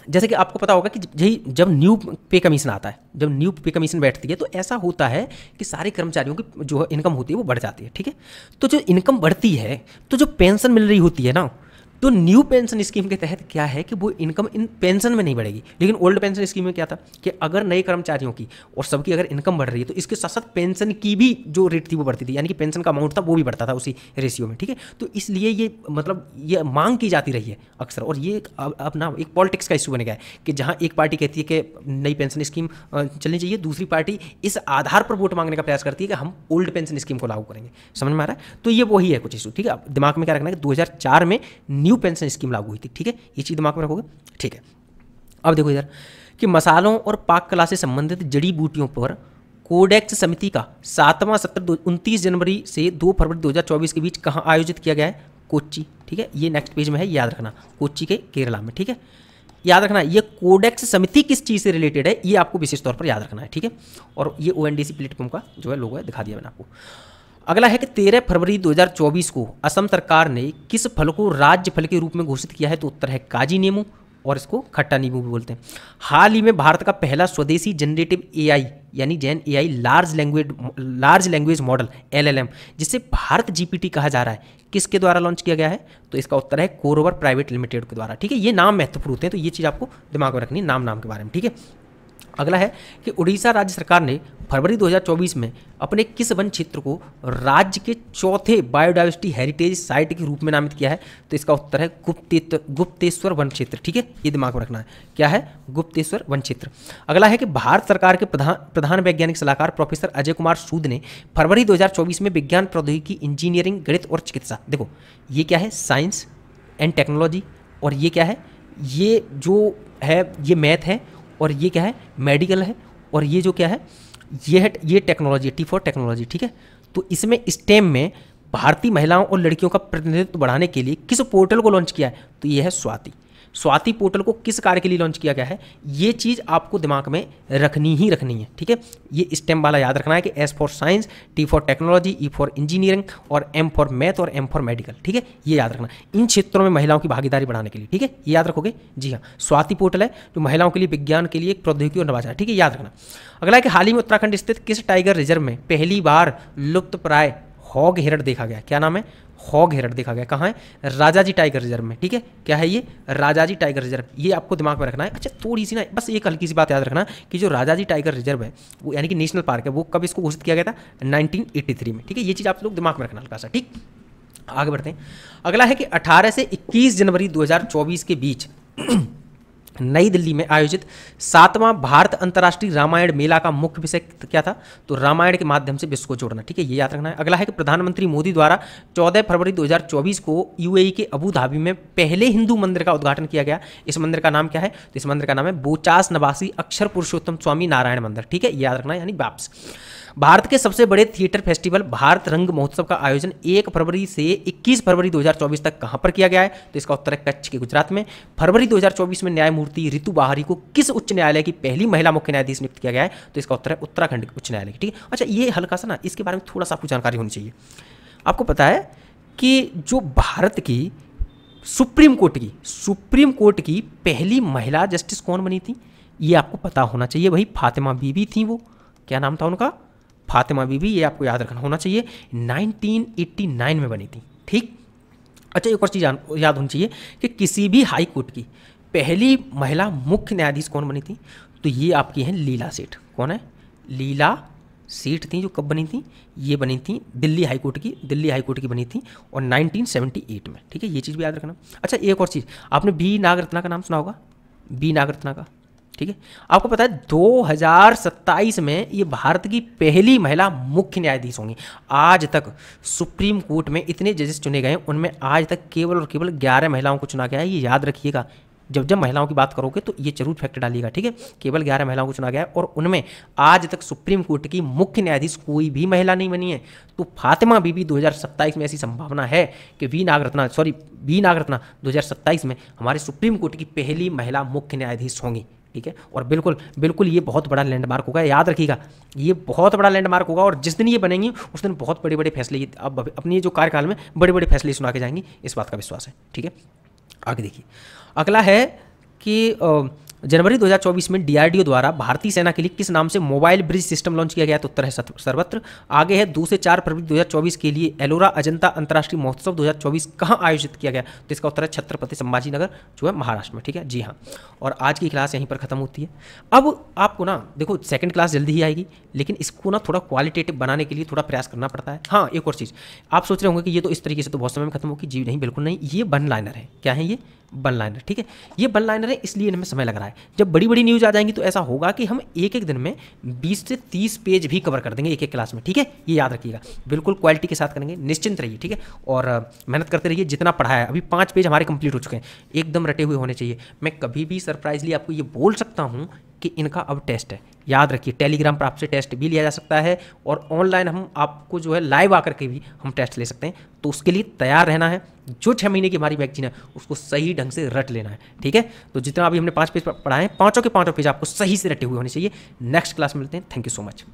जैसे कि आपको पता होगा कि जब न्यू पे कमीशन आता है, जब न्यू पे कमीशन बैठती है तो ऐसा होता है कि सारे कर्मचारियों की जो इनकम होती है वो बढ़ जाती है, ठीक है। तो जो इनकम बढ़ती है तो जो पेंशन मिल रही होती है ना, तो न्यू पेंशन स्कीम के तहत क्या है कि वो इनकम इन पेंशन में नहीं बढ़ेगी। लेकिन ओल्ड पेंशन स्कीम में क्या था कि अगर नए कर्मचारियों की और सबकी अगर इनकम बढ़ रही है तो इसके साथ साथ पेंशन की भी जो रेट थी वो बढ़ती थी, यानी कि पेंशन का अमाउंट था वो भी बढ़ता था उसी रेशियो में, ठीक है। तो इसलिए ये मतलब ये मांग की जाती रही है अक्सर, और ये अब ना एक पॉलिटिक्स का इशू बन गया है कि जहाँ एक पार्टी कहती है कि नई पेंशन स्कीम चलनी चाहिए, दूसरी पार्टी इस आधार पर वोट मांगने का प्रयास करती है कि हम ओल्ड पेंशन स्कीम को लागू करेंगे। समझ में आ रहा है? तो ये वही है कुछ इशू, ठीक है। आप दिमाग में क्या रखना है कि 2004 में न्यू पेंशन स्कीम लागू हुई थी, ठीक है। ये चीज़ दिमाग में रखोगे, ठीक है। अब देखो इधर कि मसालों और पाक कला से संबंधित जड़ी बूटियों पर कोडेक्स समिति का 7वां सत्र 29 जनवरी से 2 फरवरी 2024 के बीच कहाँ आयोजित किया गया है? कोच्चि, ठीक है। ये नेक्स्ट पेज में है, याद रखना, कोच्चि के केरला में, ठीक है। याद रखना ये कोडेक्स समिति किस चीज़ से रिलेटेड है ये आपको विशेष तौर पर याद रखना है, ठीक है। और ये ओएनडीसी प्लेटफॉर्म का जो है लोगो है, दिखा दिया मैंने आपको। अगला है कि 13 फरवरी 2024 को असम सरकार ने किस फल को राज्य फल के रूप में घोषित किया है? तो उत्तर है काजी नींबू, और इसको खट्टा नींबू भी बोलते हैं। हाल ही में भारत का पहला स्वदेशी जनरेटिव एआई यानी Jain AI large language model LLM, जिसे भारत जीपीटी कहा जा रहा है, किसके द्वारा लॉन्च किया गया है? तो इसका उत्तर है कोरोवर प्राइवेट लिमिटेड के द्वारा, ठीक है। ये नाम महत्वपूर्ण होते हैं, तो ये चीज़ आपको दिमाग में रखनी है नाम के बारे में, ठीक है। अगला है कि उड़ीसा राज्य सरकार ने फरवरी 2024 में अपने किस वन क्षेत्र को राज्य के चौथे बायोडाइवर्सिटी हेरिटेज साइट के रूप में नामित किया है? तो इसका उत्तर है गुप्तेश्वर वन क्षेत्र, ठीक है। ये दिमाग में रखना है, क्या है? गुप्तेश्वर वन क्षेत्र। अगला है कि भारत सरकार के प्रधान वैज्ञानिक सलाहकार प्रोफेसर अजय कुमार सूद ने फरवरी 2024 में विज्ञान प्रौद्योगिकी, इंजीनियरिंग, गणित और चिकित्सा, देखो ये क्या है? साइंस एंड टेक्नोलॉजी, और ये क्या है? ये जो है ये मैथ है, और ये क्या है? मेडिकल है, और ये जो क्या है? ये टेक्नोलॉजी, टी फॉर टेक्नोलॉजी, ठीक है। तो इसमें स्टेम में भारतीय महिलाओं और लड़कियों का प्रतिनिधित्व बढ़ाने के लिए किस पोर्टल को लॉन्च किया है? तो ये है स्वाति पोर्टल को किस कार्य के लिए लॉन्च किया गया है? ये चीज़ आपको दिमाग में रखनी है, ठीक है। ये स्टेम वाला याद रखना है कि S for science, T for technology, E for engineering और एम फॉर मैथ और एम फॉर मेडिकल, ठीक है। ये याद रखना इन क्षेत्रों में महिलाओं की भागीदारी बढ़ाने के लिए, ठीक है। ये याद रखोगे, जी हाँ। स्वाति पोर्टल है जो महिलाओं के लिए विज्ञान के लिए प्रौद्योगिकी और नवाचार, ठीक है, याद रखना। अगला है कि हाल ही में उत्तराखंड स्थित किस टाइगर रिजर्व में पहली बार लुप्तप्राय हॉग हिरण देखा गया? क्या नाम है? हॉग हिरण देखा गया। कहाँ है? राजाजी टाइगर रिजर्व में, ठीक है। क्या है ये? राजाजी टाइगर रिजर्व, ये आपको दिमाग में रखना है। अच्छा थोड़ी सी ना बस एक हल्की सी बात याद रखना कि जो राजाजी टाइगर रिजर्व है वो यानी कि नेशनल पार्क है, वो कब इसको घोषित किया गया था? 1983 में, ठीक है। ये चीज़ आप लोग दिमाग में रखना हल्का सा, ठीक। आगे बढ़ते हैं। अगला है कि 18 से 21 जनवरी 2024 के बीच नई दिल्ली में आयोजित 7वां भारत अंतर्राष्ट्रीय रामायण मेला का मुख्य विषय क्या था? तो रामायण के माध्यम से विश्व को जोड़ना, ठीक है। ये याद रखना है। अगला है कि प्रधानमंत्री मोदी द्वारा 14 फरवरी 2024 को यूएई के अबू धाबी में पहले हिंदू मंदिर का उद्घाटन किया गया। इस मंदिर का नाम क्या है? तो इस मंदिर का नाम है बोचास नवासी अक्षर पुरुषोत्तम स्वामी नारायण मंदिर, ठीक है। ये याद रखना है, यानी बाप्स। भारत के सबसे बड़े थिएटर फेस्टिवल भारत रंग महोत्सव का आयोजन 1 फरवरी से 21 फरवरी 2024 तक कहां पर किया गया है? तो इसका उत्तर है कच्छ के गुजरात में। फरवरी 2024 में न्यायमूर्ति रितु बाहरी को किस उच्च न्यायालय की पहली महिला मुख्य न्यायाधीश नियुक्त किया गया है? तो इसका उत्तर है उत्तराखंड उच्च न्यायालय की, ठीक है। अच्छा ये हल्का सा ना इसके बारे में थोड़ा सा आपको जानकारी होनी चाहिए। आपको पता है कि जो भारत की सुप्रीम कोर्ट की पहली महिला जस्टिस कौन बनी थी, ये आपको पता होना चाहिए। वही फातिमा बीबी थी। वो क्या नाम था उनका, फातिमा बीबी, ये आपको याद रखना होना चाहिए। 1989 में बनी थी, ठीक। अच्छा, एक और चीज़ याद होनी चाहिए कि किसी भी हाई कोर्ट की पहली महिला मुख्य न्यायाधीश कौन बनी थी, तो ये आपकी हैं लीला सेठ। कौन है, लीला सेठ थी, जो कब बनी थी, ये बनी थी दिल्ली हाई कोर्ट की बनी थी और 1978 में, ठीक है, ये चीज़ भी याद रखना। अच्छा, एक और चीज़, आपने बी नागरत्ना का नाम सुना होगा, बी नागरत्ना का, ठीक है। आपको पता है 2027 में ये भारत की पहली महिला मुख्य न्यायाधीश होंगी। आज तक सुप्रीम कोर्ट में इतने जजेस चुने गए, उनमें आज तक केवल और केवल 11 महिलाओं को चुना गया है। ये याद रखिएगा, जब महिलाओं की बात करोगे तो ये जरूर फैक्ट डालिएगा, ठीक है। केवल 11 महिलाओं को चुना गया है और उनमें आज तक सुप्रीम कोर्ट की मुख्य न्यायाधीश कोई भी महिला नहीं बनी है। तो फातिमा बीबी 2027 में ऐसी संभावना है कि बी नागरत्ना 2027 में हमारे सुप्रीम कोर्ट की पहली महिला मुख्य न्यायाधीश होंगी, ठीक है। और बिल्कुल ये बहुत बड़ा लैंडमार्क होगा, याद रखिएगा, ये बहुत बड़ा लैंडमार्क होगा। और जिस दिन ये बनेंगी उस दिन बहुत बड़े बड़े फैसले, अब अपनी जो कार्यकाल में बड़े बड़े फैसले सुना के जाएंगी, इस बात का विश्वास है, ठीक है। आगे देखिए, अगला है कि जनवरी 2024 में डीआरडीओ द्वारा भारतीय सेना के लिए किस नाम से मोबाइल ब्रिज सिस्टम लॉन्च किया गया, तो उत्तर है सर्वत्र। आगे है 2 से 4 फरवरी 2024 के लिए एलोरा अजंता अंतर्राष्ट्रीय महोत्सव 2024 कहाँ आयोजित किया गया, तो इसका उत्तर है छत्रपति संभाजी नगर, जो है महाराष्ट्र में, ठीक है, जी हाँ। और आज की क्लास यहीं पर खत्म होती है। अब आपको ना देखो, सेकंड क्लास जल्दी ही आएगी, लेकिन इसको ना थोड़ा क्वालिटेटिव बनाने के लिए थोड़ा प्रयास करना पड़ता है। हाँ, एक और चीज़, आप सोच रहे होंगे कि ये तो इस तरीके से तो बहुत समय में खत्म होगी, जी नहीं, बिल्कुल नहीं, ये वन लाइनर है। क्या है ये, वन लाइनर, ठीक है। ये वन लाइनर है, इसलिए इनमें समय लग रहा है। जब बड़ी बड़ी न्यूज़ आ जाएंगी तो ऐसा होगा कि हम एक दिन में 20 से 30 पेज भी कवर कर देंगे एक क्लास में, ठीक है। ये याद रखिएगा, बिल्कुल क्वालिटी के साथ करेंगे, निश्चिंत रहिए, ठीक है। और मेहनत करते रहिए। जितना पढ़ा है, अभी 5 पेज हमारे कंप्लीट हो चुके हैं, एकदम रटे हुए होने चाहिए। मैं कभी भी सरप्राइजली आपको ये बोल सकता हूँ कि इनका अब टेस्ट है, याद रखिए। टेलीग्राम पर आपसे टेस्ट भी लिया जा सकता है और ऑनलाइन हम आपको जो है लाइव आकर के भी हम टेस्ट ले सकते हैं। तो उसके लिए तैयार रहना है। जो 6 महीने की हमारी वैक्सीन है उसको सही ढंग से रट लेना है, ठीक है। तो जितना अभी हमने 5 पेज पढ़ाए हैं, 5 के 5 पेज आपको सही से रटे हुए होने चाहिए। नेक्स्ट क्लास में मिलते हैं। Thank you so much.